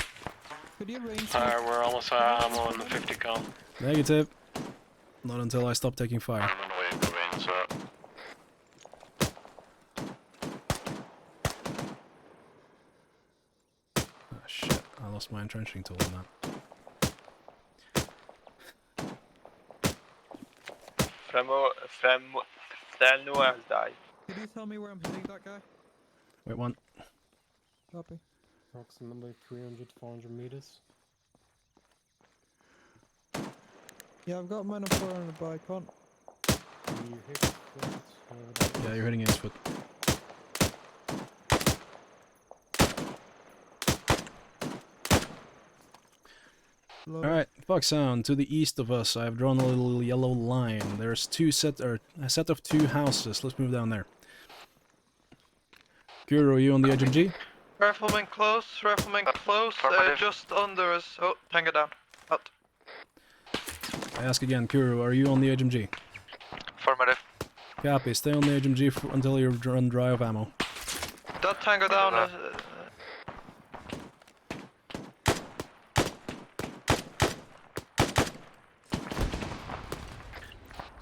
We're almost out of ammo in the 50 cal. Negative. Not until I stop taking fire. Oh shit, I lost my entrenching tool on that. Flano has died. Could you tell me where I'm hitting that guy? Wait, one. Copy. Approximately 300 to 400 meters. Yeah, I've got mine on 400, but I can't. You hit his foot, Yeah, you're hitting his foot. Alright, Fox Sound, to the east of us, I've drawn a little yellow line. There's a set of 2 houses. Let's move down there. Kuro, are you on the edge of G? Rifleman close, just under us. Oh, tango down. Out. I ask again, Kuro, are you on the HMG? Affirmative. Copy, stay on the HMG until you're run dry of ammo. Dot Tango down.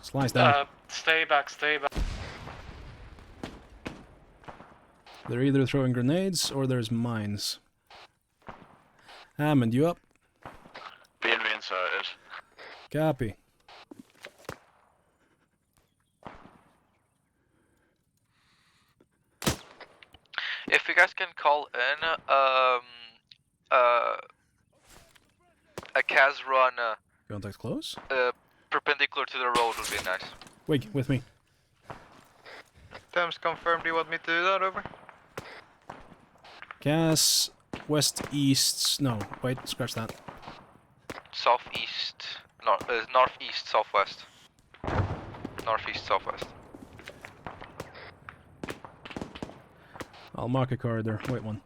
Slice down. Stay back, stay back. They're either throwing grenades or there's mines. Hammond, you up? Being reinserted. Copy. If you guys can call in a CAS run Contact close? perpendicular to the road would be nice. Wig, with me. Thames confirmed. Do you want me to do that? Over. Cas, west, east. No, wait, scratch that. Southeast. No, northeast, southwest. Northeast, southwest. I'll mark a corridor. Wait one.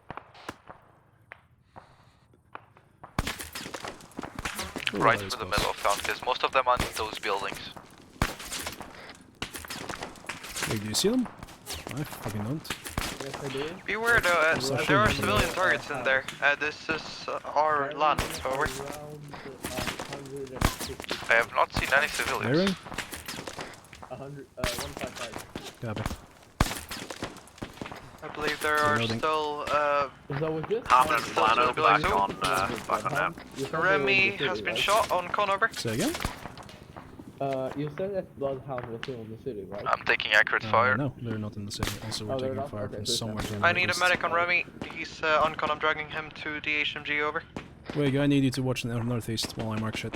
Right through the middle of town, because most of them are in those buildings. Wait, do you see them? I fucking don't. Yes, I do. Beware though, Sorry. there are civilian targets in there. This is our land, over. I have not seen any civilians. Bearing? 155. Copy. I believe there are Loading. still Hammond and Flano back on them. Remy has been shot on Conover. Say again? You said that Bloodhound was still in the city, right? I'm taking accurate fire. No, they're not in the city. Also, we're Oh, they're taking not? fire Okay, from so it's somewhere. to the I need a northeast. medic on Remy. He's on Con. I'm dragging him to the HMG, over. Wait, I need you to watch the northeast while I mark shit.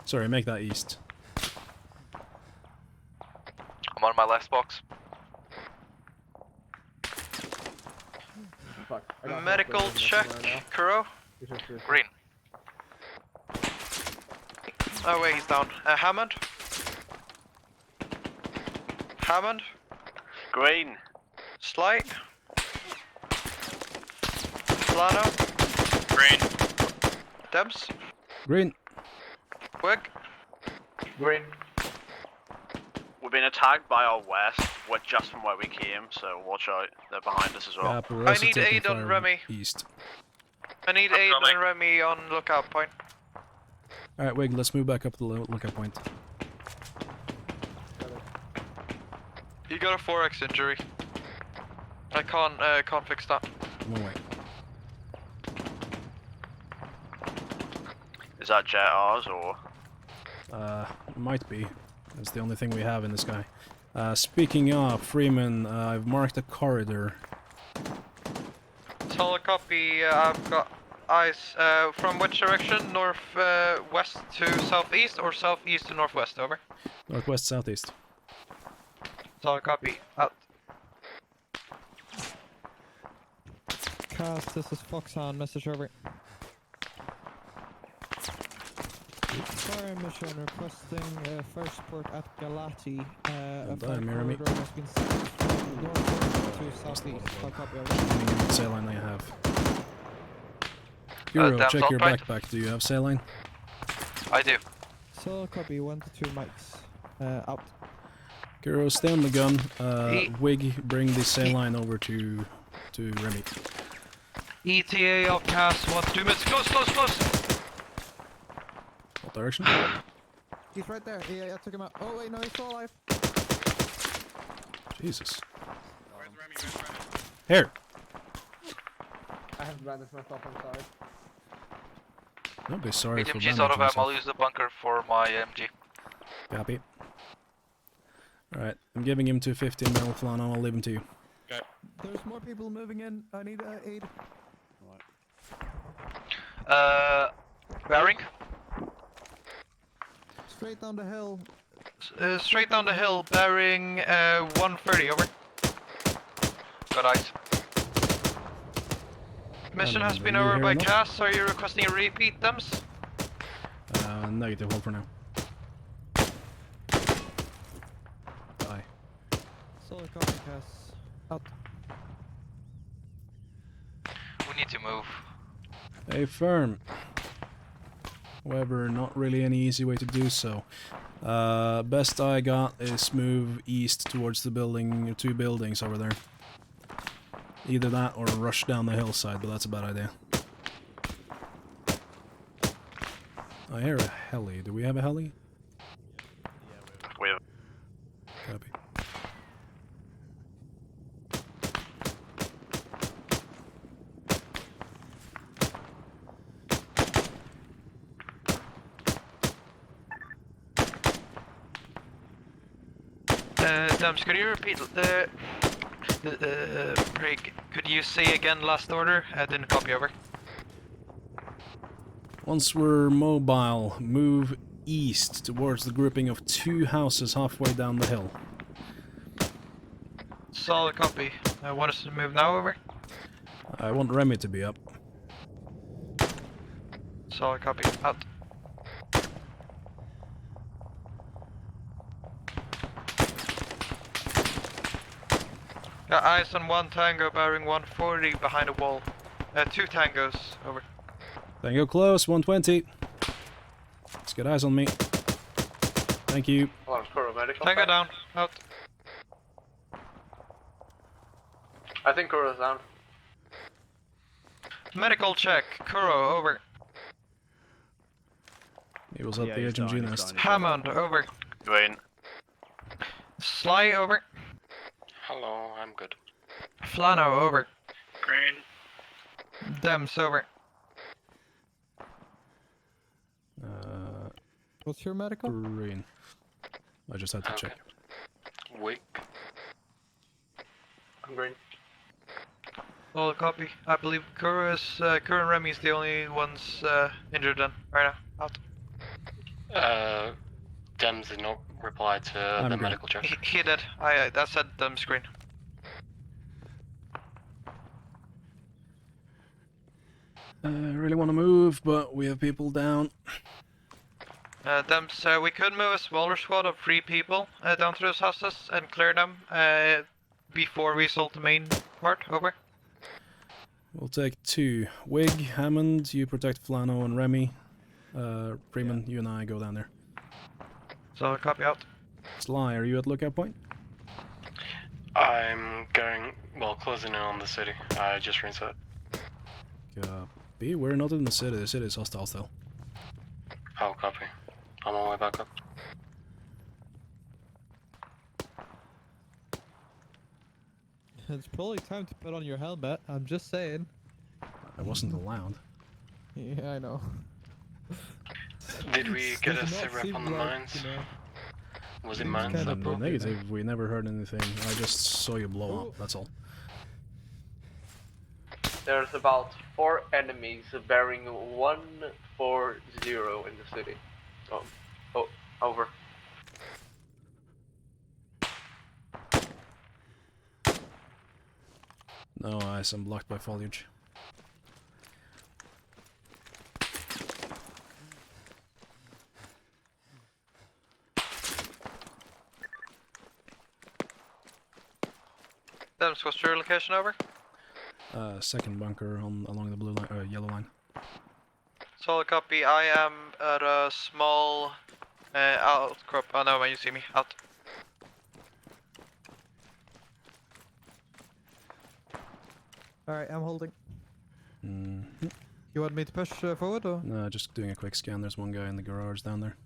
Sorry, make that east. I'm on my last box. Fuck. I got Medical hospital check, somewhere now. Kuro. It's just this. Green. Oh wait, he's down. Hammond. Hammond. Green. Sly. Flano. Green. Debs. Green. Wig. Green. We're being attacked by our west. We're just from where we came, so watch out. They're behind us as well. Copy, we're I also need taking aid on fire Remy. East. I need aid on Remy on lookout point. Alright, Wig, let's move back up to the lookout point. He got a 4x injury. I can't fix that. Come on, wait. Is that jet ours or? Might be. That's the only thing we have in the sky. Speaking of, Freeman, I've marked a corridor. Solid copy. I've got eyes from which direction? North west to southeast or southeast to northwest? Over. Northwest, southeast. Solid copy. Out. Cast, this is Foxhound, message over. Fire mission requesting first port at Galati. A fire corridor has been set from northwest to southeast. I'll copy over. Saline I have. Hero, check your backpack. Do you have saline? I do. So copy 1 to 2 mics. Out. Hero, stay on the gun. Wig, bring the saline over to Remy. ETA of cast 1 to 2 minutes. Close, close, close. What direction? He's right there. Yeah, I took him out. Oh wait, no, he's still alive. Jesus. Here. I have bandaged myself, I'm sorry. Don't be sorry for HMG's out of bandaging ammo. I'll yourself. use the bunker for my MG. Copy. Alright, I'm giving him 215 mil Flano. I'll leave him to you. Okay. There's more people moving in. I need aid. Bearing? Straight down the hill. Straight down the hill, bearing 130. Over. Got eyes. Mission has been are you over by hearing us? cast. Are you requesting a repeat, Dems? Negative, hold for now. Bye. Solid copy, Cass. Out. We need to move. Hey, firm. However, not really any easy way to do so. Best I got is move east towards the building, 2 buildings over there. Either that or rush down the hillside, but that's a bad idea. I hear a heli. Do we have a heli? We have. Copy. Dums, could you repeat Rig, could you say again last order? I didn't copy over. Once we're mobile, move east towards the grouping of 2 houses halfway down the hill. Solid copy. I want us to move now over. I want Remy to be up. Solid copy. Out. Got eyes on 1 tango bearing 140 behind a wall. 2 tangos, over. Tango close, 120. Let's get eyes on me. Thank you. Tango down, out. I think Kuro's down. Medical check, Kuro, over. He was at the HMG nest. Hammond, over. Dwayne. Sly, over. Hello, I'm good. Flano, over. Green. Dems, over. What's your medical? Green. I just had to check. Wake. I'm green. All copy. I believe Kuro and Remy is the only ones injured then, right now. Out. Dems did not reply to the medical check. He did. I said Dems screen. I really want to move, but we have people down. Dems, we could move a smaller squad of 3 people down to those houses and clear them before we assault the main part. Over. We'll take 2. Wig, Hammond, you protect Flano and Remy. Freeman, you and I go down there. So copy out. Sly, are you at lookout point? I'm going, well, closing in on the city. I just reset. Copy. We're not in the city. The city is hostile still. Oh, copy. I'm on my way back up. It's probably time to put on your helmet. I'm just saying. I wasn't allowed. Yeah, I know. Did we get a Does it sit not rep seem on the like, mines? you know, Was it it's mines? kinda No, negative. We never heard anything. I just saw you blow up. That's all. There's about 4 enemies bearing 140 in the city. Oh, over. No eyes. I'm blocked by foliage. Dems, what's your location, over? Second bunker along the blue line, yellow line. Solid copy. I am at a small outcrop. Oh no, when you see me. Out. Alright, I'm holding. Mm-hmm. You want me to push forward or? No, just doing a quick scan. There's one guy in the garage down there.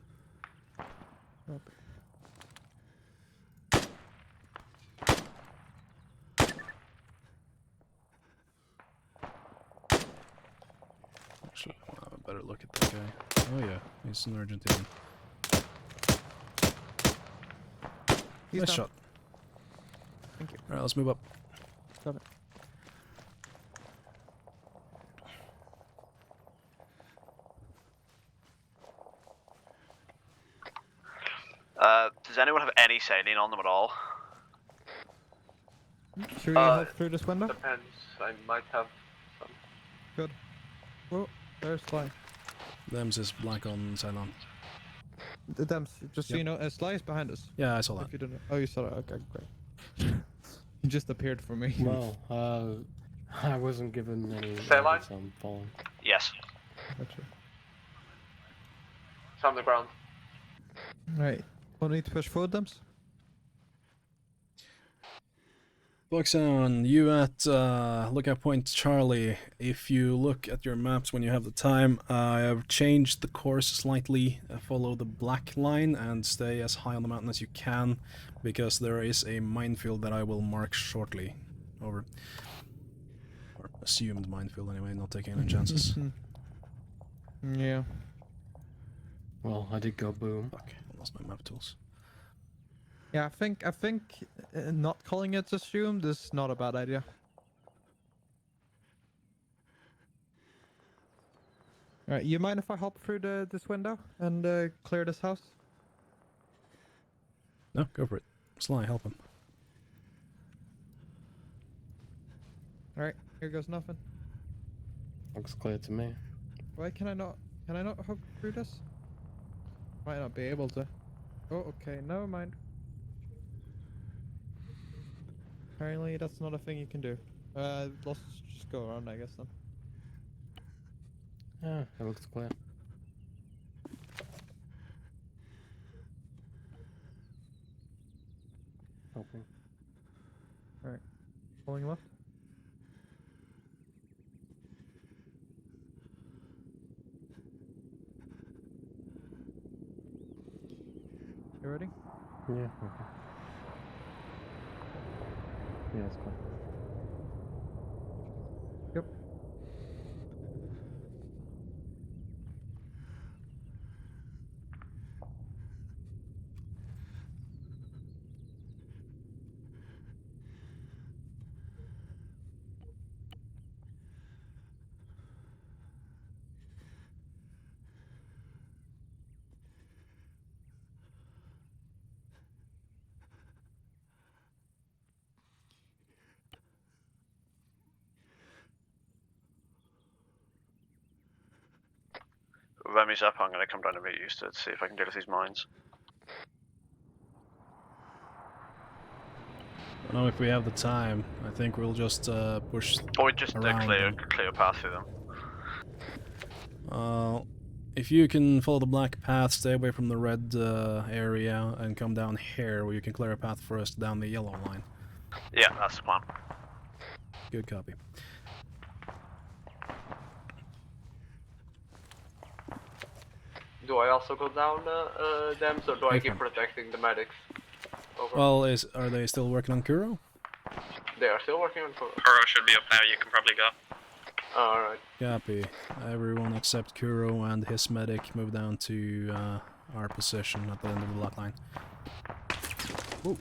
Okay. Actually, I want to have a better look at that guy. Oh yeah, he's an Argentinian. He's Nice down. shot. Thank you. Alright, let's move up. Got it. Does anyone have any saline on them at all? Should we head through this window? Depends. I might have some. Good. Oh, there's Sly. Thems is black on Ceylon. The Dems, just so Yep. you know, Sly is behind us. Yeah, I saw that. If you don't know. Oh, you saw that. Okay, great. He just appeared for me. Well, I wasn't given any. Saline? So I'm following. Yes. Gotcha. It's on the ground. Right. Want me to push forward them? Boxon, you at lookout point Charlie. If you look at your maps when you have the time, I have changed the course slightly. Follow the black line and stay as high on the mountain as you can, because there is a minefield that I will mark shortly. Over. Or assumed minefield anyway, not taking any chances. Yeah. Well, I did go boom. Fuck, I lost my map tools. Yeah, I think not calling it assumed is not a bad idea. Alright, you mind if I hop through this window and clear this house? No, go for it. Sly, help him. Alright, here goes nothing. Looks clear to me. Why can I not hop through this? Might not be able to. Oh, okay, never mind. Apparently that's not a thing you can do. Let's just go around, I guess, then. Yeah, it looks clear. Helping. Alright, pulling left. You ready? Yeah, okay. Yeah, it's clear. Yep. Remy's up, I'm going to come down a bit used to it, see if I can deal with these mines. I don't know if we have the time. I think we'll just push Or just around clear a path through them. If you can follow the black path, stay away from the red area, and come down here where you can clear a path for us down the yellow line. Yeah, that's the plan. Good copy. Do I also go down them, or do I keep protecting the medics? Over. Well, are they still working on Kuro? They are still working on Kuro. Kuro should be up now, you can probably go. Alright. Copy. Everyone except Kuro and his medic move down to our position at the end of the black line. Ooh.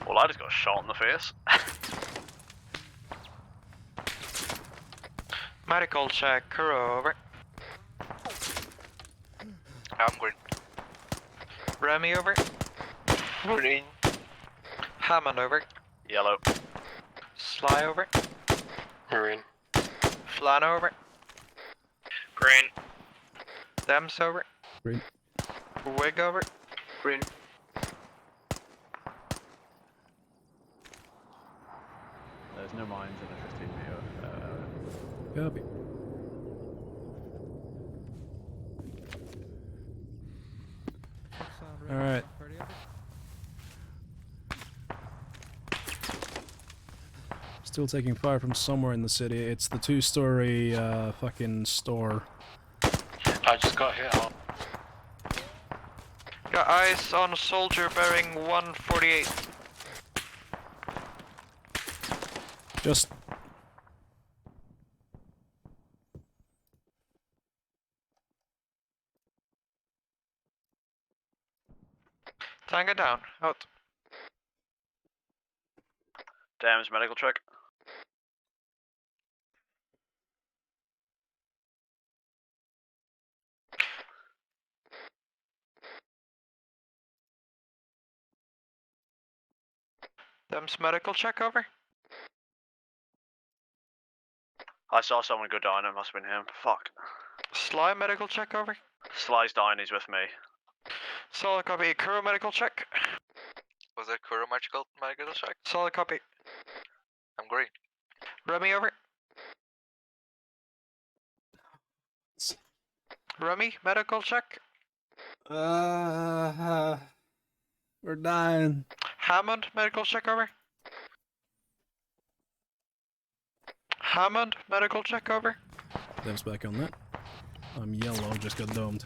Well, I just got shot in the face. Medical check, Kuro, over. I'm green. Remy, over. Green. Hammond, over. Yellow. Sly, over. Green. Flan, over. Green. Dems, over. Green. Wig, over. Green. There's no mines in the 15 meter. Copy. Alright. Still taking fire from somewhere in the city. It's the two-story fucking store. I just got hit up. Got eyes on a soldier bearing 148. Just... Tango down. Out. Damage medical check. Dems medical check, over. I saw someone go down, it must have been him. Fuck. Sly medical check, over. Sly's dying, he's with me. Solid copy. Kuro medical check. Was it Kuro medical check? Solid copy. I'm green. Remy over. Remy medical check. We're dying. Hammond medical check over. Hammond medical check over. Dam's back on that. I'm yellow, just got domed.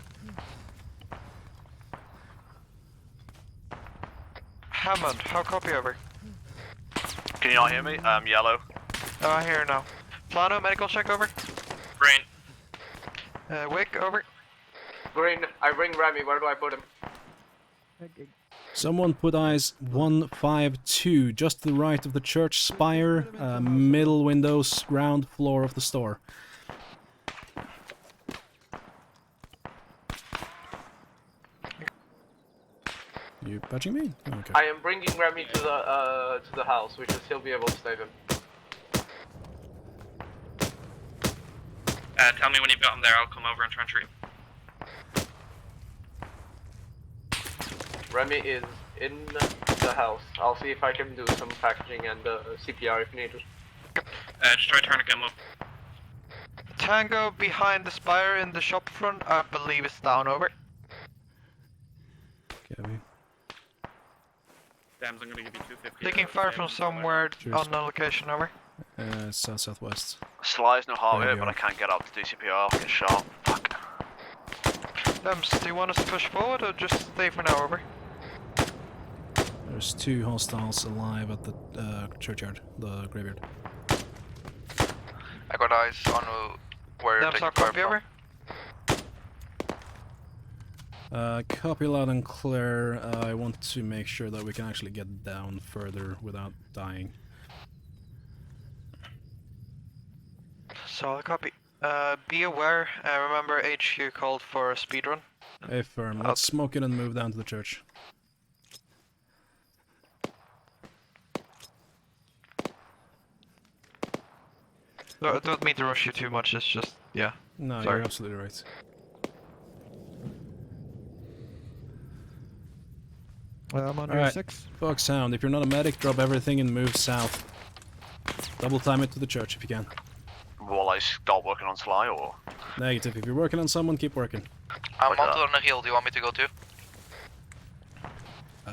Hammond, how copy over? Can you not hear me? Yellow. Oh, I hear now. Plano, medical check over. Green. Wick, over. Green. I ring Remy. Where do I put him? Someone put eyes 152, just to the right of the church spire, middle windows, ground floor of the store. You patching me? Okay. I am bringing Remy to the house. We should still be able to save him. Tell me when you've got him there. I'll come over and try and treat him. Remy is in the house. I'll see if I can do some packaging and CPR if needed. Just try trying to get him up. Tango behind the spire in the shop front, I believe it's down, over. Copy. Dams, I'm gonna give you 250. Taking fire from somewhere on the location, over. Southwest. Sly's no heart There here, you but are. I can't get up to do CPR. I'll get shot. Fuck. Dems, do you want us to push forward or just stay for now, over? There's 2 hostiles alive at the churchyard, the graveyard. I got eyes on where you're Dems, taking how fire copy, from. over? Copy loud and clear. I want to make sure that we can actually get down further without dying. Solid copy. Be aware, remember HQ called for a speedrun. Hey, firm. Let's smoke it and move down to the church. No, I don't mean to rush you too much, it's just, yeah. No, Sorry. you're absolutely right. I'm on Alright, 6. Fox Sound, if you're not a medic, drop everything and move south. Double time it to the church if you can. Will I start working on Sly or? Negative, if you're working on someone, keep working. I'm mounted on a hill. Do you want me to go too?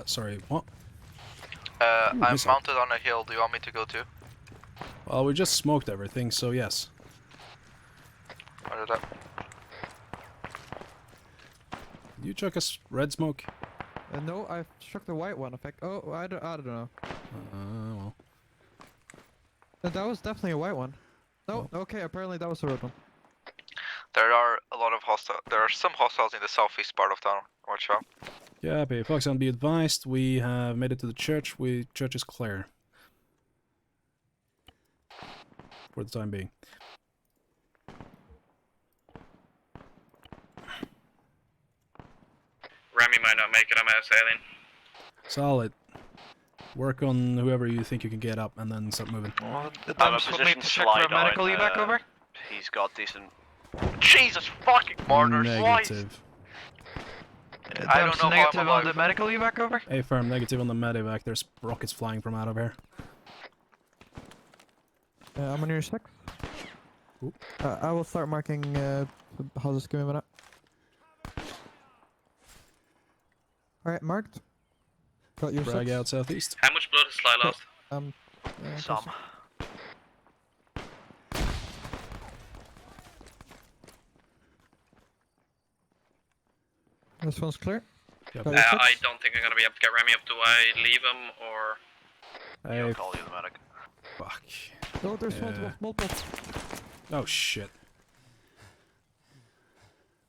Sorry, what? I'm missile. mounted on a hill. Do you want me to go too? Well, we just smoked everything, so yes. What is that? Did you chuck us red smoke? No, I struck the white one. Effect. Oh, I don't know. Well. That was definitely a white one. No, okay, apparently that was a red one. There are a lot of hostiles. There are some hostiles in the southeast part of town. Watch out. Yeah, but Fox Sound, be advised, we have made it to the church. Church is clear. For the time being. Remy might not make it. I'm out sailing. Solid. Work on whoever you think you can get up and then start moving. I'm a Dems, we'll need position to check Sly for a medical down, evac, over. He's got decent. Jesus fucking murders! Negative. I don't know how I'm negative on alive. the medical evac, over. Hey, firm, negative on the medevac. There's rockets flying from out of here. I'm on your 6. I will start marking houses. Give me a minute. Alright, marked. Got your Brag 6. out southeast. How much blood has Sly lost? Some. This one's clear. Yep. Got your 6. I don't think I'm gonna be able to get Remy up. Do I leave him or? Hey, I'll call you the medic. fuck. No, there's Yeah. multiple. Oh shit.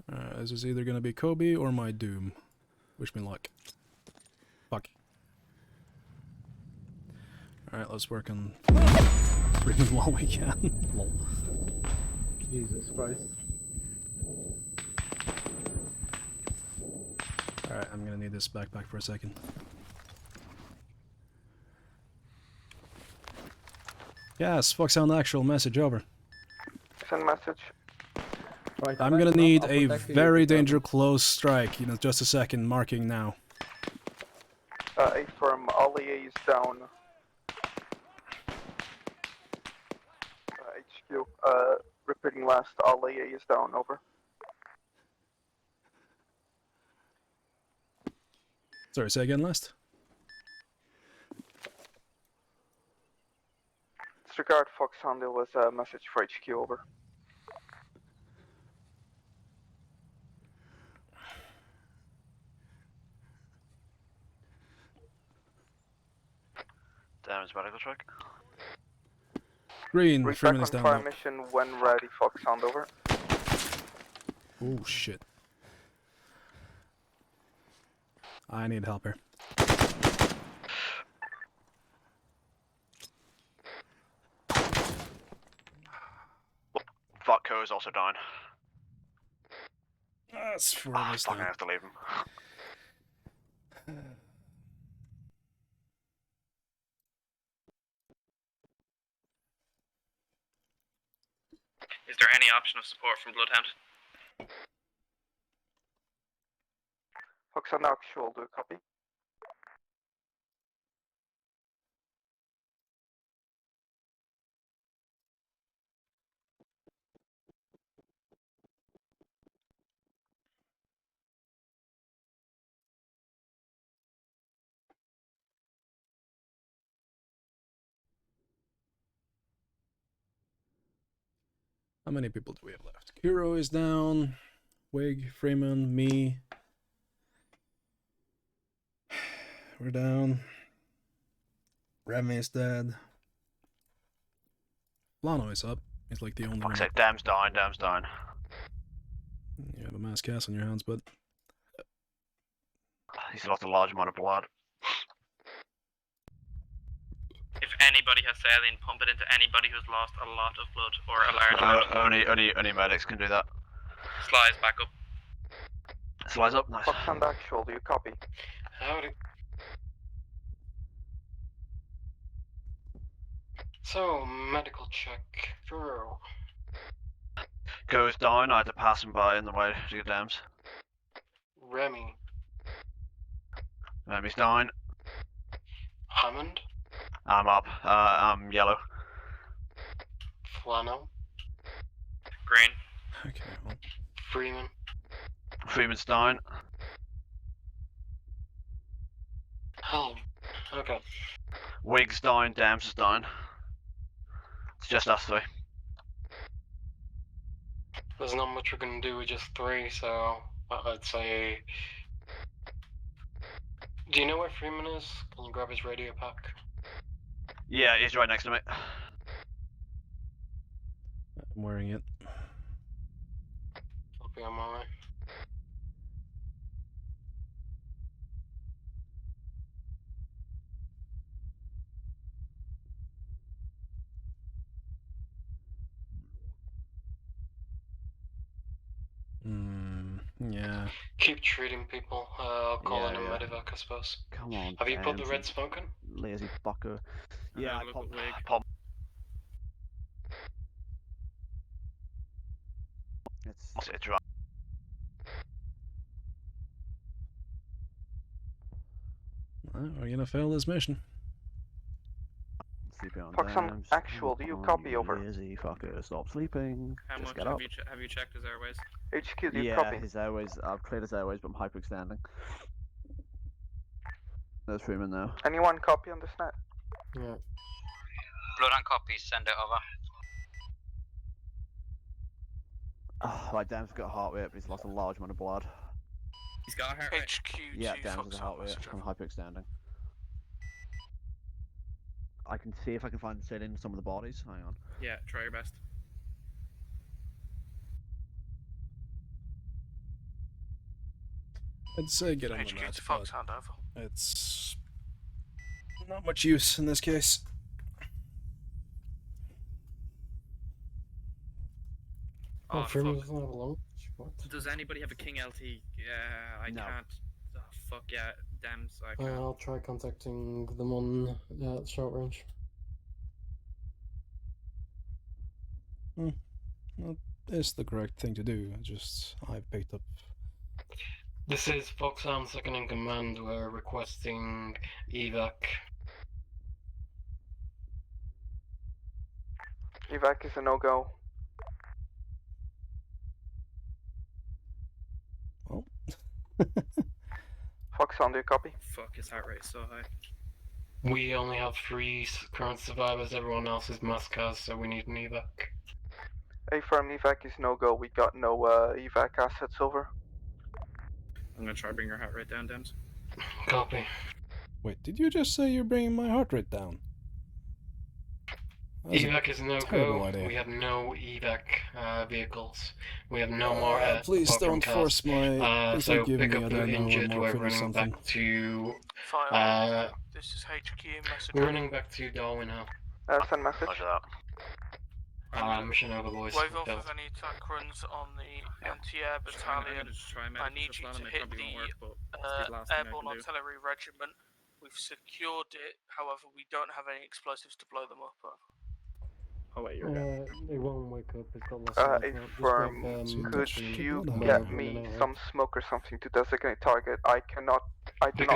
This is either gonna be Kobe or my doom. Wish me luck. Fuck. Alright, let's work on bringing while we can. Lol. Jesus Christ. Alright, I'm gonna need this backpack for a second. Yes, Fox Sound actual message over. Send message. Right, I'm gonna need a very dangerous close strike. Just a second. Marking now. A firm, Ollie is down. HQ, repeating last, Ollie is down, over. Sorry, say again, last. Disregard Fox Handle was a message for HQ, over. Damage medical truck. Green, Read 3 back minutes on down fire now. mission when ready, Fox Hand, over. Oh shit. I need help here. Vodko is also down. That's 4 of us fucking down. have to leave him. Is there any option of support from Bloodhound? Fox Hand actual, do you copy? How many people do we have left? Kuro is down. Wig, Freeman, me. We're down. Remy is dead. Lano is up. He's like the only one. Fuck's sake, Dam's down, Dam's down. You have a mass cast on your hands, but He's lost a large amount of blood. If anybody has saline, pump it into anybody who's lost a lot of blood or a large amount. Only medics can do that. Slides back up. Slides up, nice. Fox Hand actual, do you copy? Howdy. So, medical check through. Goes down, I had to pass him by in the way to get Dams. Remy. Remy's down. Hammond. I'm up. I'm yellow. Flannel. Green. Okay, well. Freeman. Freeman's down. Helm. Okay. Wig's down, Dams is down. It's just us three. There's not much we're gonna do with just 3, so I'd say. Do you know where Freeman is? Can you grab his radio pack? Yeah, he's right next to me. I'm wearing it. I'll be on my way. Yeah. Keep treating people. I'll call in a Yeah. medevac, I suppose. Come on. Have you put the Dams, red smoke in? Lazy fucker. Yeah, I pop. It's right. Well, we're gonna fail this mission. Sleeping on Fox Hand Dams. actual, do you copy, over? Lazy fucker, stop sleeping. How Just much get have up. you checked his airways? HQ, do you Yeah, copy? his airways. I've cleared his airways, but I'm hyperextending. There's Freeman now. Anyone copy on this net? Yeah. Bloodhound copies, send it over. Oh, right, Dam's got a heart rate, but he's lost a large amount of blood. He's got a heart rate. HQ Yeah, to Dam's Fox has a Hand heart rate. message I'm over. hyperextending. I can see if I can find saline in some of the bodies. Hang on. Yeah, try your best. I'd say get on the HQ net, to Fox but Hand over. it's not much use in this case. Oh, Freeman fuck. doesn't have a long. What? Does anybody have a King LT? Yeah, I No. can't. Oh, fuck yeah, Dams, I can't. I'll try contacting them on short range. Well, is the correct thing to do. Just I picked up. This is Foxhound, second in command. We're requesting evac. Evac is a no-go. Well. Foxhound, do you copy? Fuck, his heart rate is so high. We only have 3 current survivors, everyone else is maskers, so we need an evac. A firm evac is no-go, we got no evac assets over. I'm gonna try to bring your heart rate down, Dems. Copy. Wait, did you just say you're bringing my heart rate down? Evac is no-go. We have no evac vehicles. We have no more please don't force my... please so don't give pick me up a the dead now injured. or We're morphine or running something. back to... Fire. This is HQ message. We're running back to Darwin now. Send message. Mission over, boys. Wave off of any attack runs on the anti-air battalion. I need you to hit the airborne artillery regiment. We've secured it, however we don't have any explosives to blow them up. Oh wait, you're dead. It won't wake up, it's got lost A firm, could you get me some smoke or something to designate target? I do not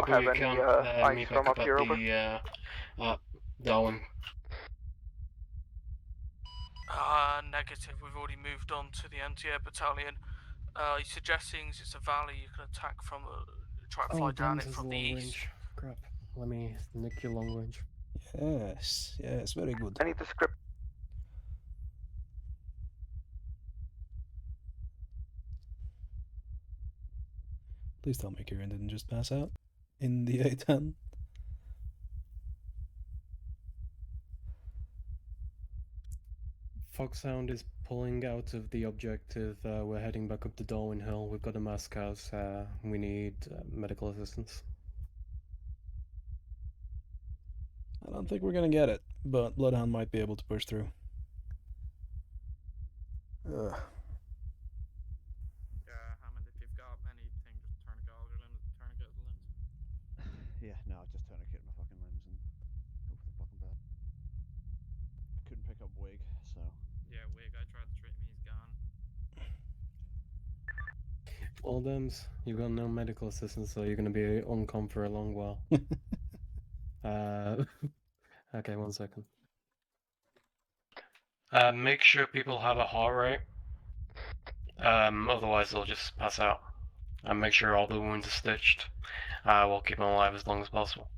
have any ice from up here, over. Darwin. Negative, we've already moved on to the anti-air battalion. He's suggesting it's a valley you can attack from, try to fly down it from the east. Range. Crap, let me nick your long range. Yes, yes, very good. I need the script. Please tell me Kieran didn't just pass out in the A10. Foxhound is pulling out of the objective. We're heading back up to Darwin Hill. We've got a mask house. We need medical assistance. I don't think we're gonna get it, but Bloodhound might be able to push through. Ugh. Hammond, if you've got anything, just tourniquet all your limbs. Tourniquet the limbs. Yeah, no, I'll just tourniquet my fucking limbs and go for the fucking bed. I couldn't pick up Wig, so. Yeah, Wig, I tried to treat him, he's gone. Well, Dems, you've got no medical assistance, so you're gonna be on comm for a long while. Okay, 1 second. Make sure people have a heart rate. Otherwise they'll just pass out. And make sure all the wounds are stitched. We'll keep them alive as long as possible.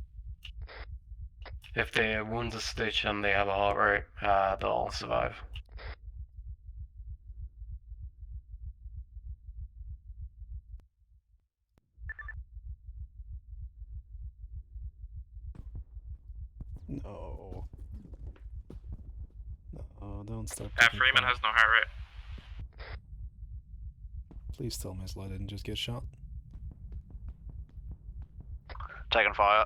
If their wounds are stitched and they have a heart rate, they'll survive. No. No, don't start. Freeman has no heart rate. Please tell me Sly didn't just get shot. Taking fire.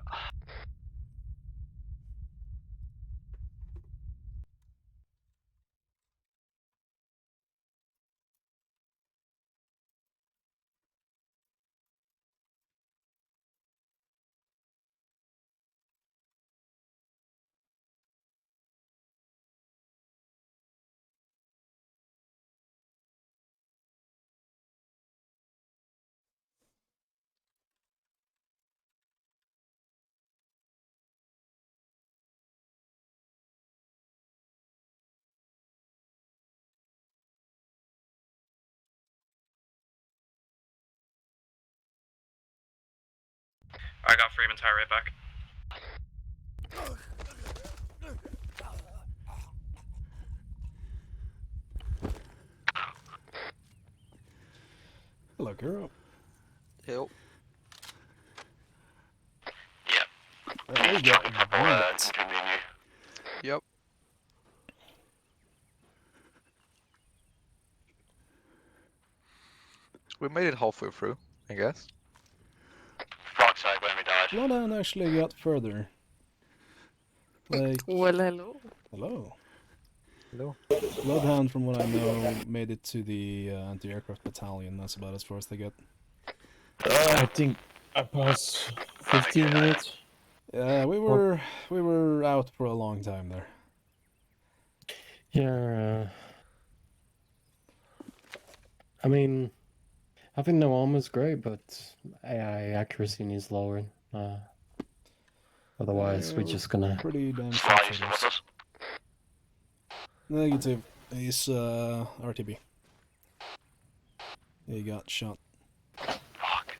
I got Freeman's heart rate back. Hello, girl. Help. Yep. Continue. Yep. We made it halfway through, I guess. Fuck's sake, when we died. Bloodhound actually got further. Like... Well, hello. Hello. Hello. Bloodhound, from what I know, made it to the anti-aircraft battalion. That's about as far as they get. I think about 15 minutes. Yeah, we were out for a long time there. Yeah. I mean, having no armor is great, but AI accuracy needs lowering. Otherwise, we're just gonna. Pretty damn Sly, sure you still shooters. with us? Negative. He's RTB. He got shot. Fuck.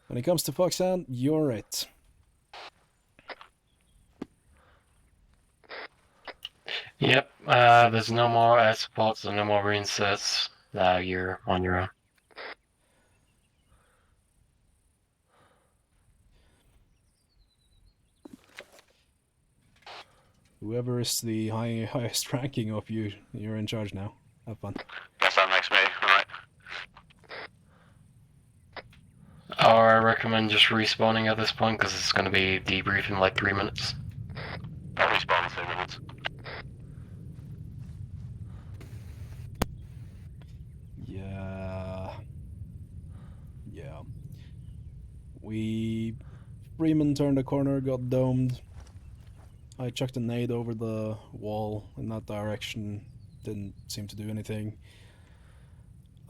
When it comes to Foxhound, you're it. Yep, there's no more air supports and no more reinsets. You're on your own. Whoever is the highest ranking of you, you're in charge now. Have fun. Guess that makes me, alright. Or I recommend just respawning at this point, because it's going to be debrief in like 3 minutes. I'll respawn in 3 minutes. Yeah. Freeman turned a corner, got domed. I chucked a nade over the wall in that direction. Didn't seem to do anything.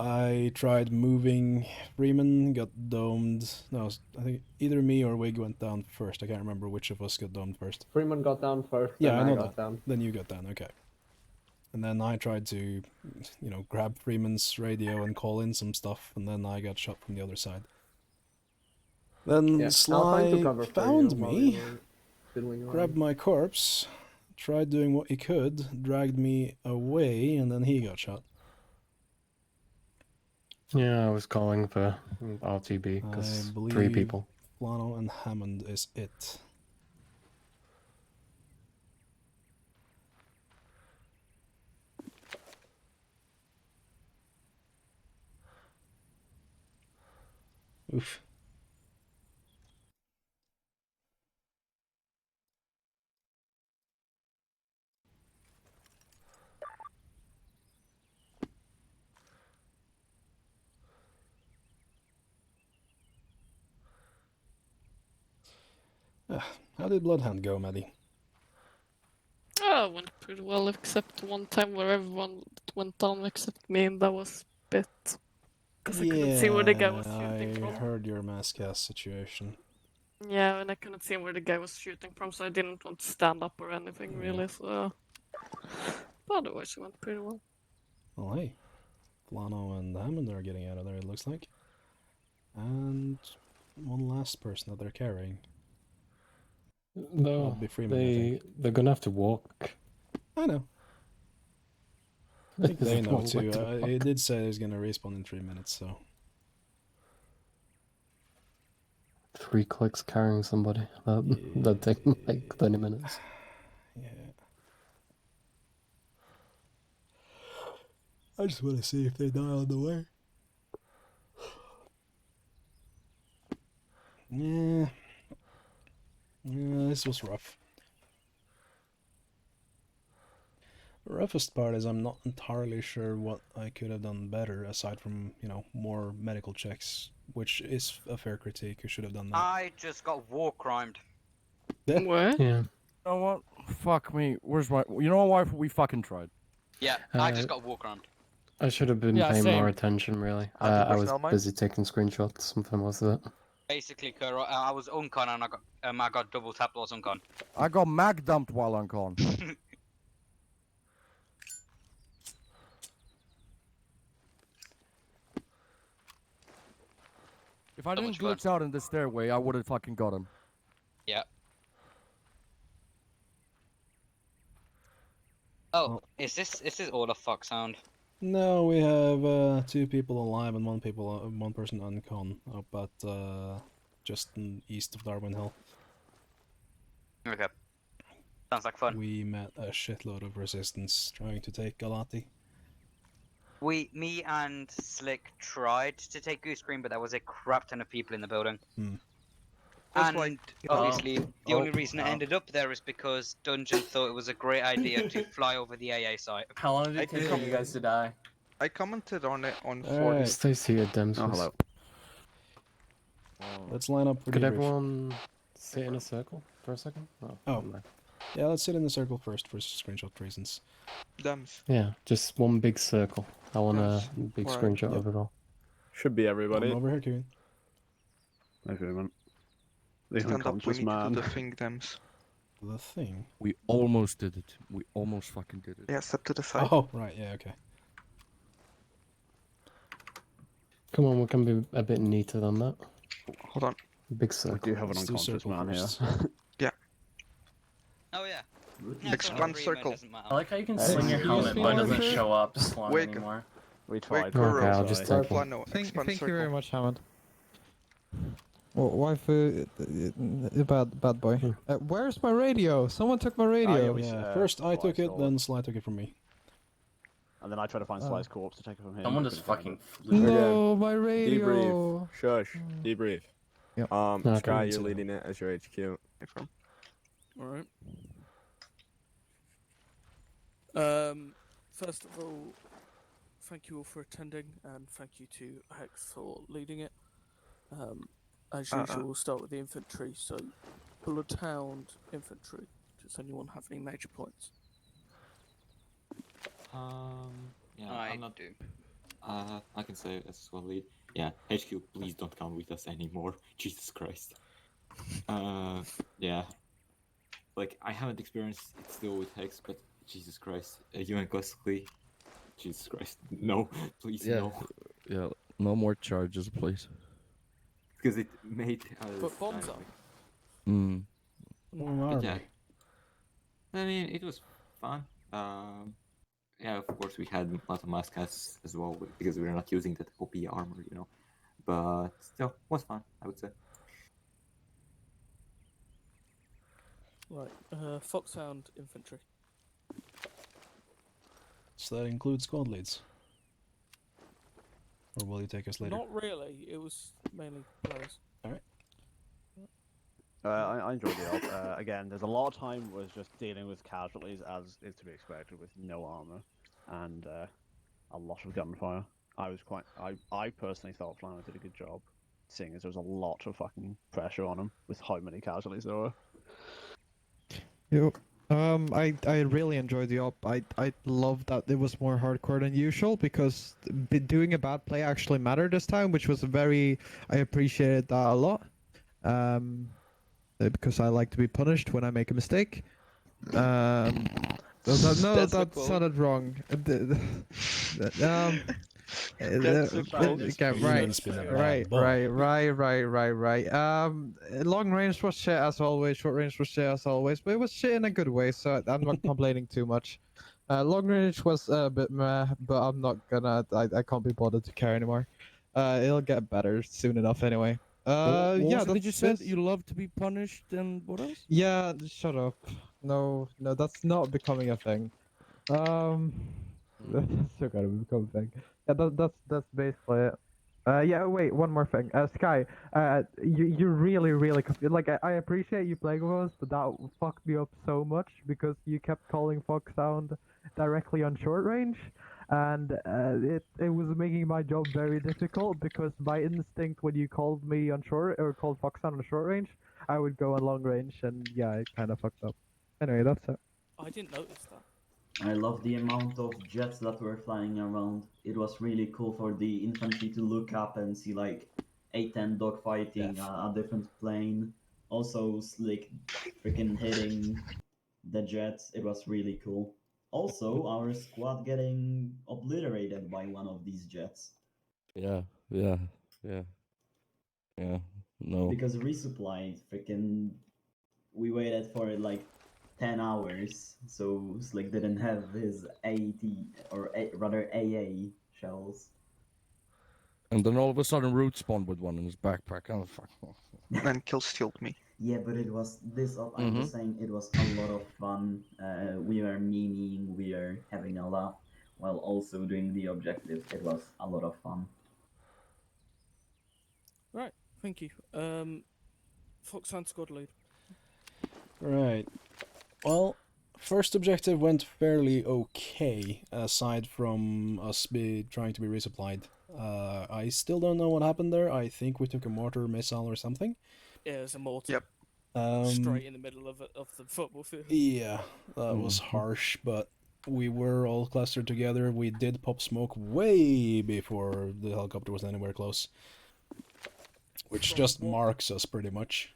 I tried moving. Freeman got domed. No, I think either me or Wig went down first. I can't remember which of us got domed first. Freeman got down first. Yeah, then I know got that. Down. Then you got down, okay. And then I tried to, grab Freeman's radio and call in some stuff, and then I got shot from the other side. Then Sly found me, grabbed my corpse, tried doing what he could, dragged me away, and then he got shot. Yeah, I was calling for RTB, because 3 people. Flano and Hammond is it. Oof. How did Bloodhound go, Maddie? Oh, it went pretty well, except one time where everyone went down except me, and that was a bit... Because I couldn't see where the guy was shooting from. I heard your mass cast situation. Yeah, and I couldn't see where the guy was shooting from, so I didn't want to stand up or anything, really, so... But otherwise it went pretty well. Well, hey. Flano and Hammond are getting out of there, it looks like. And one last person that they're carrying. No, they're gonna have to walk. I know. I think they know too. He did say he's gonna respawn in 3 minutes, so... 3 clicks carrying somebody. That'd take like 20 minutes. Yeah. I just want to see if they die on the way. Yeah. Yeah, this was rough. The roughest part is I'm not entirely sure what I could have done better, aside from, more medical checks, which is a fair critique. You should have done that. I just got war crimed. What? Yeah. You know what? Fuck me. Where's my... You know why we fucking tried? Yeah, I just got war crimed. I should have been paying more attention, really. I was busy taking screenshots, something was it. Basically, I was uncon and I got double tapped while I was uncon. I got mag dumped while uncon. If I didn't glitch out in the stairway, I would have fucking got him. Yeah. Oh, is this all a fuck sound? No, we have 2 people alive and 1 person uncon up at just east of Darwin Hill. Okay. Sounds like fun. We met a shitload of resistance trying to take Galati. Me and Slick tried to take Goose Green, but there was a crap ton of people in the building. And obviously, the only reason it ended up there is because Dungeon thought it was a great idea to fly over the AA site. How long did it take for you guys to die? I commented on it on 40. Stays here, Dems. Oh, hello. Let's line up for Could debrief. everyone sit in a circle for a second? Oh. Yeah, let's sit in the circle first for screenshot reasons. Dems. Yeah, just one big circle. I want a big Alright. screenshot of it all. Should be everybody. I'm over here, Kieran. Okay, man. The Stand up, we unconscious need to man. do the thing, Dems. The thing? We almost did it. We almost fucking did it. Yeah, step to the side. Oh, right, yeah, okay. Come on, we can be a bit neater than that. Hold on. Big circle. We do have an unconscious man here. Yeah. Oh yeah. Expand circle. I like how you can sling your helmet, but it doesn't show up slung Wake. anymore. We tried. Okay, I'll just take one. Plano, Thank expand you circle. very much, Hammond. Well, waifu, bad boy. Where's my radio? Someone took my radio. Yeah, first I took it, then Sly took it from me. And then I tried to find Sly's corpse to take it from him. Someone just fucking No, my radio. Debrief. Shush. Debrief. Yep. Okay. Sky, you're leading it as your HQ. Alright. First of all, thank you all for attending, and thank you to Hex for leading it. As usual, we'll start with the infantry. So, Bloodhound infantry. Does anyone have any major points? Yeah, I I'm not. do. I can say as squad lead. Yeah, HQ, please don't come with us anymore. Jesus Christ. Yeah. Like, I haven't experienced it still with Hex, but Jesus Christ. UN classically. Jesus Christ. No, please, no. Yeah, no more charges, please. Because it made us. Put bombs up. But yeah. I mean, it was fun. Yeah, of course, we had a lot of mascots as well because we were not using that OP armor, you know. But still, was fun, I would say. Right, Foxhound infantry. So that includes squad leads? Or will you take us later? Not really, it was mainly players. Alright. I enjoyed the op. Again, there's a lot of time was just dealing with casualties as is to be expected with no armor and a lot of gunfire. I personally thought Flannel did a good job, seeing as there was a lot of fucking pressure on him with how many casualties there were. I really enjoyed the op. I love that it was more hardcore than usual because doing a bad play actually mattered this time, which was I appreciated that a lot. Because I like to be punished when I make a mistake. That sounded wrong. Right. Long range was shit as always. Short range was shit as always, but it was shit in a good way. So I'm not complaining too much. Long range was a bit meh, but I'm not gonna. I can't be bothered to care anymore. It'll get better soon enough anyway. Yeah, did you say that you love to be punished and what else? Yeah, shut up. No, that's not becoming a thing. That's still gotta become a thing. Yeah, that's basically it. Yeah, wait, one more thing. Sky, you really like I appreciate you playing with us, but that fucked me up so much because you kept calling Foxhound directly on short range. And it was making my job very difficult because by instinct when you called me on short or called Foxhound on short range, I would go on long range and yeah, it kind of fucked up. Anyway, that's it. I didn't notice that. I love the amount of jets that were flying around. It was really cool for the infantry to look up and see like 8-10 dogfighting a different plane. Also, like freaking hitting the jets. It was really cool. Also, our squad getting obliterated by one of these jets. Yeah. No. Because resupply, freaking, we waited for like 10 hours, so Slick didn't have his AT, or rather AA shells. And then all of a sudden Root spawned with one in his backpack. Oh, fuck. And kill-stealed me. Yeah, but it was this up. I'm just saying it was a lot of fun. We were memeing, we are having a laugh while also doing the objectives. It was a lot of fun. Right, thank you. Foxhound squad lead. Right. Well, first objective went fairly okay, aside from us trying to be resupplied. I still don't know what happened there. I think we took a mortar missile or something. Yeah, it was a mortar. Yep. straight in the middle of the football field. Yeah, that was harsh, but we were all clustered together. We did pop smoke way before the helicopter was anywhere close, which just marks us pretty much.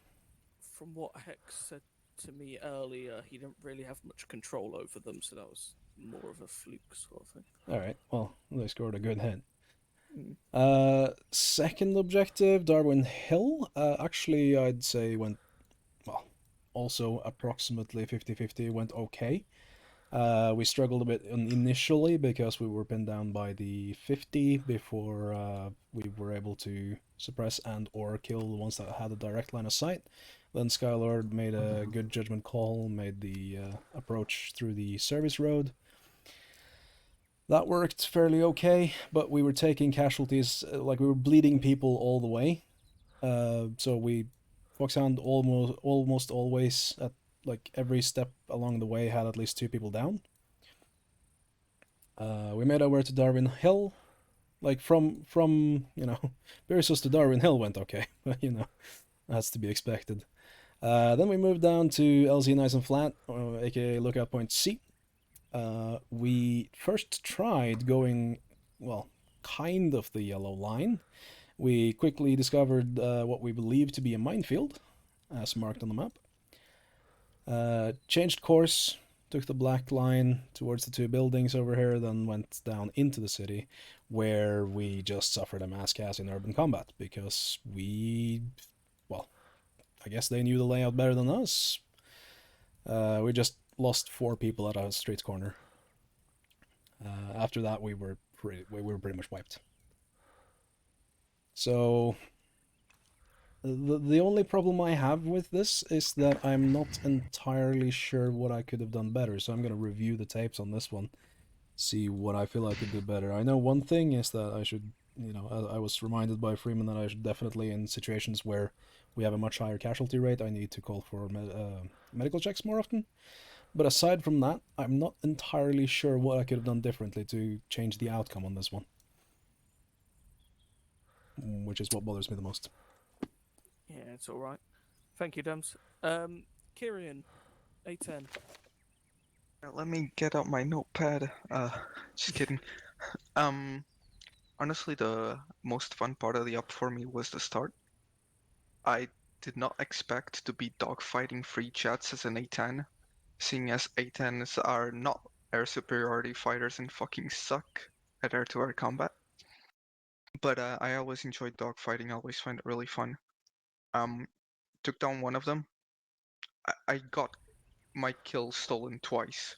From what Hex said to me earlier, he didn't really have much control over them, so that was more of a fluke sort of thing. Alright, well, they scored a good hit. Mm. Second objective, Darwin Hill, actually I'd say went, well, also approximately 50-50, went okay. We struggled a bit initially because we were pinned down by the 50 before we were able to suppress and or kill the ones that had a direct line of sight. Then Skylord made a good judgment call, made the approach through the service road. That worked fairly okay, but we were taking casualties, like we were bleeding people all the way. So we, Foxhound almost always at like every step along the way had at least 2 people down. We made our way to Darwin Hill. Like from you know, Beerus to Darwin Hill went okay, but you know, that's to be expected. Then we moved down to LZ Nice and Flat, aka Lookout Point C. We first tried going, well, kind of the yellow line. We quickly discovered what we believed to be a minefield, as marked on the map. Changed course, took the black line towards the 2 buildings over here, then went down into the city, where we just suffered a mass cast in urban combat, because we, well, I guess they knew the layout better than us. We just lost 4 people at a street corner. After that, we were pretty much wiped. So the only problem I have with this is that I'm not entirely sure what I could have done better. So I'm gonna review the tapes on this one, see what I feel I could do better. I know one thing is that I should, you know, I was reminded by Freeman that I should definitely, in situations where we have a much higher casualty rate, I need to call for medical checks more often. But aside from that, I'm not entirely sure what I could have done differently to change the outcome on this one. Which is what bothers me the most. Yeah, it's alright. Thank you, Dems. Kieran, A10. Let me get out my notepad. Just kidding. Honestly, the most fun part of the up for me was the start. I did not expect to be dogfighting 3 jets as an A10, seeing as A10s are not air superiority fighters and fucking suck at air-to-air combat. But I always enjoyed dogfighting, I always find it really fun. Took down one of them. I got my kill stolen twice.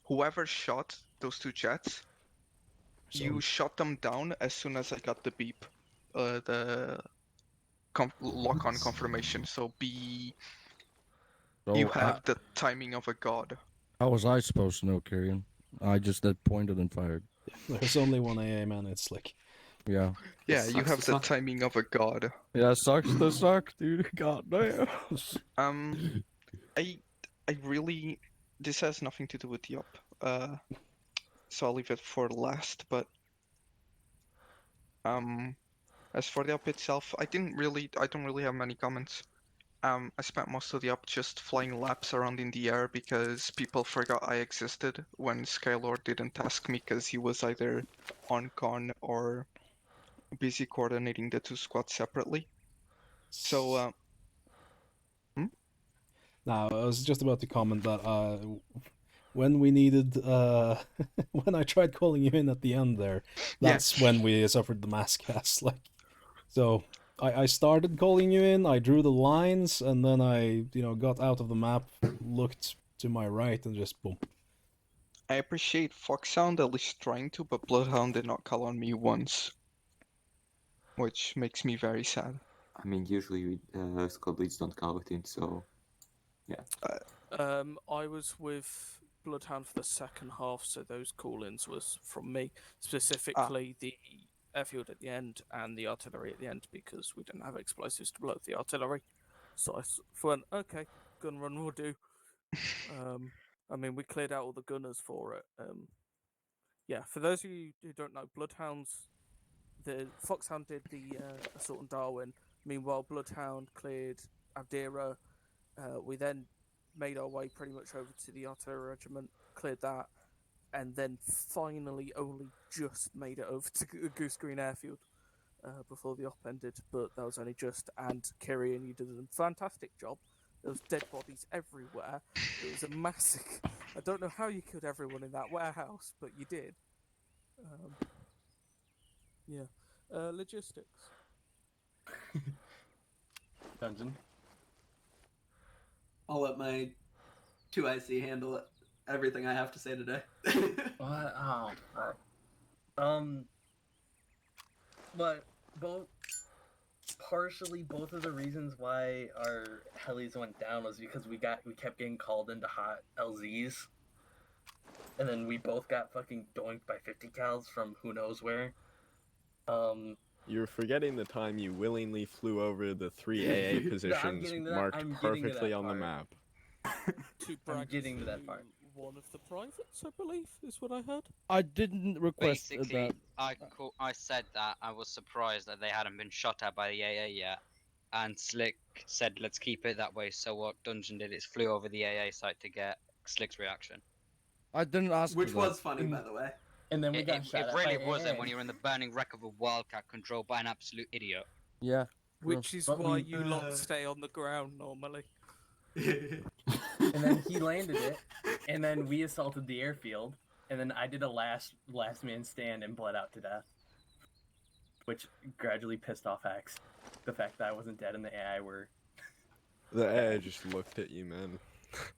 Whoever shot those 2 jets, you shot them down as soon as I got the beep, the lock-on confirmation. So you have the timing of a god. How was I supposed to know, Kyrian? I just pointed and fired. Yeah, there's only one AA man, it's Slick. Yeah. Yeah, you have the timing of a god. Yeah, sucks to suck, dude. God damn. I really, this has nothing to do with the up, so I'll leave it for last, but as for the up itself, I don't really have many comments. I spent most of the up just flying laps around in the air because people forgot I existed when Skylord didn't task me because he was either on con or busy coordinating the 2 squads separately. So, Now, I was just about to comment that when we needed, when I tried calling you in at the end there, that's when we suffered the mass cast. Like, so I started calling you in, I drew the lines, and then I, you know, got out of the map, looked to my right, and just boom. I appreciate Foxhound at least trying to, but Bloodhound did not call on me once, which makes me very sad. I mean, usually Skull Bleeds don't call it in, so yeah. I was with Bloodhound for the second half, so those call-ins was from me, specifically the airfield at the end and the artillery at the end, because we didn't have explosives to blow up the artillery. So I went, okay, gun run will do. I mean, we cleared out all the gunners for it. Yeah, for those of you who don't know, Bloodhounds, the Foxhound did the assault on Darwin. Meanwhile, Bloodhound cleared Adira. We then made our way pretty much over to the artillery regiment, cleared that, and then finally only just made it over to Goose Green Airfield before the op ended. But that was only just. And Kirian, you did a fantastic job. There was dead bodies everywhere. It was a massive. I don't know how you killed everyone in that warehouse, but you did. Yeah. Logistics. Dungeon. I'll let my 2IC handle everything I have to say today. What? Oh. But partially both of the reasons why our helis went down was because we kept getting called into hot LZs, and then we both got fucking doinked by 50 cals from who knows where. You're forgetting the time you willingly flew over the 3 AA positions marked perfectly on the map. To brag getting to that part. One of the privates, I believe, is what I heard. I didn't request Basically, that. I said that I was surprised that they hadn't been shot at by the AA yet, and Slick said let's keep it that way. So what Dungeon did is flew over the AA site to get Slick's reaction. I didn't ask. Which was funny, by the way. And then we got shot It at really by wasn't AA. when you're in the burning wreck of a Wildcat controlled by an absolute idiot. Yeah. Which is But why we- you lot stay on the ground normally. And then he landed it, and then we assaulted the airfield, and then I did a last man stand and bled out to death, which gradually pissed off Hex. The fact that I wasn't dead and the AI were. The AI just looked at you, man.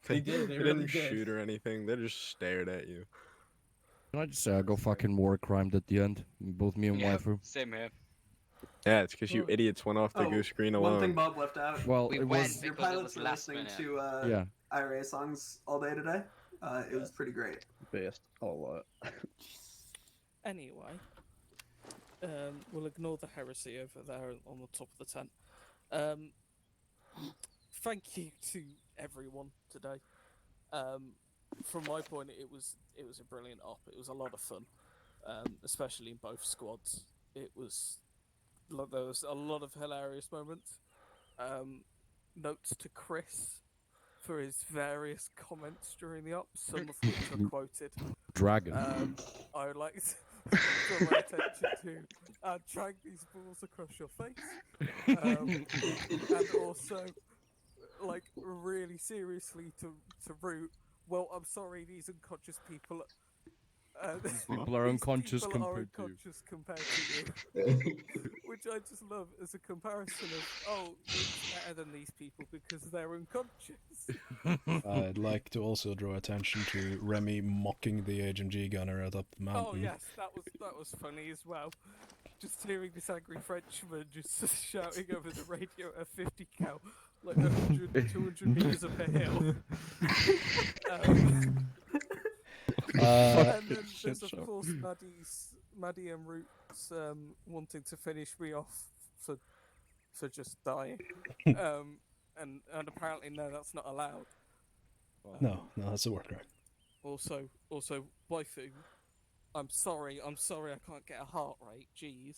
They did, they They really didn't did. shoot or anything. They just stared at you. Can I just say I got fucking war crimed at the end? Both me and waifu. Same here. Yeah, it's because you idiots went off the Goose Green alone. One thing Bob left out. Well, it was. Your pilots were listening to Yeah. IRA songs all day today. It was pretty great. Best. All right. Anyway, we'll ignore the heresy over there on the top of the tent. Thank you to everyone today. From my point, it was a brilliant op. It was a lot of fun, especially in both squads. There was a lot of hilarious moments. Notes to Chris for his various comments during the op, some of which are quoted. Dragon. I would like to draw my attention to drag these balls across your face, and also, like, really seriously to Root. Well, I'm sorry, these unconscious people. People are unconscious people are compared to you. unconscious compared to you. Which I just love as a comparison of, it's better than these people because they're unconscious. I'd like to also draw attention to Remy mocking the HMG gunner at up the mountain. Oh yes, that was funny as well. Just hearing this angry Frenchman just shouting over the radio at 50 cal, like 100, 200 meters up a hill. And then there's of course Maddie and Roots wanting to finish me off for just dying, and apparently no, that's not allowed. No, that's a work rate. Also, waifu, I'm sorry, I can't get a heart rate. Jeez.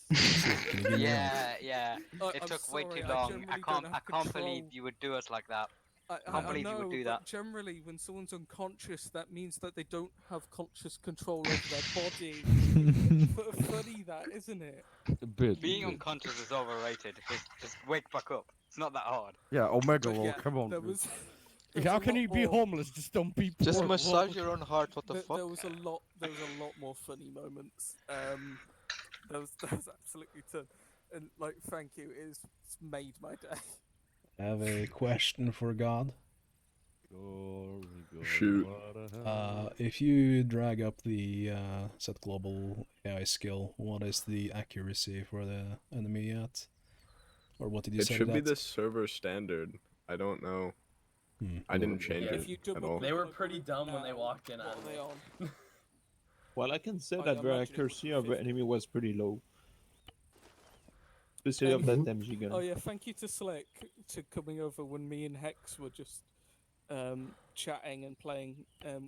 Yeah. I'm It took way sorry, too I long. generally I don't have can't believe control. you would do us like that. I can't believe you would do that. But generally, when someone's unconscious, that means that they don't have conscious control over their body. Funny that, isn't it? A bit. Being unconscious is overrated. Just wake back up. It's not that hard. Yeah, Omega But roll, yeah, come on. there was How a can lot you be more- homeless? Just don't be poor. Just massage your own heart. What the fuck? There was a lot more funny moments. There was absolutely ton, and like, thank you. It's made my day. I have a question for God. Shoot. If you drag up the set global AI skill, what is the accuracy for the enemy at? Or what did you It set should it be at? the server standard. I don't know. I didn't change it at all. They were pretty dumb when they walked in on me. Well, I can say I that the imagine it accuracy of the enemy was pretty low. Especially of that MG gun. Oh yeah, thank you to Slick to coming over when me and Hex were just chatting and playing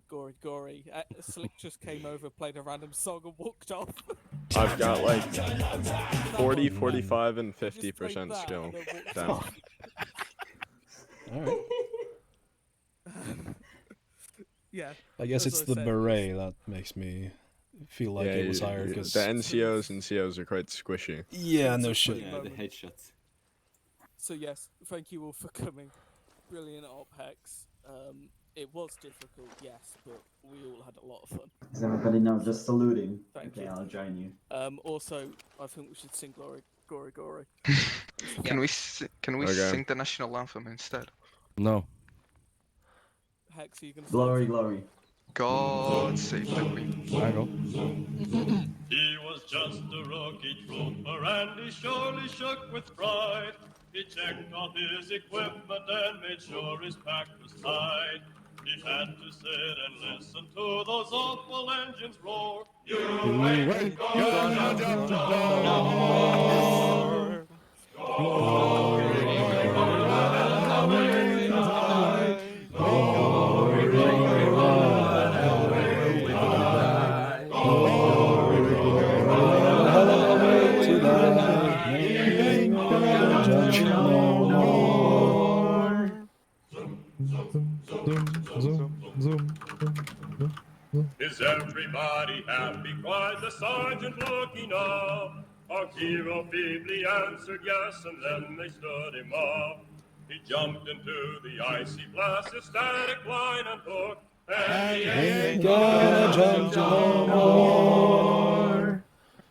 Gory Gory. Slick just came over, played a random song and walked off. I've got like 40, 45, and 50% that skill. and then walked Damn. off. Alright. Yeah. I guess as it's I the said, beret that makes me feel like it was higher, the because... NCOs and COs are quite squishy. Yeah, It's no a shit. funny Yeah, the moment. headshots. So yes, thank you all for coming. Brilliant op Hex. It was difficult, yes, but we all had a lot of fun. Is everybody now just saluting? Thank Okay, you. I'll join you. Also, I think we should sing Glory, Gory, Gory. Can we sing the national anthem instead? No. Hex, are you gonna Glory, start? glory. God save the Queen. Hang on. He was just a rookie trooper and he surely shook with pride. He checked all his equipment and made sure his pack was tight. He had to sit and listen to those awful engines roar. You ain't gonna jump no more. Glory, glory, glory, glory, Is everybody happy? Cried the sergeant looking up. Our hero feebly answered yes, and then they stood him up. He jumped into the icy blast, his static line and hook, and he ain't gonna jump no more.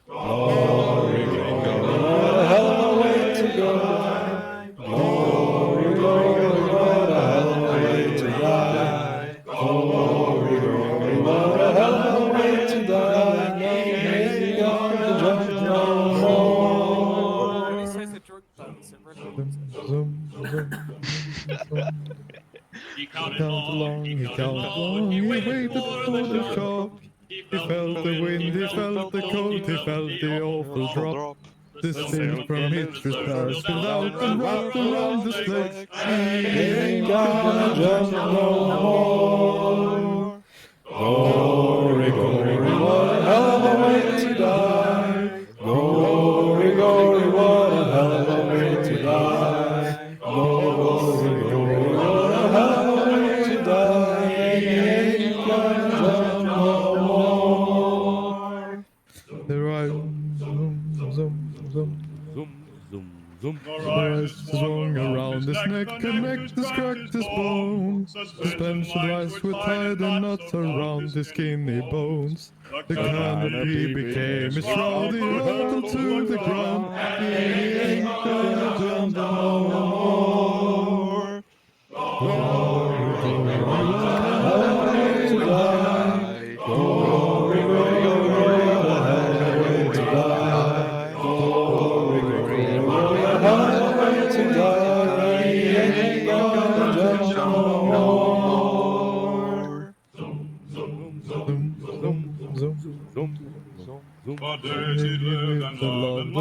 Glory, glory, what a hell of a way to go. Glory, glory, what a hell of a way to die. Glory, glory, what a hell of a way to die. No, ain't gonna jump no more. When he says the drug buns, it really means He counted long, he counted long, he waited for the shock. He felt the wind, he felt the cold, he felt the awful drop. The silk from his wrist out and wrapped around his legs. He ain't gonna jump no more. Glory, glory, what a hell of a way to die. Glory, glory, what a hell of a way to die. Glory, glory, what a hell of a way to die. He ain't gonna jump no more. The rise swung around his neck, connectors cracked his bone. Suspension lines were tied in knots around his skinny bones. The canopy became his shroud, he hurtled to the ground. He ain't gonna jump no more. Glory, glory, what a hell of a way to die. Glory, glory, what a hell of a way to die. Glory, glory, what a hell of a way to die. He ain't gonna jump no more. For days he lived and loved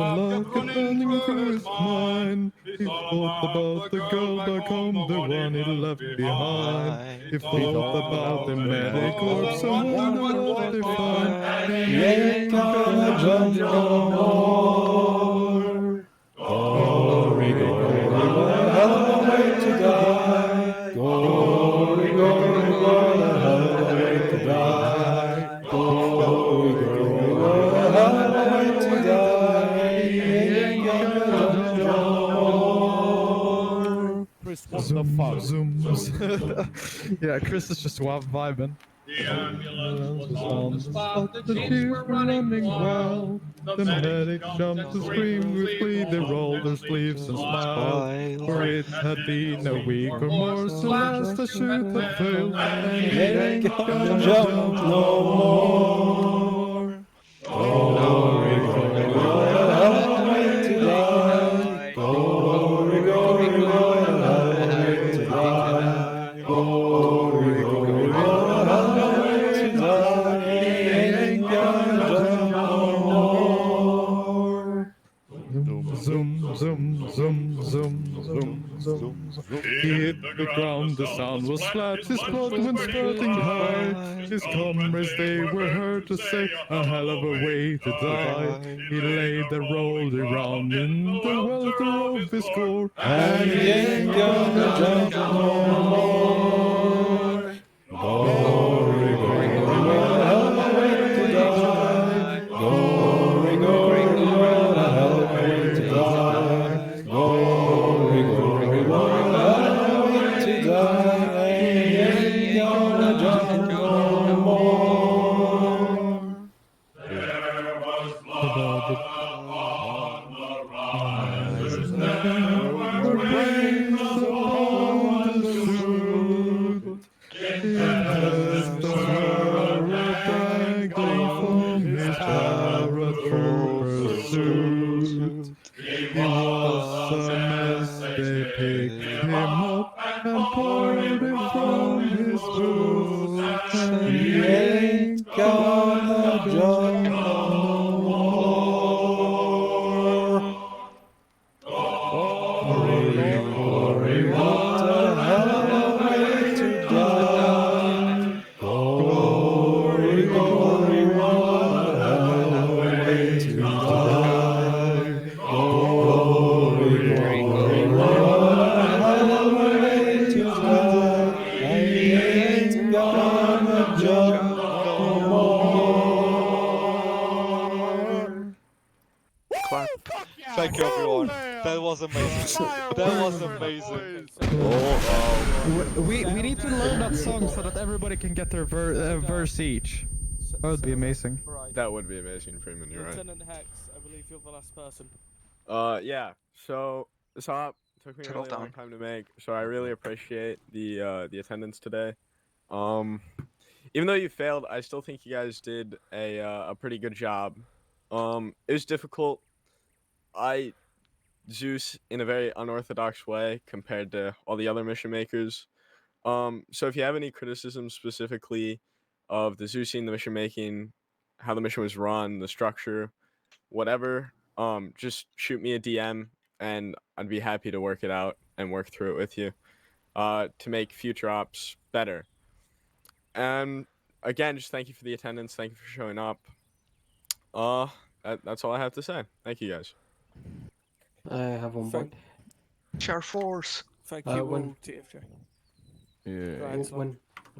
kept running through his mind. He thought about the girl back home, the one he left behind. He thought about the medicorps and wondered what they find. He ain't gonna jump no more. Glory, glory, what a hell of a way to die. Glory, glory, what a hell of a way to die. Glory, glory, what a hell of a way to die. He ain't gonna jump no more. Chris, what the fuck? Yeah, Chris is just vibing. The ambulance was on the spot, the jeeps were running wild. The medic jumped to scream with glee, they rolled their sleeves and smiled. For it had been a week or more since last the shoot had failed, and he ain't gonna jump no more. Glory, glory, what a hell of a way to die. Glory, glory, what a hell of a way to die. Glory, glory, what a hell of a way to die. He ain't gonna jump no more. Zoom, zoom, zoom, zoom, zoom, zoom, zoom. He hit the ground, the sound was flat. His blood went spurting high. His comrades, they were heard to say, a hell of a way to die. He lay there, rolled around in the welter of his gore, and he ain't gonna jump no more. Glory, glory, what a hell of a way to die. Glory, glory, what a hell of a way to die. Glory, glory, what a hell of a way to die. Ain't gonna jump no more. There was blood upon the rise. The brains upon the suit. Intestines were dangling from his paratrooper suit. He was a mess, they picked him up and poured him from his boots. And he ain't gonna jump no more. Glory, glory, what a hell of a way to die. Glory, glory, what a hell of a way to die. Glory, glory, what a hell of a way to die. I ain't gonna jump no more. Clap. Thank you, everyone. That was amazing. That was amazing. We need to learn that song so that everybody can get their verse each. That would be amazing. That would be amazing, Freeman. You're right. Lieutenant Hex, I believe you're the last person. Yeah. So this hop took me a really long time to make, so I really appreciate the attendance today. Even though you failed, I still think you guys did a pretty good job. It was difficult. I Zeus in a very unorthodox way compared to all the other mission makers. So if you have any criticisms specifically of the Zeusing, the mission making, how the mission was run, the structure, whatever, just shoot me a DM and I'd be happy to work it out and work through it with you to make future ops better. And again, just thank you for the attendance. Thank you for showing up. That's all I have to say. Thank you guys. I have one point. Char Force. Thank you, when- TFJ. Yeah.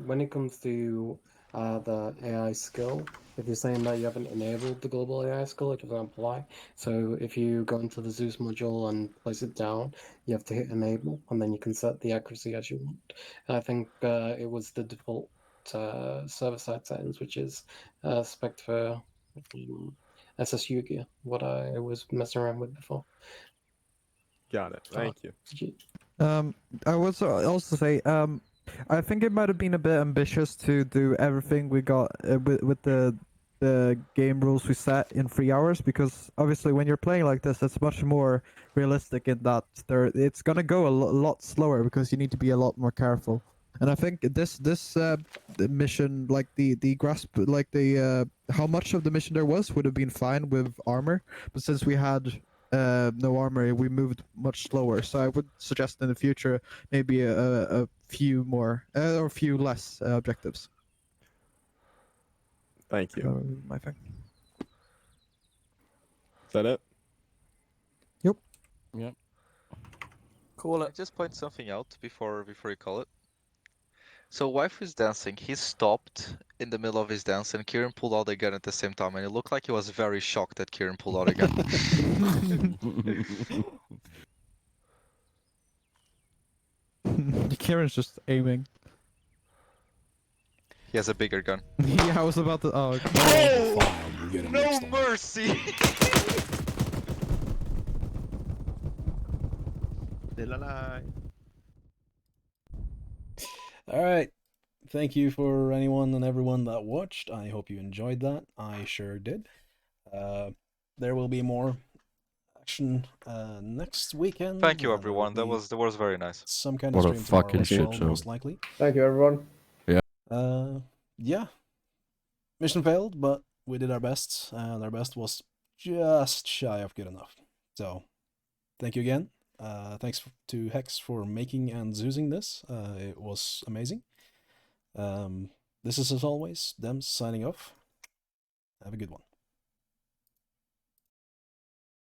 When it comes to the AI skill, if you're saying that you haven't enabled the global AI skill, it doesn't apply. So if you go into the Zeus module and place it down, you have to hit enable, and then you can set the accuracy as you want. And I think it was the default server-side settings, which is spec for SSU gear, what I was messing around with before. Got it. Thank you. I would also say, I think it might have been a bit ambitious to do everything we got with the game rules we set in 3 hours, because obviously when you're playing like this, it's much more realistic in that it's gonna go a lot slower because you need to be a lot more careful. And I think this mission, like the grasp, like the how much of the mission there was would have been fine with armor, but since we had no armor, we moved much slower. So I would suggest in the future maybe a few more or a few less objectives. Thank you. My thing. Is that it? Yep. Yep. Call it. I just point something out before you call it. So Wife is dancing. He stopped in the middle of his dance, and Kieran pulled out a gun at the same time, and it looked like he was very shocked that Kieran pulled out a gun. Kieran's just aiming. He has a bigger gun. Yeah, I was about to. Oh, No mercy! Still alive. Alright. Thank you for anyone and everyone that watched. I hope you enjoyed that. I sure did. There will be more action next weekend. Thank you, everyone. That was very nice. Some kind What of a stream tomorrow fucking as shit well, show. most likely. Thank you, everyone. Yeah. Mission failed, but we did our best, and our best was just shy of good enough. So, thank you again, Thanks to Hex for making and using this. It was amazing. This is, as always, Dems signing off. Have a good one.